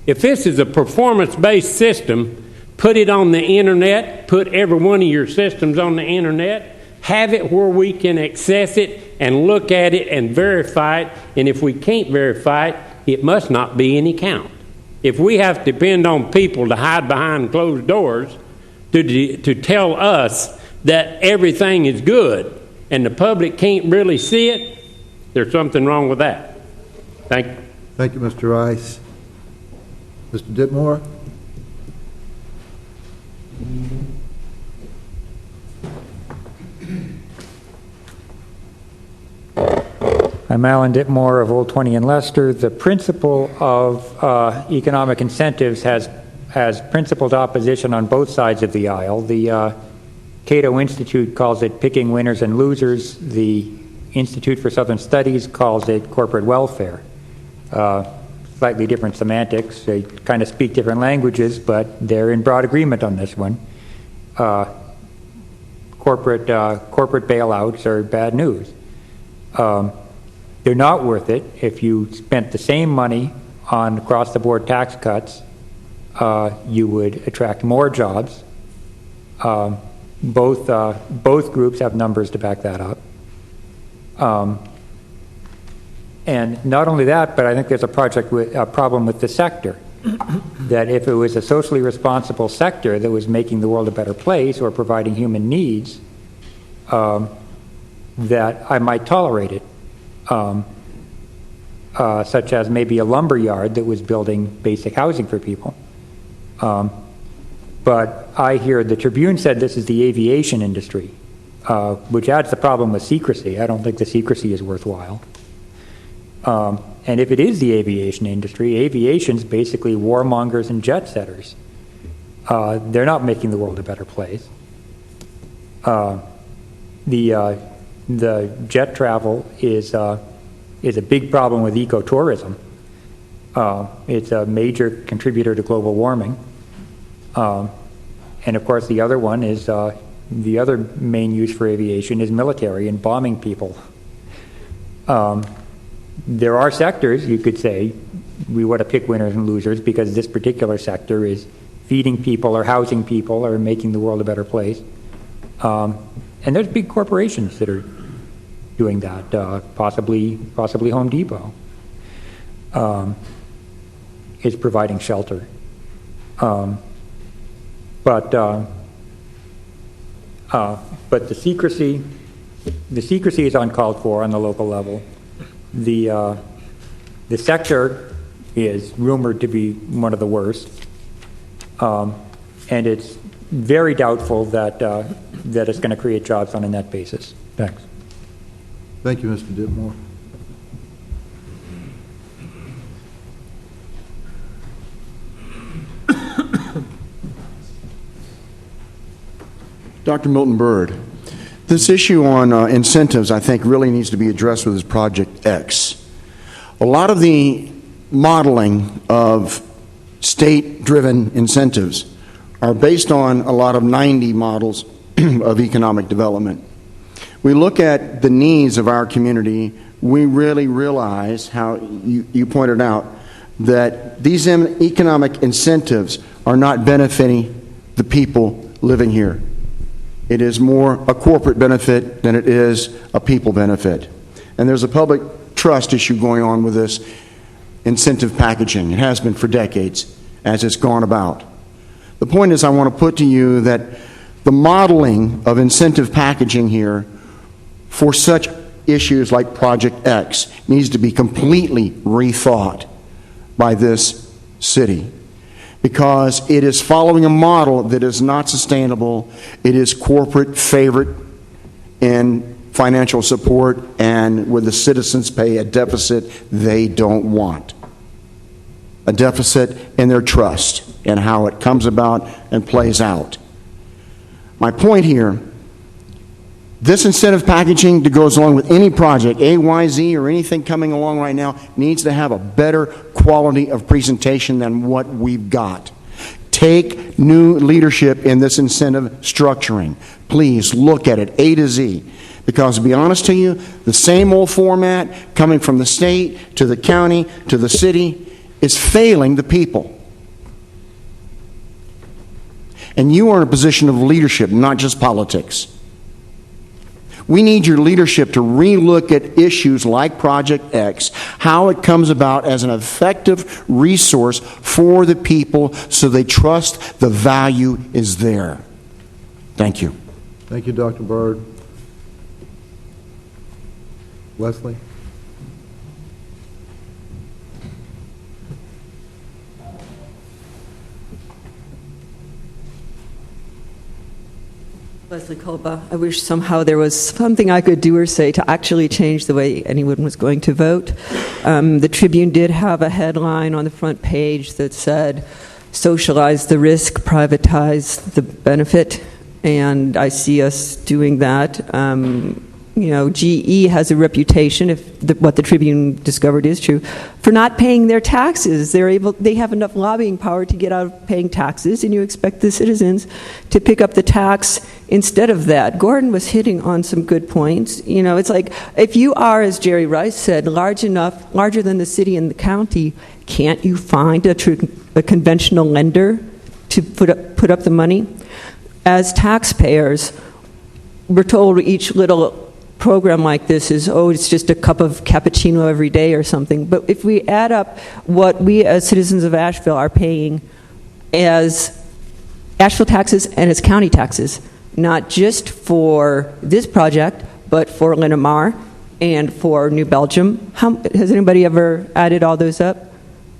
If this is a performance-based system, put it on the internet, put every one of your systems on the internet, have it where we can access it and look at it and verify it, and if we can't verify it, it must not be any count. If we have to depend on people to hide behind closed doors to tell us that everything is good and the public can't really see it, there's something wrong with that. Thank you. Thank you, Mr. Rice. Mr. Ditmore? I'm Alan Ditmore of Old 20 in Leicester. The principle of economic incentives has principled opposition on both sides of the aisle. The Cato Institute calls it picking winners and losers. The Institute for Southern Studies calls it corporate welfare. Slightly different semantics. They kind of speak different languages, but they're in broad agreement on this one. Corporate bailouts are bad news. They're not worth it. If you spent the same money on across-the-board tax cuts, you would attract more jobs. Both groups have numbers to back that up. And not only that, but I think there's a problem with the sector. That if it was a socially responsible sector that was making the world a better place or providing human needs, that I might tolerate it. Such as maybe a lumber yard that was building basic housing for people. But I hear the Tribune said this is the aviation industry, which adds the problem with secrecy. I don't think the secrecy is worthwhile. And if it is the aviation industry, aviation's basically warmongers and jet setters. They're not making the world a better place. The the jet travel is a big problem with ecotourism. It's a major contributor to global warming. And of course, the other one is the other main use for aviation is military and bombing people. There are sectors, you could say, we want to pick winners and losers because this particular sector is feeding people or housing people or making the world a better place. And there's big corporations that are doing that, possibly Home Depot is providing shelter. But the secrecy is uncalled for on the local level. The sector is rumored to be one of the worst, and it's very doubtful that it's going to create jobs on a net basis. Thanks. Thank you, Mr. Ditmore. Dr. Milton Byrd, this issue on incentives, I think, really needs to be addressed with this Project X. A lot of the modeling of state-driven incentives are based on a lot of 90 models of economic development. We look at the needs of our community, we really realize how you pointed out that these economic incentives are not benefiting the people living here. It is more a corporate benefit than it is a people benefit. And there's a public trust issue going on with this incentive packaging. It has been for decades as it's gone about. The point is I want to put to you that the modeling of incentive packaging here for such issues like Project X needs to be completely rethought by this city, because it is following a model that is not sustainable. It is corporate favorite in financial support, and where the citizens pay a deficit they don't want. A deficit in their trust and how it comes about and plays out. My point here, this incentive packaging that goes along with any project, A, Y, Z, or anything coming along right now, needs to have a better quality of presentation than what we've got. Take new leadership in this incentive structuring. Please look at it A to Z. Because to be honest to you, the same old format coming from the state to the county to the city is failing the people. And you are in a position of leadership, not just politics. We need your leadership to relook at issues like Project X, how it comes about as an effective resource for the people so they trust the value is there. Thank you. Thank you, Dr. Byrd. Leslie? Leslie Culpa. I wish somehow there was something I could do or say to actually change the way anyone was going to vote. The Tribune did have a headline on the front page that said, socialize the risk, privatize the benefit, and I see us doing that. GE has a reputation, if what the Tribune discovered is true, for not paying their taxes. They have enough lobbying power to get out of paying taxes, and you expect the citizens to pick up the tax instead of that. Gordon was hitting on some good points. It's like, if you are, as Jerry Rice said, larger than the city and the county, can't you find a conventional lender to put up the money? As taxpayers, we're told each little program like this is, it's just a cup of cappuccino every day or something. But if we add up what we as citizens of Asheville are paying as Asheville taxes and as county taxes, not just for this project, but for Linamar and for New Belgium, has anybody ever added all those up?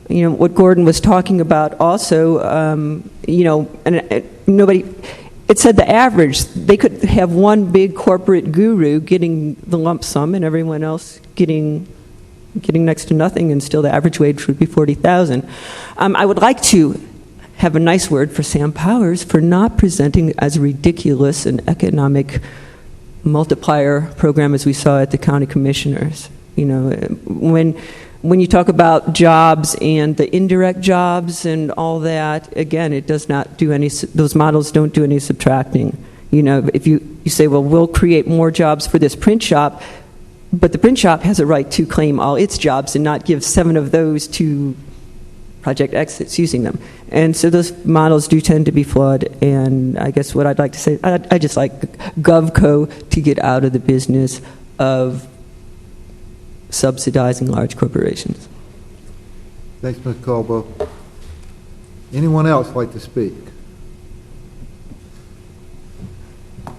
What Gordon was talking about also, nobody... It said the average, they could have one big corporate guru getting the lump sum and everyone else getting next to nothing, and still the average wage would be $40,000. I would like to have a nice word for Sam Powers for not presenting as ridiculous an economic multiplier program as we saw at the county commissioners. You know, when you talk about jobs and the indirect jobs and all that, again, it does not do any, those models don't do any subtracting. You know, if you say, well, we'll create more jobs for this print shop, but the print shop has a right to claim all its jobs and not give 7 of those to Project X that's using them. And so those models do tend to be flawed, and I guess what I'd like to say, I just like GovCo to get out of the business of subsidizing large corporations. Thanks, Ms. Caldwell. Anyone else like to speak?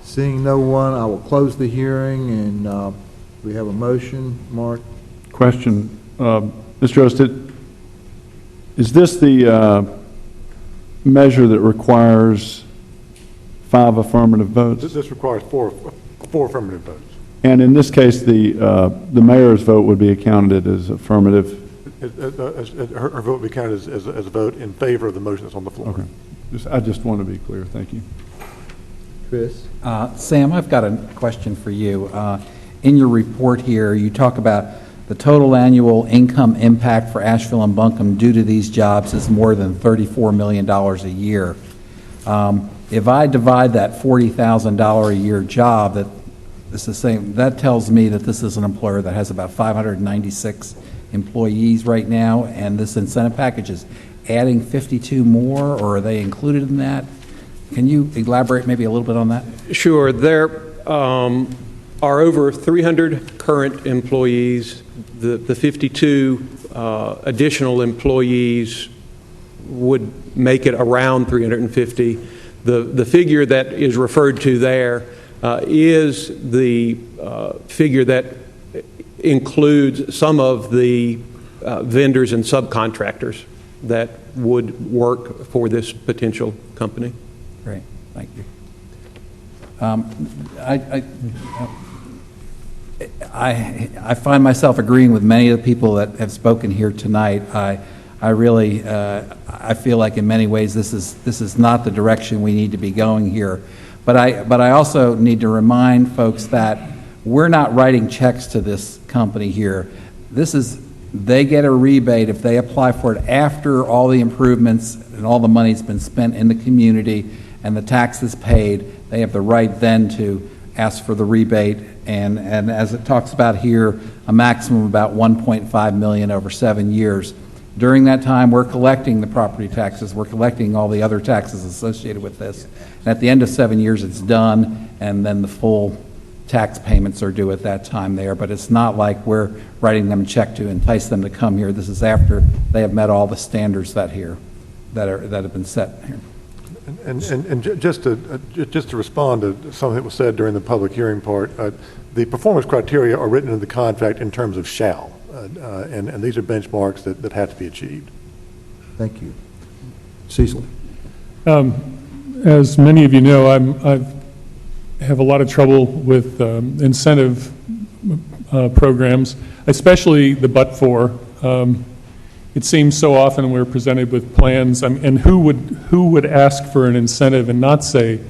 Seeing no one, I will close the hearing, and we have a motion. Mark? Question. Mr. Ost, is this the measure that requires 5 affirmative votes? This requires four affirmative votes. And in this case, the mayor's vote would be accounted as affirmative? Her vote would be counted as a vote in favor of the motion that's on the floor. Okay. I just want to be clear. Thank you. Chris? Sam, I've got a question for you. In your report here, you talk about the total annual income impact for Asheville and Buncombe due to these jobs is more than $34 million a year. If I divide that $40,000 a year job, that tells me that this is an employer that has about 596 employees right now, and this incentive package is adding 52 more, or are they included in that? Can you elaborate maybe a little bit on that? Sure. There are over 300 current employees. The 52 additional employees would make it around 350. The figure that is referred to there is the figure that includes some of the vendors and subcontractors that would work for this potential company. Great, thank you. I find myself agreeing with many of the people that have spoken here tonight. I really I feel like in many ways this is not the direction we need to be going here. But I also need to remind folks that we're not writing checks to this company here. They get a rebate if they apply for it after all the improvements and all the money's been spent in the community and the taxes paid. They have the right then to ask for the rebate, and as it talks about here, a maximum of about $1.5 million over 7 years. During that time, we're collecting the property taxes, we're collecting all the other taxes associated with this. And at the end of 7 years, it's done, and then the full tax payments are due at that time there. But it's not like we're writing them a check to entice them to come here. This is after they have met all the standards that have been set here. And just to respond to something that was said during the public hearing part, the performance criteria are written into the contract in terms of shall. And these are benchmarks that have to be achieved. Thank you. Cecil? As many of you know, I have a lot of trouble with incentive programs, especially the but-for. It seems so often we're presented with plans, and who would ask for an incentive and not say,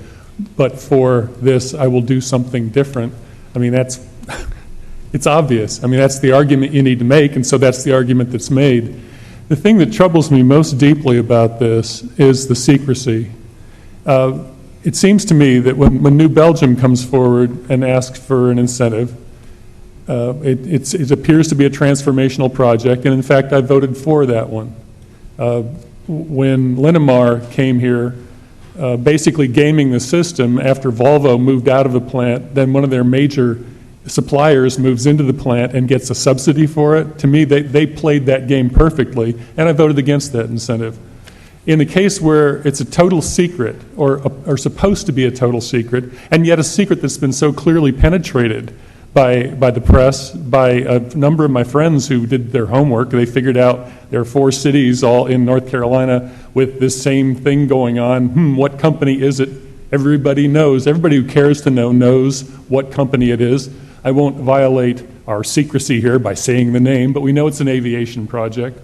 but for this, I will do something different? I mean, it's obvious. I mean, that's the argument you need to make, and so that's the argument that's made. The thing that troubles me most deeply about this is the secrecy. It seems to me that when New Belgium comes forward and asks for an incentive, it appears to be a transformational project, and in fact, I voted for that one. When Linamar came here, basically gaming the system after Volvo moved out of the plant, then one of their major suppliers moves into the plant and gets a subsidy for it. To me, they played that game perfectly, and I voted against that incentive. In the case where it's a total secret, or supposed to be a total secret, and yet a secret that's been so clearly penetrated by the press, by a number of my friends who did their homework, they figured out there are 4 cities all in North Carolina with this same thing going on. What company is it? Everybody knows. Everybody who cares to know knows what company it is. I won't violate our secrecy here by saying the name, but we know it's an aviation project.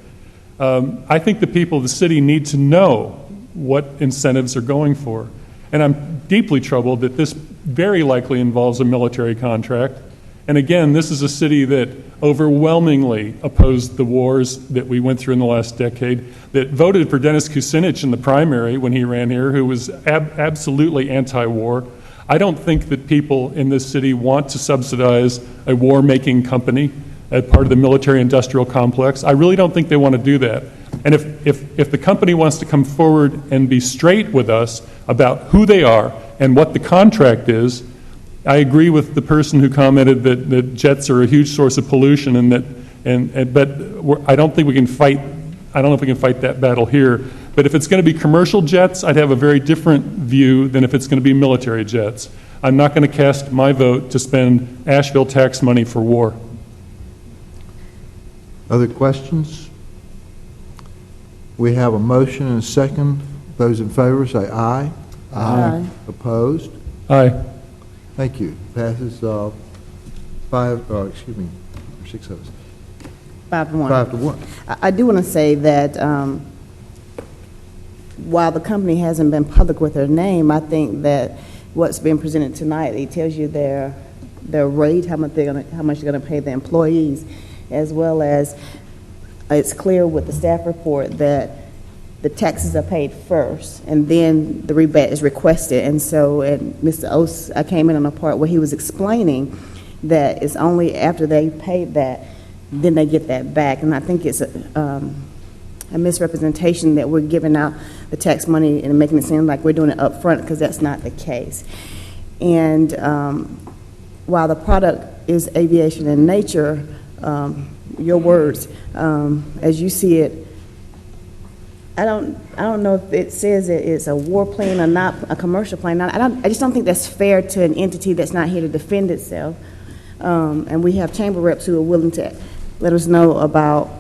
I think the people of the city need to know what incentives are going for. And I'm deeply troubled that very likely involves a military contract. And again, this is a city that overwhelmingly opposed the wars that we went through in the last decade, that voted for Dennis Kucinich in the primary when he ran here, who was absolutely anti-war. I don't think that people in this city want to subsidize a war-making company as part of the military-industrial complex. I really don't think they want to do that. And if the company wants to come forward and be straight with us about who they are and what the contract is, I agree with the person who commented that jets are a huge source of pollution, but I don't think we can fight. I don't know if we can fight that battle here. But if it's going to be commercial jets, I'd have a very different view than if it's going to be military jets. I'm not going to cast my vote to spend Asheville tax money for war. Other questions? We have a motion and a second. Those in favor say aye. Aye. Opposed? Aye. Thank you. Passes 6 of us. 5-1. 5-1. I do want to say that while the company hasn't been public with their name, I think that what's been presented tonight, it tells you their rate, how much they're going to pay the employees, as well as it's clear with the staff report that the taxes are paid first, and then the rebate is requested. And so, and Mr. Oates, I came in on a part where he was explaining that it's only after they paid that, then they get that back. And I think it's a misrepresentation that we're giving out the tax money and making it seem like we're doing it up front, because that's not the case. And while the product is aviation in nature, your words, as you see it, I don't know if it says that it's a war plane or not a commercial plane. I just don't think that's fair to an entity that's not here to defend itself. And we have chamber reps who are willing to let us know about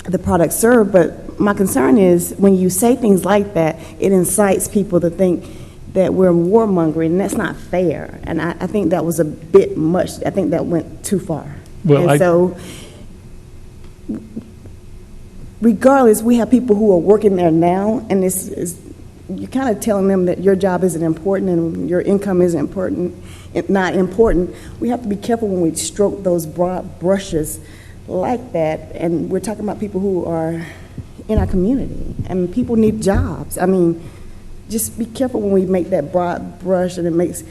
the product served. But my concern is when you say things like that, it incites people to think that we're warmongering, and that's not fair. And I think that was a bit much. I think that went too far. Well, so regardless, we have people who are working there now, and you're kind of telling them that your job isn't important and your income isn't important, not important. We have to be careful when we stroke those broad brushes like that, and we're talking about people who are in our community, and people need jobs. I mean, just be careful when we make that broad brush, and it makes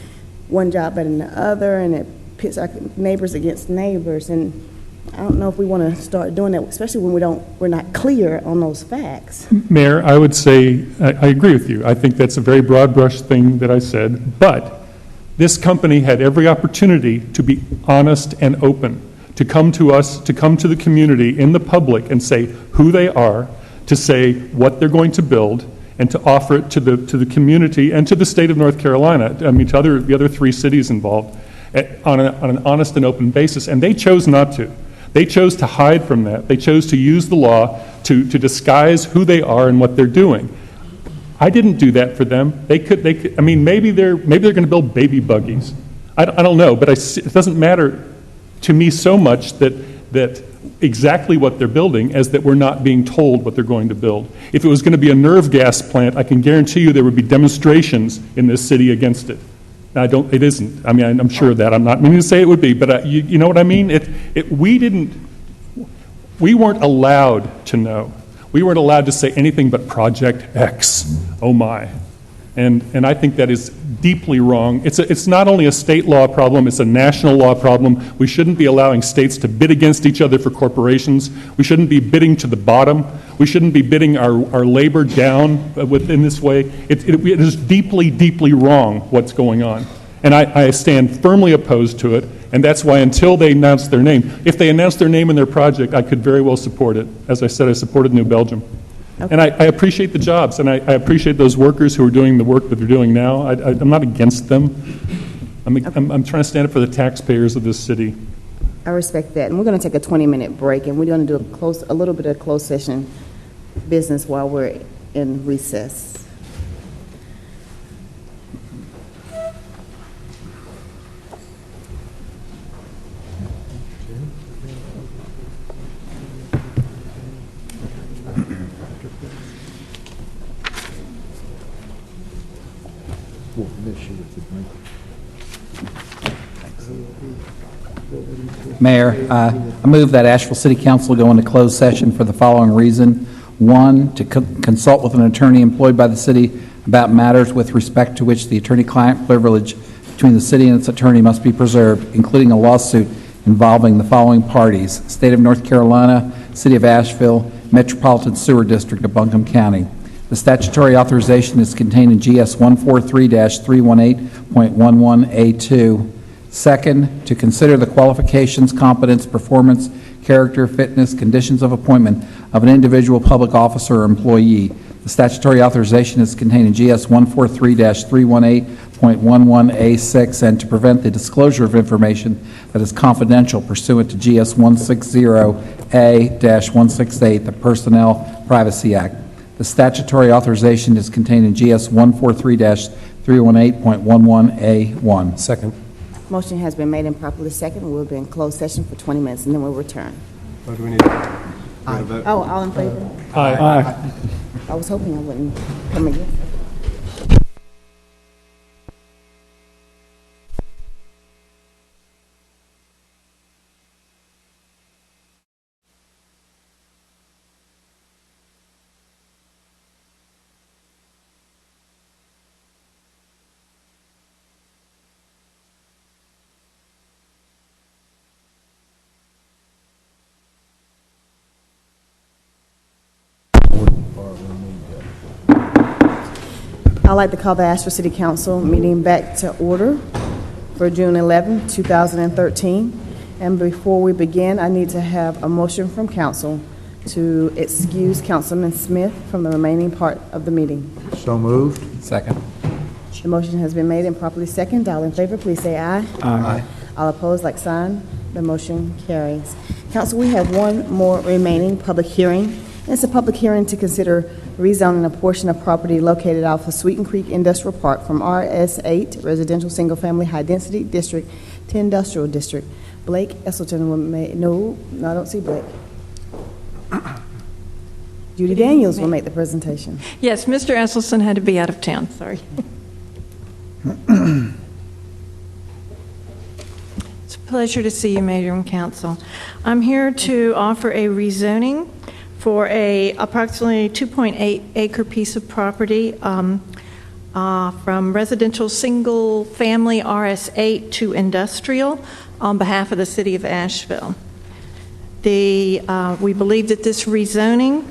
one job better than the other, and it pits our neighbors against neighbors. And I don't know if we want to start doing that, especially when we're not clear on those facts. Mayor, I would say, I agree with you. I think that's a very broad brush thing that I said, but this company had every opportunity to be honest and open, to come to us, to come to the community in the public and say who they are, to say what they're going to build, and to offer it to the community and to the state of North Carolina, I mean to the other 3 cities involved, on an honest and open basis, and they chose not to. They chose to hide from that. They chose to use the law to disguise who they are and what they're doing. I didn't do that for them. They could. I mean, maybe they're going to build baby buggies. I don't know, but it doesn't matter to me so much that exactly what they're building as that we're not being told what they're going to build. If it was going to be a nerve gas plant, I can guarantee you there would be demonstrations in this city against it. It isn't. I mean, I'm sure of that. I'm not meaning to say it would be, but you know what I mean? We weren't allowed to know. We weren't allowed to say anything but Project X. Oh my. And I think that is deeply wrong. It's not only a state law problem, it's a national law problem. We shouldn't be allowing states to bid against each other for corporations. We shouldn't be bidding to the bottom. We shouldn't be bidding our labor down in this way. It is deeply, deeply wrong what's going on. And I stand firmly opposed to it, and that's why until they announce their name, if they announce their name in their project, I could very well support it. As I said, I supported New Belgium. Okay. And I appreciate the jobs, and I appreciate those workers who are doing the work that they're doing now. I'm not against them. I'm trying to stand up for the taxpayers of this city. I respect that. And we're going to take a 20-minute break, and we're going to do a little bit of closed session business while we're in recess. We'll miss you with the drink. Mayor, I move that Asheville City Council go into closed session for the following reason. One, to consult with an attorney employed by the city about matters with respect to which the attorney-client privilege between the city and its attorney must be preserved, including a lawsuit involving the following parties: State of North Carolina, City of Asheville, Metropolitan Sewer District of Buncombe County. The statutory authorization is contained in GS 143-318.11A2. Second, to consider the qualifications, competence, performance, character, fitness, conditions of appointment of an individual public officer or employee. The statutory authorization is contained in GS 143-318.11A6, and to prevent the disclosure of information that is confidential pursuant to GS 160A-168, the Personnel Privacy Act. The statutory authorization is contained in GS 143-318.11A1. Second. Motion has been made and properly seconded. We'll be in closed session for 20 minutes, and then we'll return. What do we need? Vote. Oh, all in favor? Aye. I was hoping I wouldn't come again. I'd like to call the Asheville City Council meeting back to order for June 11, 2013. And before we begin, I need to have a motion from council to excuse Councilman Smith from the remaining part of the meeting. So moved. Second. The motion has been made and properly seconded. All in favor, please say aye. Aye. All opposed, like sign. The motion carries. Council, we have one more remaining public hearing. It's a public hearing to consider rezoning a portion of property located off of Sweeten Creek Industrial Park from RS8 Residential Single Family High Density District to Industrial District. Blake Esselton will make, no, I don't see Blake. Judy Daniels will make the presentation. Yes, Mr. Esselson had to be out of town, sorry. It's a pleasure to see you, Mayor and Council. I'm here to offer a rezoning for a approximately 2.8 acre piece of property from residential single family RS8 to industrial on behalf of the city of Asheville. We believe that this rezoning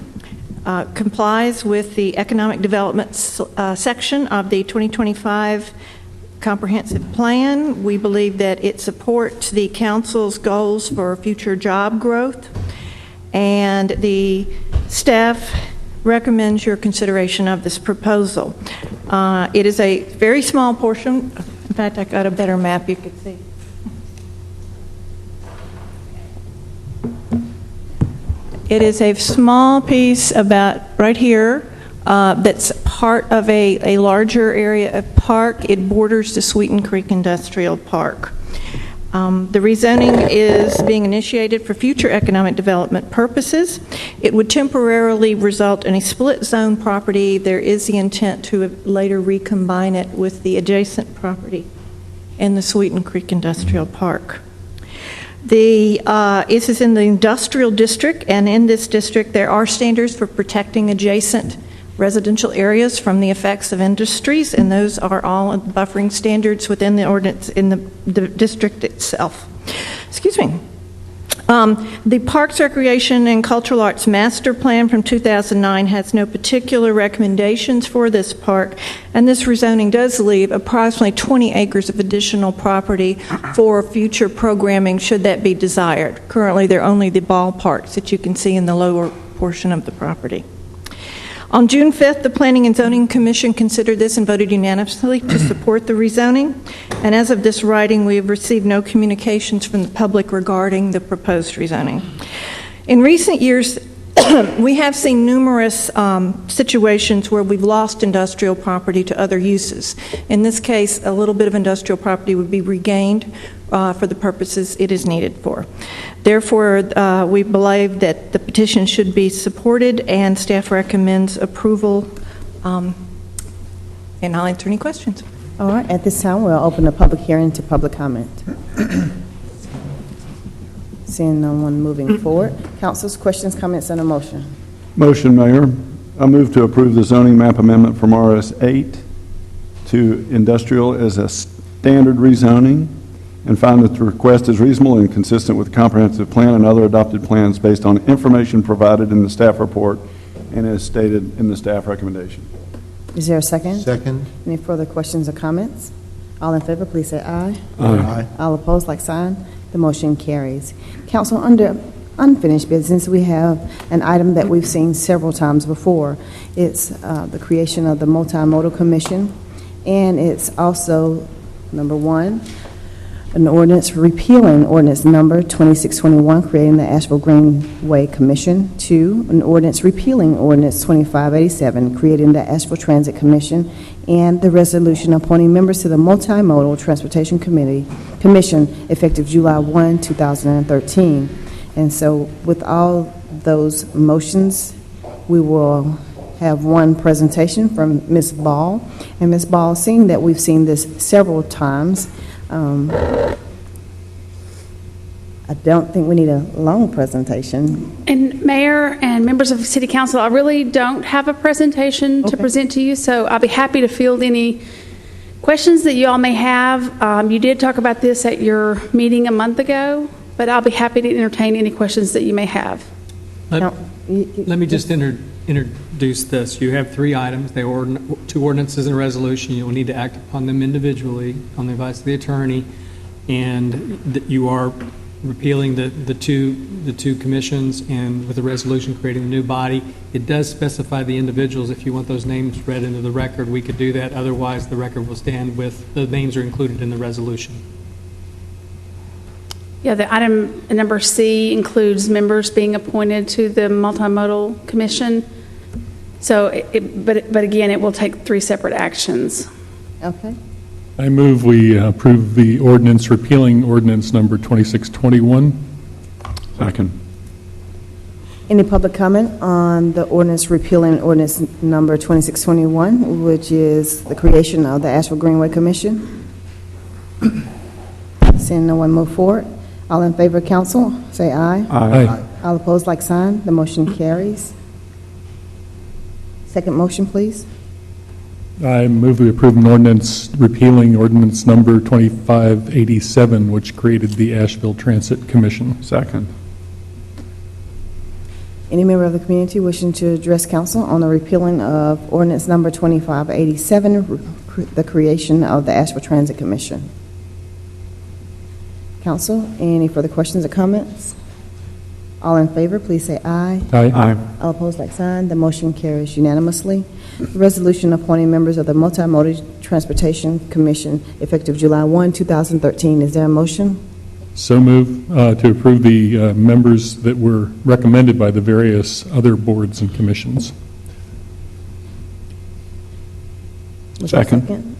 complies with the economic development section of the 2025 comprehensive plan. We believe that it supports the council's goals for future job growth, and the staff recommends your consideration of this proposal. It is a very small portion. In fact, I got a better map you could see. It is a small piece about right here that's part of a larger area of park. It borders the Sweeten Creek Industrial Park. The rezoning is being initiated for future economic development purposes. It would temporarily result in a split zone property. There is the intent to later recombine it with the adjacent property in the Sweeten Creek Industrial Park. This is in the industrial district, and in this district there are standards for protecting adjacent residential areas from the effects of industries, and those are all buffering standards within the ordinance in the district itself. Excuse me. The Parks, Recreation, and Cultural Arts Master Plan from 2009 has no particular recommendations for this park, and this rezoning does leave approximately 20 acres of additional property for future programming should that be desired. Currently, they're only the ballparks that you can see in the lower portion of the property. On June 5th, the Planning and Zoning Commission considered this and voted unanimously to support the rezoning. And as of this writing, we have received no communications from the public regarding the proposed rezoning. In recent years, we have seen numerous situations where we've lost industrial property to other uses. In this case, a little bit of industrial property would be regained for the purposes it is needed for. Therefore, we believe that the petition should be supported, and staff recommends approval. And I'll answer any questions. All right, at this time, we'll open the public hearing to public comment. Seeing no one moving forward. Council's questions, comments, and a motion. Motion, Mayor. I move to approve the zoning map amendment from RS8 to industrial as a standard rezoning, and find that the request is reasonable and consistent with the comprehensive plan and other adopted plans based on information provided in the staff report and as stated in the staff recommendation. Is there a second? Second. Any further questions or comments? All in favor, please say aye. Aye. All opposed, like sign. The motion carries. Council, under unfinished business, we have an item that we've seen several times before. It's the creation of the Multimodal Commission, and it's also, number one, an ordinance repealing ordinance number 2621, creating the Asheville Greenway Commission. 2, an ordinance repealing ordinance 2587, creating the Asheville Transit Commission, and the resolution appointing members to the Multimodal Transportation Commission effective July 1, 2013. And so with all those motions, we will have one presentation from Ms. Ball. And Ms. Ball, seeing that we've seen this several times, I don't think we need a long presentation. And Mayor and members of City Council, I really don't have a presentation to present to you, so I'll be happy to field any questions that you all may have. You did talk about this at your meeting a month ago, but I'll be happy to entertain any questions that you may have. Let me just introduce this. You have 3 items. They are 2 ordinances and a resolution. You will need to act upon them individually on the advice of the attorney, and you are repealing the two commissions, and with the resolution creating a new body. It does specify the individuals. If you want those names read into the record, we could do that. Otherwise, the record will stand with the names are included in the resolution. Yeah, the item number C includes members being appointed to the Multimodal Commission. So, but again, it will take 3 separate actions. Okay. I move we approve the ordinance repealing ordinance number 2621. Second. Any public comment on the ordinance repealing ordinance number 2621, which is the creation of the Asheville Greenway Commission? Seeing no one move forward. All in favor, council, say aye. Aye. All opposed, like sign. The motion carries. Second motion, please. I move we approve an ordinance repealing ordinance number 2587, which created the Asheville Transit Commission. Second. Any member of the community wishing to address council on the repealing of ordinance number 2587, the creation of the Asheville Transit Commission? Council, any further questions or comments? All in favor, please say aye. Aye. Aye. All opposed, like sign. The motion carries unanimously. Resolution appointing members of the Multimodal Transportation Commission effective July 1, 2013. Is there a motion? So move to approve the members that were recommended by the various other boards and commissions. Second.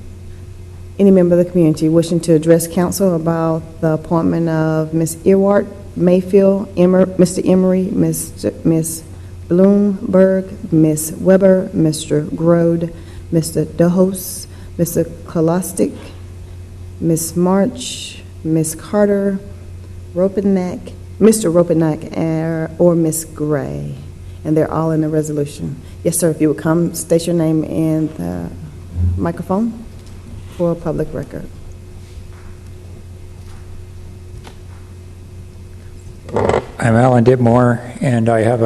Any member of the community wishing to address council about the appointment of Ms. Ewart, Mayfield, Mr. Emery, Ms. Bloomberg, Ms. Weber, Mr. Grode, Mr. DeHos, Mr. Kolostik, Ms. March, Ms. Carter, Mr. Ropenack, or Ms. Gray. And they're all in the resolution. Yes, sir, if you would come, state your name and the microphone for a public record. I'm Alan Dibmore, and I have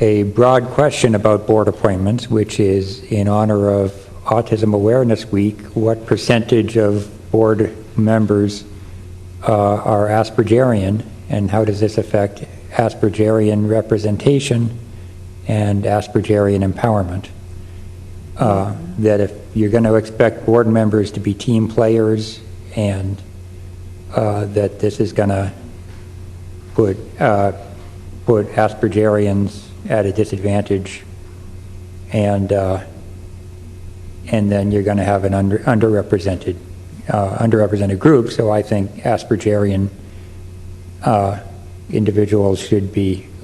a broad question about board appointments, which is in honor of Autism Awareness Week. What percentage of board members are Aspergerian, and how does this affect Aspergerian representation and Aspergerian empowerment? That if you're going to expect board members to be team players, and that this is going to put Aspergerians at a disadvantage, and then you're going to have an underrepresented group. So I think Aspergerian individuals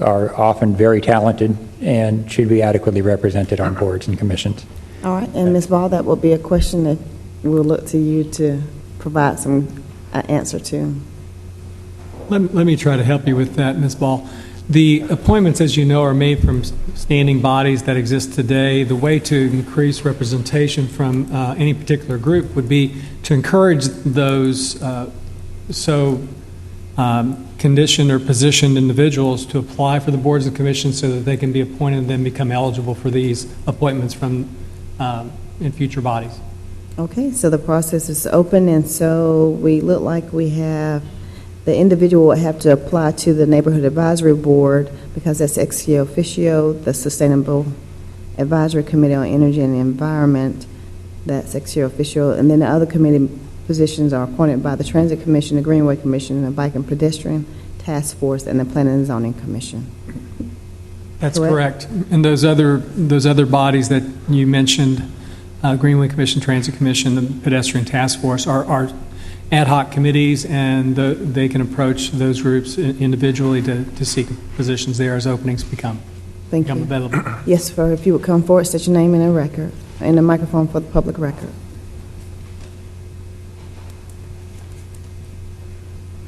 are often very talented and should be adequately represented on boards and commissions. All right, and Ms. Ball, that will be a question that we'll look to you to provide some answer to. Let me try to help you with that, Ms. Ball. The appointments, as you know, are made from standing bodies that exist today. The way to increase representation from any particular group would be to encourage those conditioned or positioned individuals to apply for the boards and commissions so that they can be appointed and then become eligible for these appointments from in future bodies. Okay, so the process is open, and so we look like we have, the individual will have to apply to the Neighborhood Advisory Board because that's ex officio, the Sustainable Advisory Committee on Energy and the Environment, that's ex officio, and then the other committee positions are appointed by the Transit Commission, the Greenway Commission, the Bike and Pedestrian Task Force, and the Planning and Zoning Commission. That's correct. And those other bodies that you mentioned, Greenway Commission, Transit Commission, the Pedestrian Task Force, are ad hoc committees, and they can approach those groups individually to seek positions there as openings become available. Yes, sir. If you would come forward, state your name and a record, and the microphone for the public record.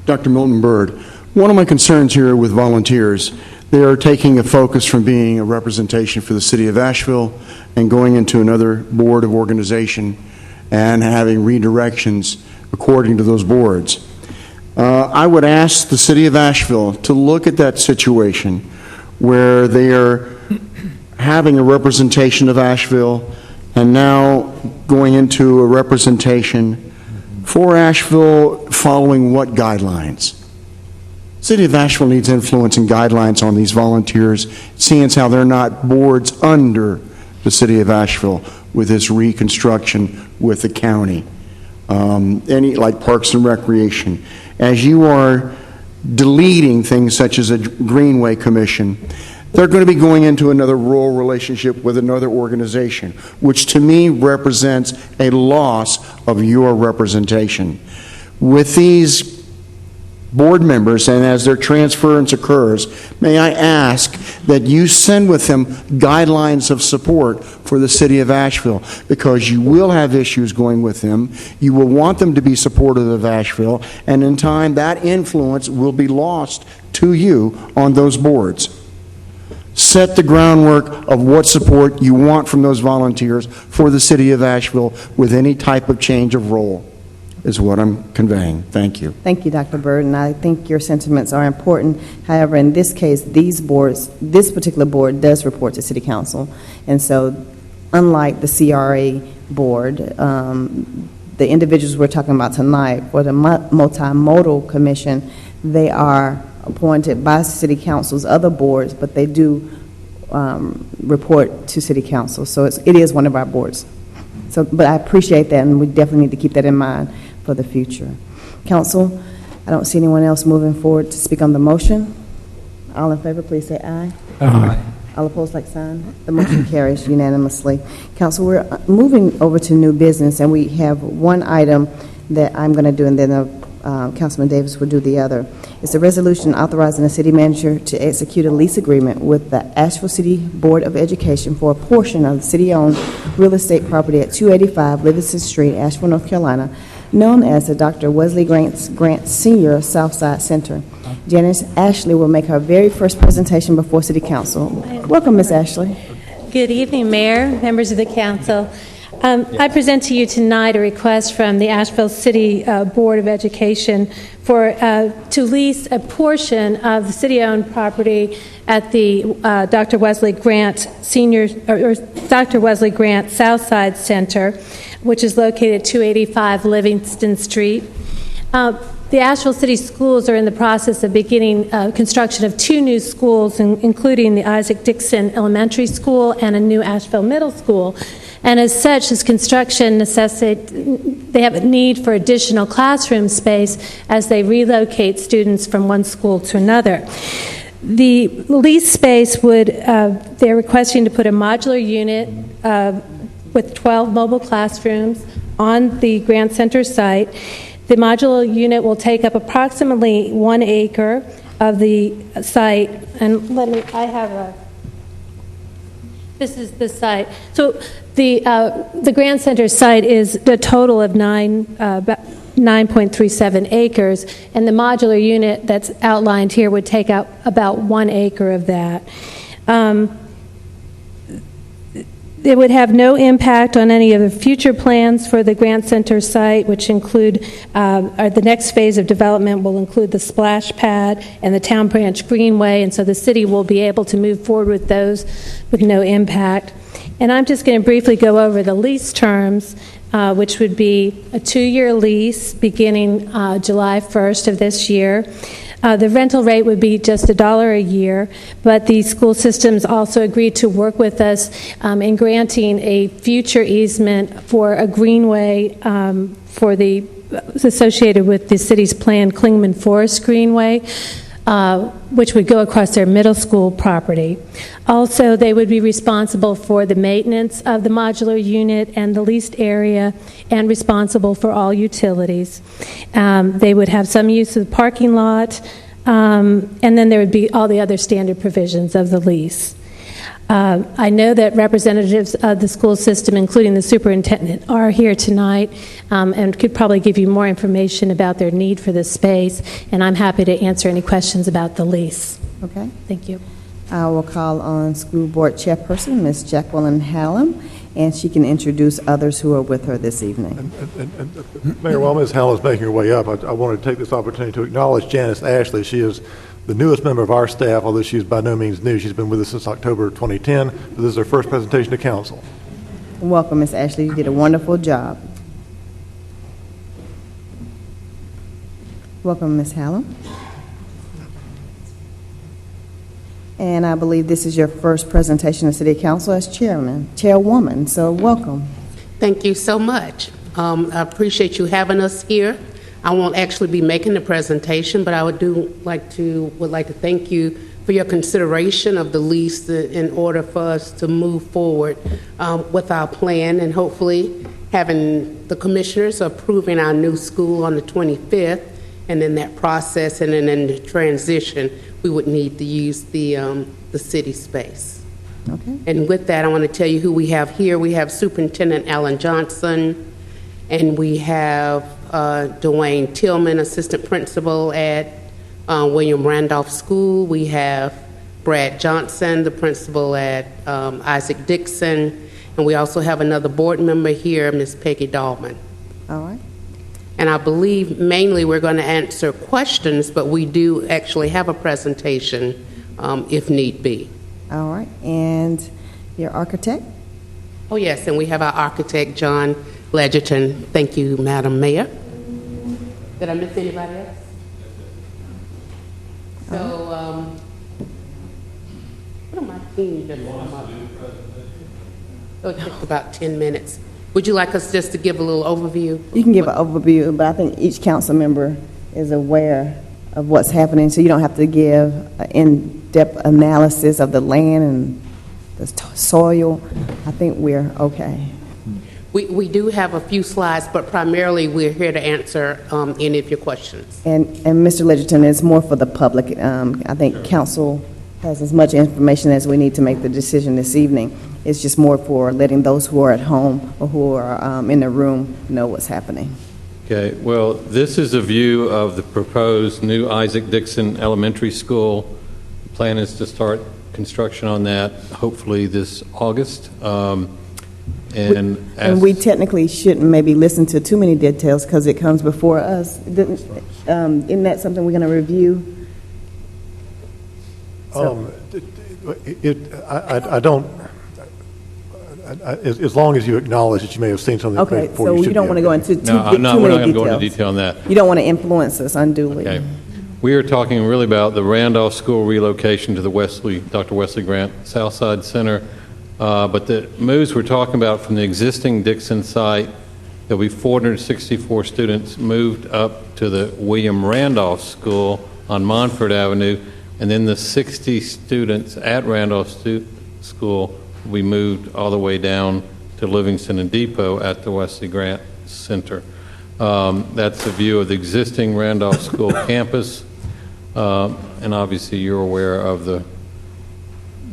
Dr. Milton Bird, one of my concerns here with volunteers, they are taking a focus from being a representation for the city of Asheville and going into another board of organization and having redirections according to those boards. I would ask the city of Asheville to look at that situation where they are having a representation of Asheville and now going into a representation for Asheville following what guidelines? City of Asheville needs influence and guidelines on these volunteers, seeing as how they're not boards under the City of Asheville with this reconstruction with the county. Like Parks and Recreation. As you are deleting things such as a Greenway Commission, they're going to be going into another rural relationship with another organization, which to me represents a loss of your representation. With these board members, and as their transference occurs, may I ask that you send with them guidelines of support for the city of Asheville, because you will have issues going with them. You will want them to be supportive of Asheville, and in time that influence will be lost to you on those boards. Set the groundwork of what support you want from those volunteers for the city of Asheville with any type of change of role, is what I'm conveying. Thank you. Thank you, Dr. Bird, and I think your sentiments are important. However, in this case, these boards, this particular board does report to City Council, and so unlike the CRA board, the individuals we're talking about tonight, for the Multimodal Commission, they are appointed by City Council's other boards, but they do report to City Council, so it is one of our boards. So, but I appreciate that, and we definitely need to keep that in mind for the future. Council, I don't see anyone else moving forward to speak on the motion. All in favor, please say aye. Aye. All opposed, like sign. The motion carries unanimously. Council, we're moving over to new business, and we have one item that I'm going to do, and then Councilman Davis will do the other. It's a resolution authorizing the city manager to execute a lease agreement with the Asheville City Board of Education for a portion of the city-owned real estate property at 285 Livingston Street, Asheville, North Carolina, known as the Dr. Wesley Grant Senior Southside Center. Janice Ashley will make her very first presentation before City Council. Welcome, Ms. Ashley. Good evening, Mayor, members of the council. I present to you tonight a request from the Asheville City Board of Education to lease a portion of the city-owned property at the Dr. Wesley Grant Dr. Wesley Grant Southside Center, which is located at 285 Livingston Street. The Asheville City Schools are in the process of beginning construction of two new schools, including the Isaac Dixon Elementary School and a new Asheville Middle School. And as such, this construction they have a need for additional classroom space as they relocate students from one school to another. The lease space they're requesting to put a modular unit with 12 mobile classrooms on the Grant Center site. The modular unit will take up approximately 1 acre of the site. And this is the site. So the Grant Center site is the total of 9 9.37 acres, and the modular unit that's outlined here would take up about 1 acre of that. It would have no impact on any of the future plans for the Grant Center site, which include, the next phase of development will include the splash pad and the Town Branch Greenway, and so the city will be able to move forward with those with no impact. And I'm just going to briefly go over the lease terms, which would be a 2-year lease beginning July 1st of this year. The rental rate would be just $1 a year, but the school systems also agreed to work with us in granting a future easement for a greenway for the associated with the city's planned Klingman Forest Greenway, which would go across their middle school property. Also, they would be responsible for the maintenance of the modular unit and the leased area, and responsible for all utilities. They would have some use of the parking lot, and then there would be all the other standard provisions of the lease. I know that representatives of the school system, including the superintendent, are here tonight and could probably give you more information about their need for this space, and I'm happy to answer any questions about the lease. Okay. Thank you. I will call on School Board Chairperson, Ms. Jacqueline Hallam, and she can introduce others who are with her this evening. Mayor, while Ms. Hall is making her way up, I wanted to take this opportunity to acknowledge Janice Ashley. She is the newest member of our staff, although she's by no means new. She's been with us since October 2010. This is her first presentation to council. Welcome, Ms. Ashley. You did a wonderful job. Welcome, Ms. Hallam. And I believe this is your first presentation to City Council as chairwoman, so welcome. Thank you so much. I appreciate you having us here. I won't actually be making the presentation, but I would like to thank you for your consideration of the lease in order for us to move forward with our plan, and hopefully having the commissioners approving our new school on the 25th, and in that process and then in the transition, we would need to use the city space. Okay. And with that, I want to tell you who we have here. We have Superintendent Alan Johnson, and we have Dwayne Tillman, Assistant Principal at William Randolph School. We have Brad Johnson, the Principal at Isaac Dixon, and we also have another board member here, Ms. Peggy Dahlman. All right. And I believe mainly we're going to answer questions, but we do actually have a presentation if need be. All right. And your architect? Oh, yes, and we have our architect, John Ledgerton. Thank you, Madam Mayor. Did I miss anybody else? So, what am I seeing just come up? So it takes about 10 minutes. Would you like us just to give a little overview? You can give an overview, but I think each council member is aware of what's happening, so you don't have to give an in-depth analysis of the land and the soil. I think we're okay. We do have a few slides, but primarily we're here to answer any of your questions. And Mr. Ledgerton, it's more for the public. I think council has as much information as we need to make the decision this evening. It's just more for letting those who are at home or who are in the room know what's happening. Okay, well, this is a view of the proposed new Isaac Dixon Elementary School. The plan is to start construction on that hopefully this August. And we technically shouldn't maybe listen to too many details because it comes before us. Isn't that something we're going to review? I don't. As long as you acknowledge that you may have seen something okay, before, so you don't want to go into too we're not many going to go into details. detail on that. You don't want to influence us unduly. Okay. We are talking really about the Randolph School relocation to the Dr. Wesley Grant Southside Center. But the moves we're talking about from the existing Dixon site, there'll be 464 students moved up to the William Randolph School on Montford Avenue, and then the 60 students at Randolph School will be moved all the way down to Livingston and Depot at the Wesley Grant Center. That's a view of the existing Randolph School campus, and obviously you're aware of the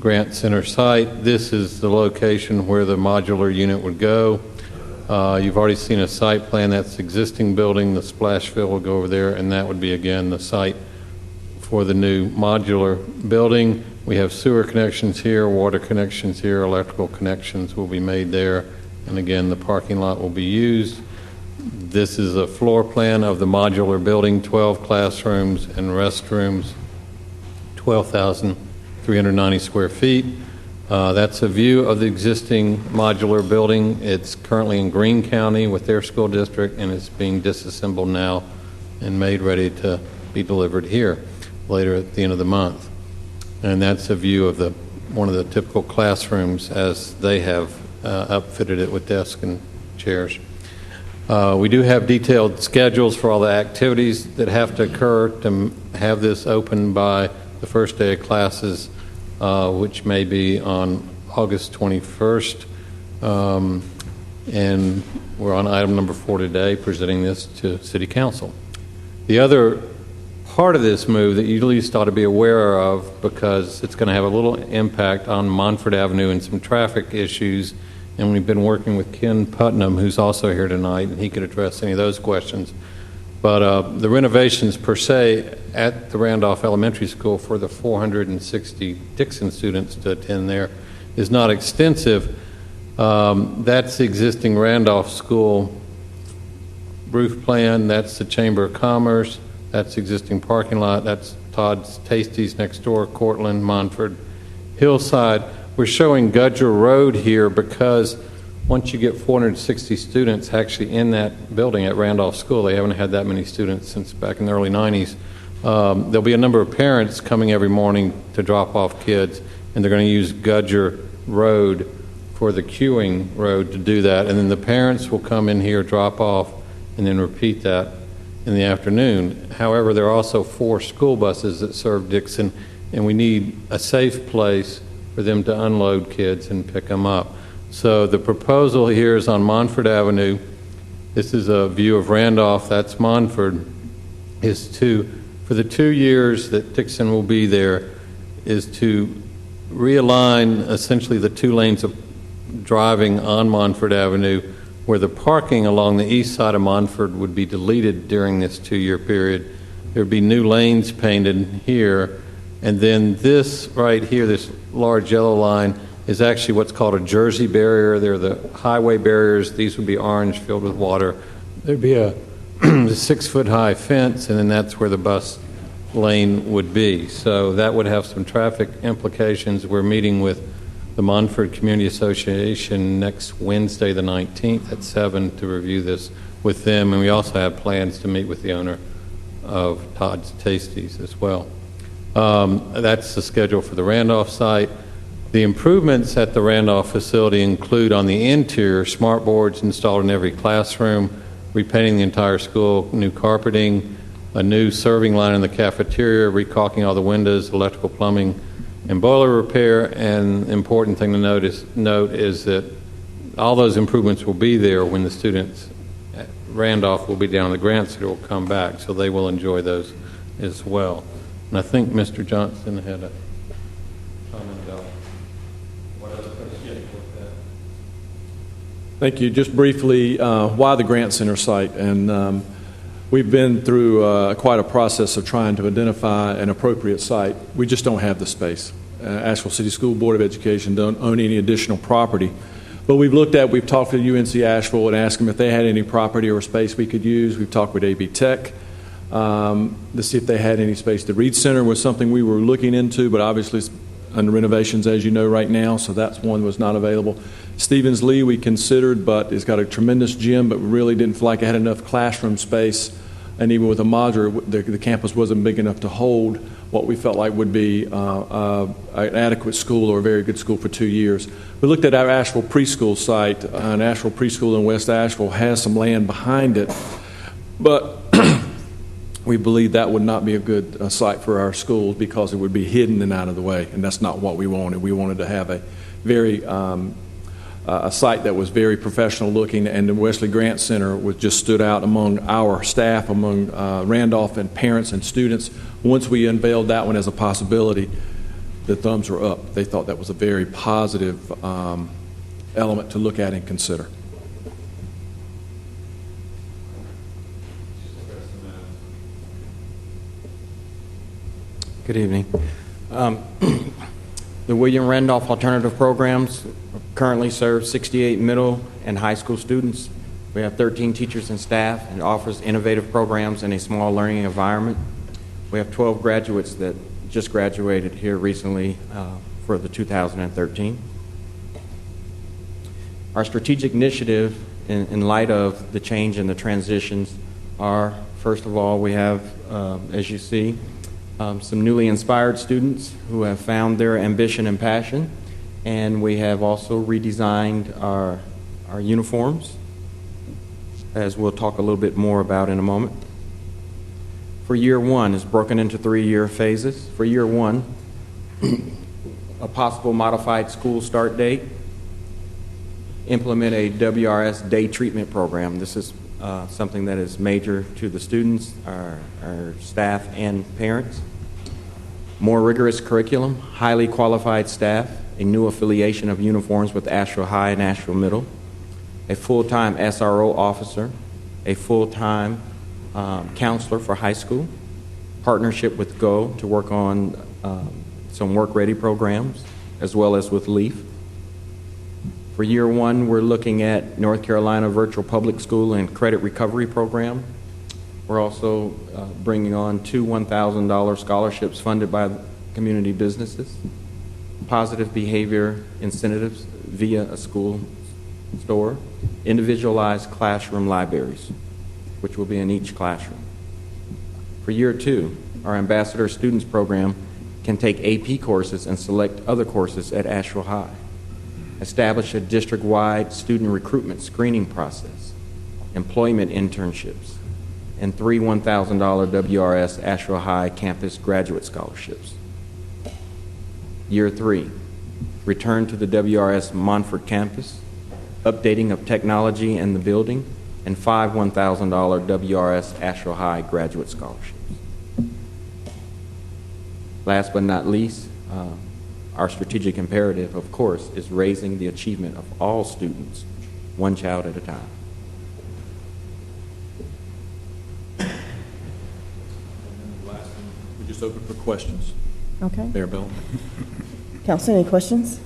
Grant Center site. This is the location where the modular unit would go. You've already seen a site plan. That's the existing building. The splash fill will go over there, and that would be, again, the site for the new modular building. We have sewer connections here, water connections here, electrical connections will be made there, and again, the parking lot will be used. This is a floor plan of the modular building, 12 classrooms and restrooms, 12,390 square feet. That's a view of the existing modular building. It's currently in Greene County with their school district, and it's being disassembled now and made ready to be delivered here later at the end of the month. And that's a view of one of the typical classrooms as they have outfitted it with desks and chairs. We do have detailed schedules for all the activities that have to occur to have this open by the first day of classes, which may be on August 21st. And we're on item number 4 today, presenting this to City Council. The other part of this move that you at least ought to be aware of, because it's going to have a little impact on Montford Avenue and some traffic issues, and we've been working with Ken Putnam, who's also here tonight, and he could address any of those questions. But the renovations per se at the Randolph Elementary School for the 460 Dixon students to attend there is not extensive. That's the existing Randolph School roof plan. That's the Chamber of Commerce. That's the existing parking lot. That's Todd's Tasties next door, Cortland, Montford, Hillside. We're showing Gudger Road here because once you get 460 students actually in that building at Randolph School, they haven't had that many students since back in the early 90s. There'll be a number of parents coming every morning to drop off kids, and they're going to use Gudger Road for the queuing road to do that. And then the parents will come in here, drop off, and then repeat that in the afternoon. However, there are also 4 school buses that serve Dixon, and we need a safe place for them to unload kids and pick them up. So the proposal here is on Montford Avenue. This is a view of Randolph, that's Montford, is to, for the 2 years that Dixon will be there, is to realign essentially the 2 lanes of driving on Montford Avenue, where the parking along the east side of Montford would be deleted during this 2-year period. There would be new lanes painted here, and then this right here, this large yellow line, is actually what's called a Jersey barrier. They're the highway barriers. These would be orange, filled with water. There'd be a 6-foot-high fence, and then that's where the bus lane would be. So that would have some traffic implications. We're meeting with the Montford Community Association next Wednesday, the 19th at 7 to review this with them, and we also have plans to meet with the owner of Todd's Tasties as well. That's the schedule for the Randolph site. The improvements at the Randolph facility include on the interior, smart boards installed in every classroom, repainting the entire school, new carpeting, a new serving line in the cafeteria, recaulking all the windows, electrical, plumbing, and boiler repair. And important thing to note is that all those improvements will be there when the students at Randolph will be down. The Grant Center will come back, so they will enjoy those as well. And I think Mr. Johnson had a comment about what other questions with that. Thank you. Just briefly, why the Grant Center site? And we've been through quite a process of trying to identify an appropriate site. We just don't have the space. Asheville City School Board of Education don't own any additional property. But we've talked to UNC Asheville and asked them if they had any property or space we could use. We've talked with AB Tech to see if they had any space. The Reed Center was something we were looking into, but obviously it's under renovations, as you know, right now, so that's one that was not available. Stevens Lee we considered, but it's got a tremendous gym, but we really didn't feel like it had enough classroom space, and even with a modular, the campus wasn't big enough to hold what we felt like would be an adequate school or a very good school for 2 years. We looked at our Asheville preschool site, and Asheville Preschool in West Asheville has some land behind it, but we believe that would not be a good site for our schools because it would be hidden and out of the way, and that's not what we wanted. We wanted to have a very a site that was very professional looking, and the Wesley Grant Center was just stood out among our staff, among Randolph and parents and students. Once we unveiled that one as a possibility, the thumbs were up. They thought that was a very positive element to look at and consider. Good evening. The William Randolph Alternative Programs currently serve 68 middle and high school students. We have 13 teachers and staff and offers innovative programs in a small learning environment. We have 12 graduates that just graduated here recently for the 2013. Our strategic initiative in light of the change and the transitions are, first of all, we have, as you see, some newly inspired students who have found their ambition and passion, and we have also redesigned our uniforms, as we'll talk a little bit more about in a moment. For year one, it's broken into 3-year phases. For year one, a possible modified school start date, implement a WRS day treatment program. This is something that is major to the students, our staff, and parents. More rigorous curriculum, highly qualified staff, a new affiliation of uniforms with Asheville High and Asheville Middle, a full-time SRO officer, a full-time counselor for high school, partnership with GO to work on some work-ready programs, as well as with LEAF. For year one, we're looking at North Carolina Virtual Public School and Credit Recovery Program. We're also bringing on 2 $1,000 scholarships funded by community businesses, positive behavior incentives via a school store, individualized classroom libraries, which will be in each classroom. For year two, our Ambassador Students Program can take AP courses and select other courses at Asheville High. Establish a district-wide student recruitment screening process, employment internships, and 3 $1,000 WRS Asheville High campus graduate scholarships. Year three, return to the WRS Montford campus, updating of technology and the building, and 5 $1,000 WRS Asheville High graduate scholarships. Last but not least, our strategic imperative, of course, is raising the achievement of all students, one child at a time. We just open for questions. Okay. Mayor Bell. Council, any questions?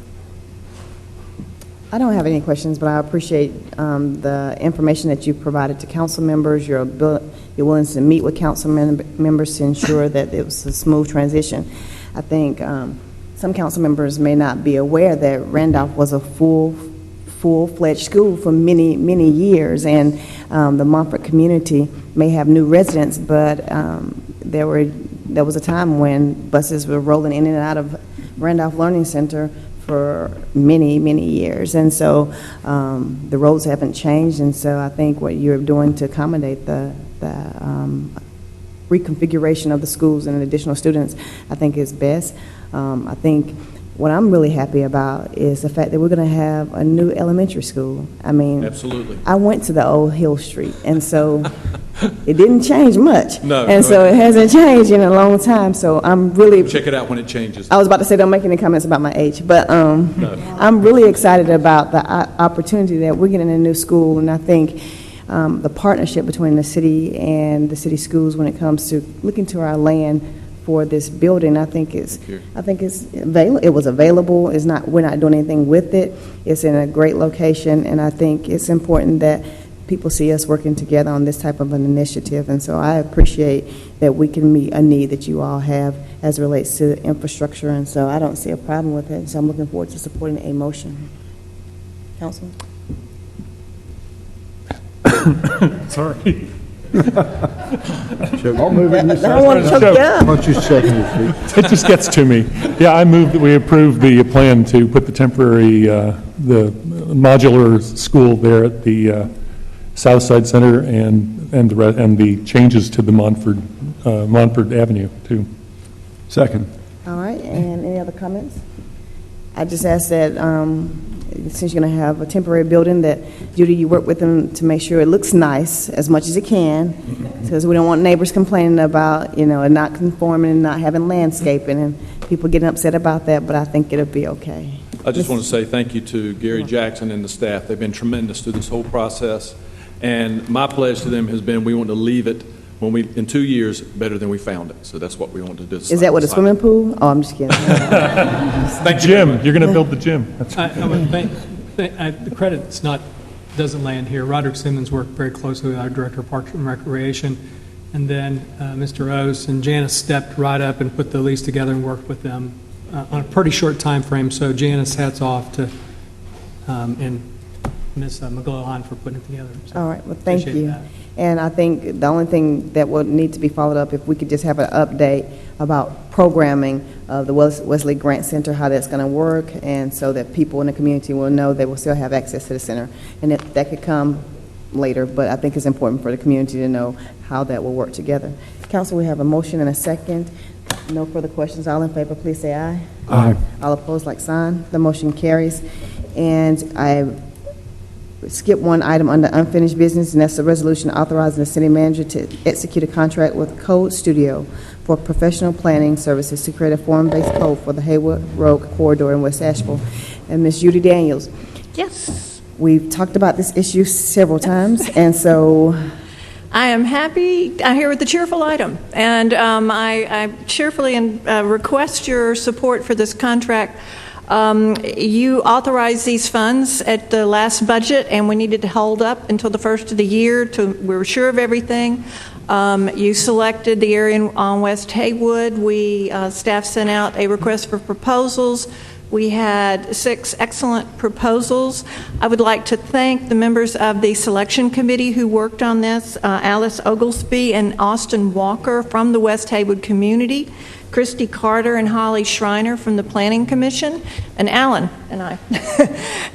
I don't have any questions, but I appreciate the information that you provided to council members, your willingness to meet with council members to ensure that it was a smooth transition. I think some council members may not be aware that Randolph was a full-fledged school for many, many years, and the Montford community may have new residents, but there was a time when buses were rolling in and out of Randolph Learning Center for many, many years, and so the roads haven't changed, and so I think what you're doing to accommodate the reconfiguration of the schools and additional students, I think is best. I think what I'm really happy about is the fact that we're going to have a new elementary school. I mean, absolutely. I went to the old Hill Street, and so it didn't change much. No. And so it hasn't changed in a long time. So I'm really Check it out when it changes. I was about to say don't make any comments about my age, but I'm really excited about the opportunity that we're getting a new school, and I think the partnership between the city and the city schools when it comes to looking to our land for this building, I think it's available. It was available. It's not. We're not doing anything with it. It's in a great location, and I think it's important that people see us working together on this type of an initiative. And so I appreciate that we can meet a need that you all have as it relates to infrastructure. And so I don't see a problem with it. So I'm looking forward to supporting a motion. Council. Sorry. I'll move it. I don't want to choke you up. Why don't you second it, please? It just gets to me. Yeah, I move that we approve the plan to put the temporary, the modular school there at the Southside Center and the changes to the Montford Avenue too. Second. All right, and any other comments? I just ask that since you're going to have a temporary building, that Judy, you work with them to make sure it looks nice as much as it can, because we don't want neighbors complaining about, it not conforming and not having landscaping and people getting upset about that, but I think it'll be okay. I just want to say thank you to Gary Jackson and the staff. They've been tremendous through this whole process, and my pledge to them has been we want to leave it in 2 years, better than we found it. So that's what we want to do. Is that what, a swimming pool? Oh, I'm just kidding. Thank you. Jim, you're going to build the gym. I would think, the credit's not, doesn't land here. Roderick Simmons worked very closely with our Director of Parks and Recreation, and then Mr. Ose and Janice stepped right up and put the lease together and worked with them on a pretty short time frame. So Janice, hats off to, and Ms. McGlowan for putting it together. So all right, well, thank appreciate you. that. And I think the only thing that would need to be followed up, if we could just have an update about programming of the Wesley Grant Center, how that's going to work, and so that people in the community will know they will still have access to the center. And that could come later, but I think it's important for the community to know how that will work together. Council, we have a motion and a second. No further questions. All in favor, please say aye. Aye. All opposed, like sign. The motion carries. And I skip one item under unfinished business, and that's the resolution authorizing the city manager to execute a contract with Code Studio for professional planning services to create a form-based code for the Haywood Road corridor in West Asheville. And Ms. Judy Daniels. Yes. We've talked about this issue several times, and so I am happy, I hear with the cheerful item, and I cheerfully request your support for this contract. You authorized these funds at the last budget, and we needed to hold up until the first of the year to we were sure of everything. You selected the area on West Haywood. Staff sent out a request for proposals. We had 6 excellent proposals. I would like to thank the members of the selection committee who worked on this, Alice Oglesby and Austin Walker from the West Haywood community, Christy Carter and Holly Schreiner from the Planning Commission, and Alan and I.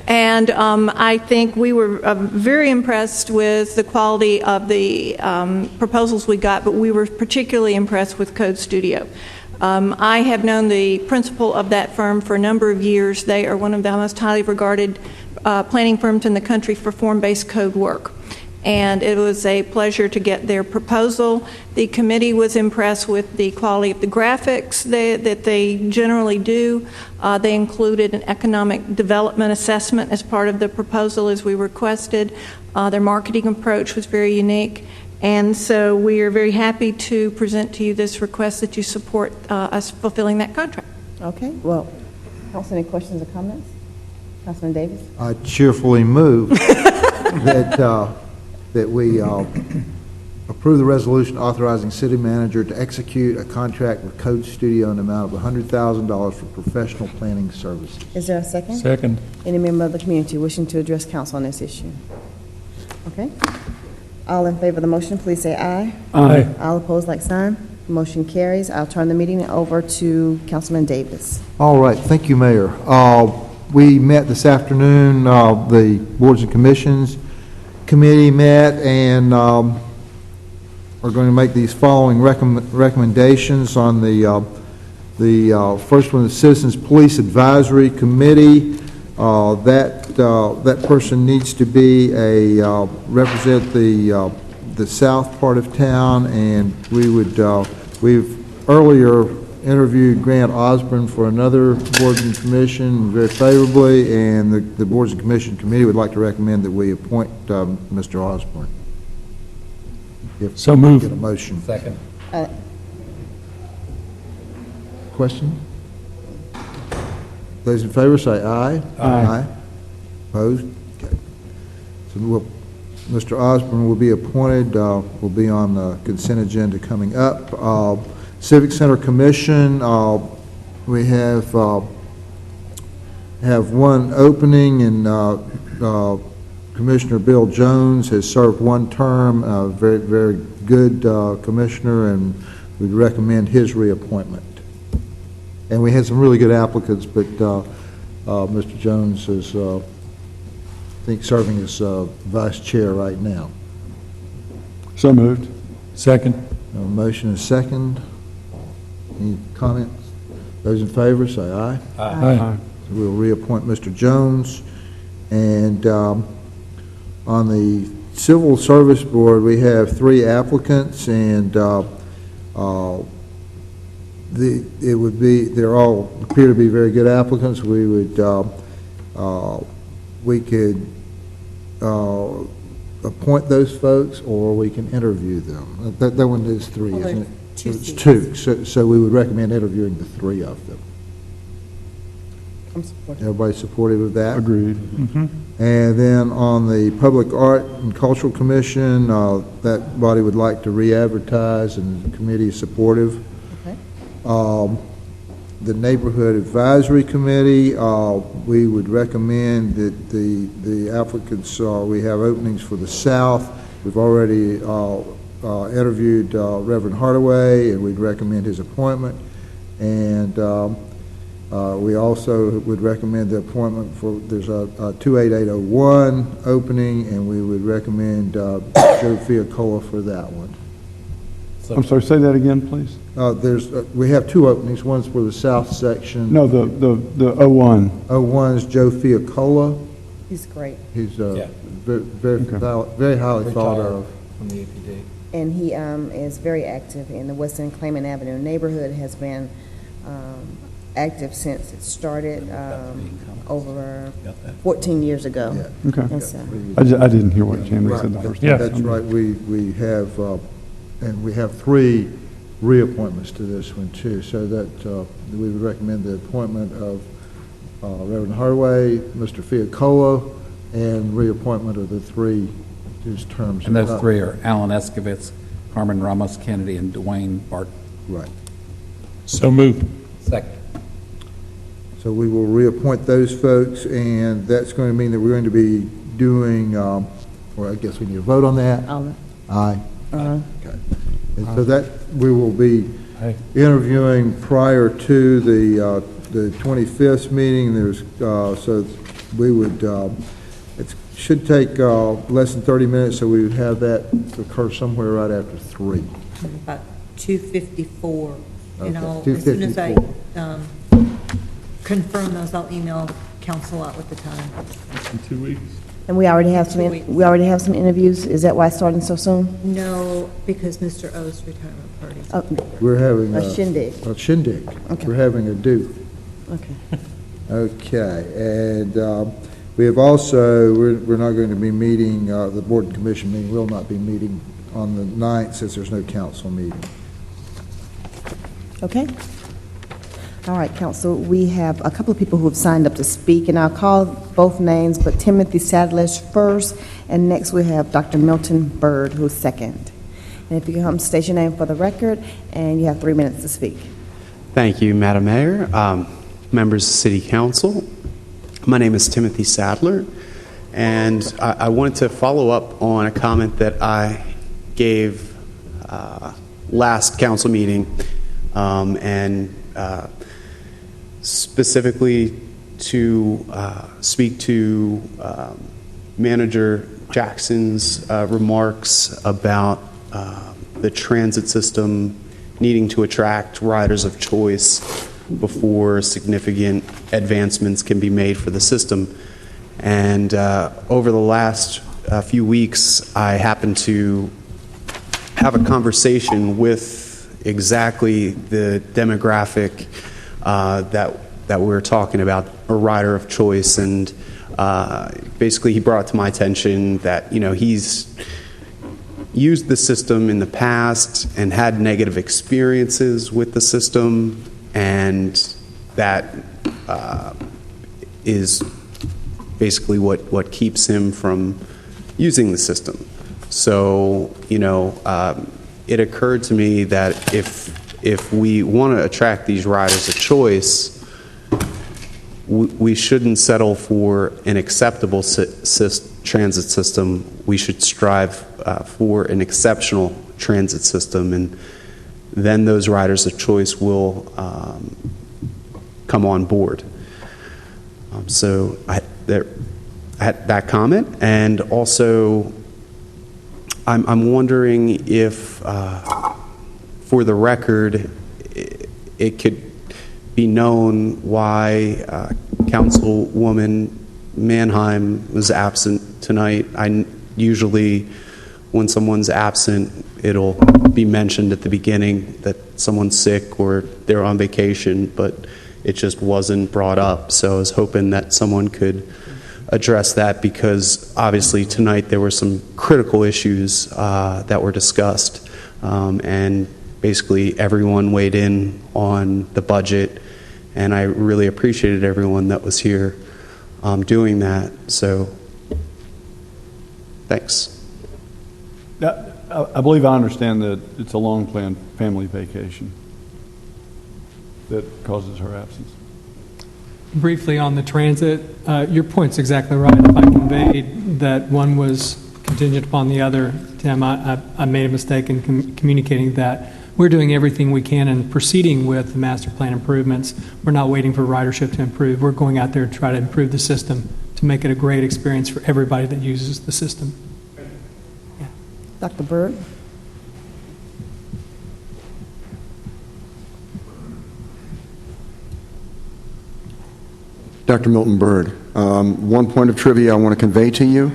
And I think we were very impressed with the quality of the proposals we got, but we were particularly impressed with Code Studio. I have known the principal of that firm for a number of years. They are one of the most highly regarded planning firms in the country for form-based code work. And it was a pleasure to get their proposal. The committee was impressed with the quality of the graphics that they generally do. They included an economic development assessment as part of the proposal as we requested. Their marketing approach was very unique. And so we are very happy to present to you this request that you support us fulfilling that contract. okay. Well, Council, any questions or comments? Councilman Davis? I cheerfully move that we approve the resolution authorizing city manager to execute a contract with Code Studio in the amount of $100,000 for professional planning services. Is there a second? Second. Any member of the community wishing to address council on this issue? Okay. All in favor of the motion, please say aye. Aye. All opposed, like sign. Motion carries. I'll turn the meeting over to Councilman Davis. All right, thank you, Mayor. We met this afternoon, the Boards and Commissions Committee met, and are going to make these following recommendations on the first one, the Citizens Police Advisory Committee. That person needs to be represent the south part of town, and we've earlier interviewed Grant Osborne for another Boards and Commission very favorably, and the Boards and Commission Committee would like to recommend that we appoint Mr. Osborne. If So moved. Get a motion. Second. Question? Those in favor say aye. Aye. Opposed? Okay. So Mr. Osborne will be appointed, will be on the consent agenda coming up. Civic Center Commission, we have one opening, and Commissioner Bill Jones has served one term, very, very good commissioner, and we'd recommend his reappointment. And we had some really good applicants, but Mr. Jones is, I think, serving as vice chair right now. So moved. Second. Motion is second. Any comments? Those in favor say aye. Aye. So we'll reappoint Mr. Jones. And on the Civil Service Board, we have 3 applicants, and they're all appear to be very good applicants. We would, we could appoint those folks, or we can interview them. That one is three, Well, isn't it? two It's seats. two, so we would recommend interviewing the three of them. I'm supportive. Everybody supportive of that? Agreed. And then on the Public Art and Cultural Commission, that body would like to re-advertise, and the committee is supportive. Okay. The Neighborhood Advisory Committee, we would recommend that the applicants, we have openings for the South. We've already interviewed Reverend Hardaway, and we'd recommend his appointment. And we also would recommend the appointment for, there's a 28801 opening, and we would recommend Joe Fiacola for that one. I'm sorry, say that again, please. We have two openings. One's for the south section. No, the 01. 01 is Joe Fiacola. He's great. He's very highly thought of. From the APD. And he is very active in the West End Clayman Avenue neighborhood, has been active since it started over 14 years ago. Yeah. Okay. And so- I didn't hear what Chandler said the first time. That's right. We have, and we have three reappointments to this one too, so that we would recommend the appointment of Reverend Hardaway, Mr. Fiacola, and reappointment of the three whose terms. And those three are Alan Escovitz, Carmen Ramos Kennedy, and Dwayne Barton. Right. So moved. Second. So we will reappoint those folks, and that's going to mean that we're going to be doing, well, I guess we need a vote on that. Aye. Okay. And so that, we will be interviewing prior to the 25th meeting. There's, so we would, it should take less than 30 minutes, so we would have that occur somewhere right after 3. About 2:54. And Okay, I'll, as soon as I 2:54. confirm those, I'll email council out with the time. In 2 weeks. And we already have some, 2 weeks. we already have some interviews? Is that why it's starting so soon? No, because Mr. O's retirement party. Oh, We're having a shindig. A shindig. Okay. We're having a do. Okay. Okay, and we have also, we're not going to be meeting, the Board and Commission meeting will not be meeting on the 9th since there's no council meeting. Okay. All right, council, we have a couple of people who have signed up to speak, and I'll call both names, but Timothy Sadlish first, and next we have Dr. Milton Bird, who's second. And if you can come state your name for the record, and you have 3 minutes to speak. Thank you, Madam Mayor, members of City Council. My name is Timothy Sadler, and I wanted to follow up on a comment that I gave last council meeting, and specifically to speak to Manager Jackson's remarks about the transit system needing to attract riders of choice before significant advancements can be made for the system. And over the last few weeks, I happened to have a conversation with exactly the demographic that we were talking about, a rider of choice, and basically he brought to my attention that, you know, he's used the system in the past and had negative experiences with the system, and that is basically what keeps him from using the system. So, you know, it occurred to me that if we want to attract these riders of choice, we shouldn't settle for an acceptable transit system. We should strive for an exceptional transit system, and then those riders of choice will come on board. So I had that comment, and also I'm wondering if, for the record, it could be known why Councilwoman Mannheim was absent tonight. Usually, when someone's absent, it'll be mentioned at the beginning that someone's sick or they're on vacation, but it just wasn't brought up. So I was hoping that someone could address that because obviously tonight there were some critical issues that were discussed, and basically everyone weighed in on the budget, and I really appreciated everyone that was here doing that. So, thanks. I believe I understand that it's a long-planned family vacation that causes her absence. Briefly on the transit, your point's exactly right. If I conveyed that one was contingent upon the other, Tim, I made a mistake in communicating that. We're doing everything we can and proceeding with the master plan improvements. We're not waiting for ridership to improve. We're going out there to try to improve the system to make it a great experience for everybody that uses the system. Yeah. Dr. Byrd? Dr. Milton Byrd, one point of trivia I want to convey to you.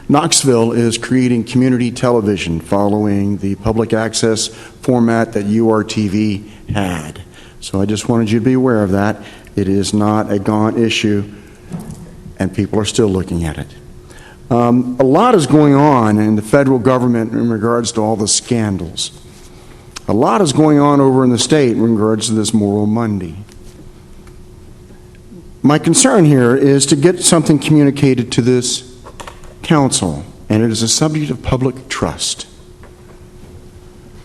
Knoxville is creating community television following the public access format that URTV had. So I just wanted you to be aware of that. It is not a gone issue, and people are still looking at it. A lot is going on in the federal government in regards to all the scandals. A lot is going on over in the state in regards to this Moral Monday. My concern here is to get something communicated to this council, and it is a subject of public trust.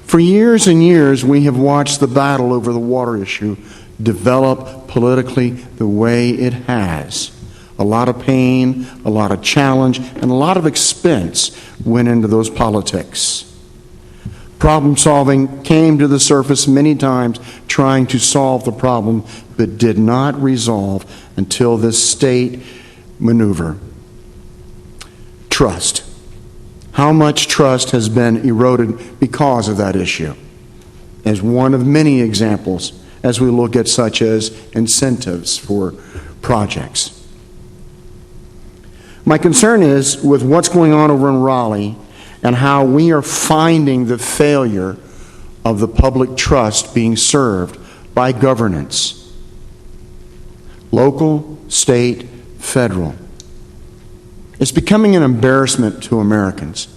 For years and years, we have watched the battle over the water issue develop politically the way it has. A lot of pain, a lot of challenge, and a lot of expense went into those politics. Problem solving came to the surface many times trying to solve the problem, but did not resolve until this state maneuver. Trust. How much trust has been eroded because of that issue? As one of many examples as we look at such as incentives for projects. My concern is with what's going on over in Raleigh and how we are finding the failure of the public trust being served by governance. Local, state, federal. It's becoming an embarrassment to Americans.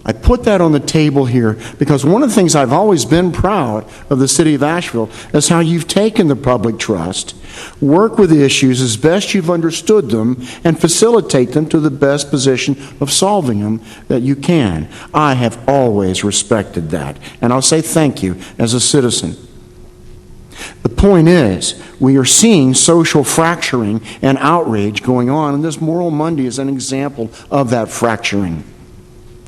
I put that on the table here because one of the things I've always been proud of the city of Asheville is how you've taken the public trust, work with the issues as best you've understood them, and facilitate them to the best position of solving them that you can. I have always respected that, and I'll say thank you as a citizen. The point is, we are seeing social fracturing and outrage going on, and this Moral Monday is an example of that fracturing.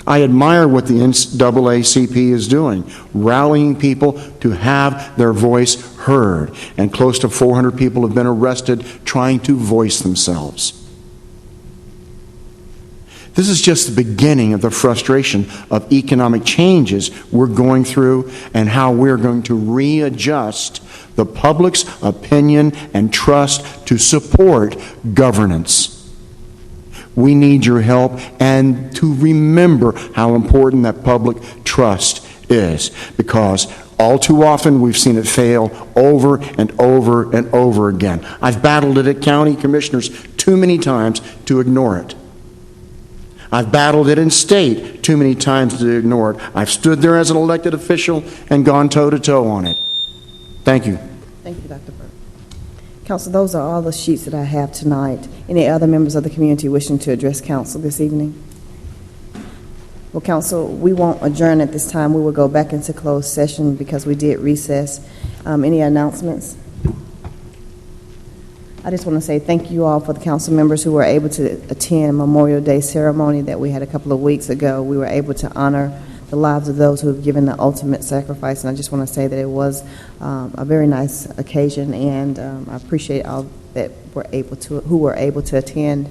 I admire what the NAACP is doing, rallying people to have their voice heard, and close to 400 people have been arrested trying to voice themselves. This is just the beginning of the frustration of economic changes we're going through and how we're going to readjust the public's opinion and trust to support governance. We need your help and to remember how important that public trust is, because all too often we've seen it fail over and over and over again. I've battled it at county commissioners too many times to ignore it. I've battled it in state too many times to ignore it. I've stood there as an elected official and gone toe-to-toe on it. Thank you. Thank you, Dr. Burke. Council, those are all the sheets that I have tonight. Any other members of the community wishing to address council this evening? Well, council, we won't adjourn at this time. We will go back into closed session because we did recess. Any announcements? I just want to say thank you all for the council members who were able to attend Memorial Day ceremony that we had a couple of weeks ago. We were able to honor the lives of those who have given the ultimate sacrifice, and I just want to say that it was a very nice occasion, and I appreciate all that who were able to attend.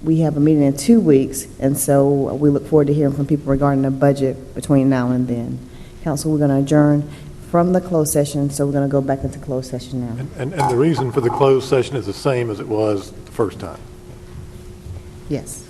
We have a meeting in 2 weeks, and so we look forward to hearing from people regarding the budget between now and then. Council, we're going to adjourn from the closed session, so we're going to go back into closed session now. And the reason for the closed session is the same as it was the first time. Yes.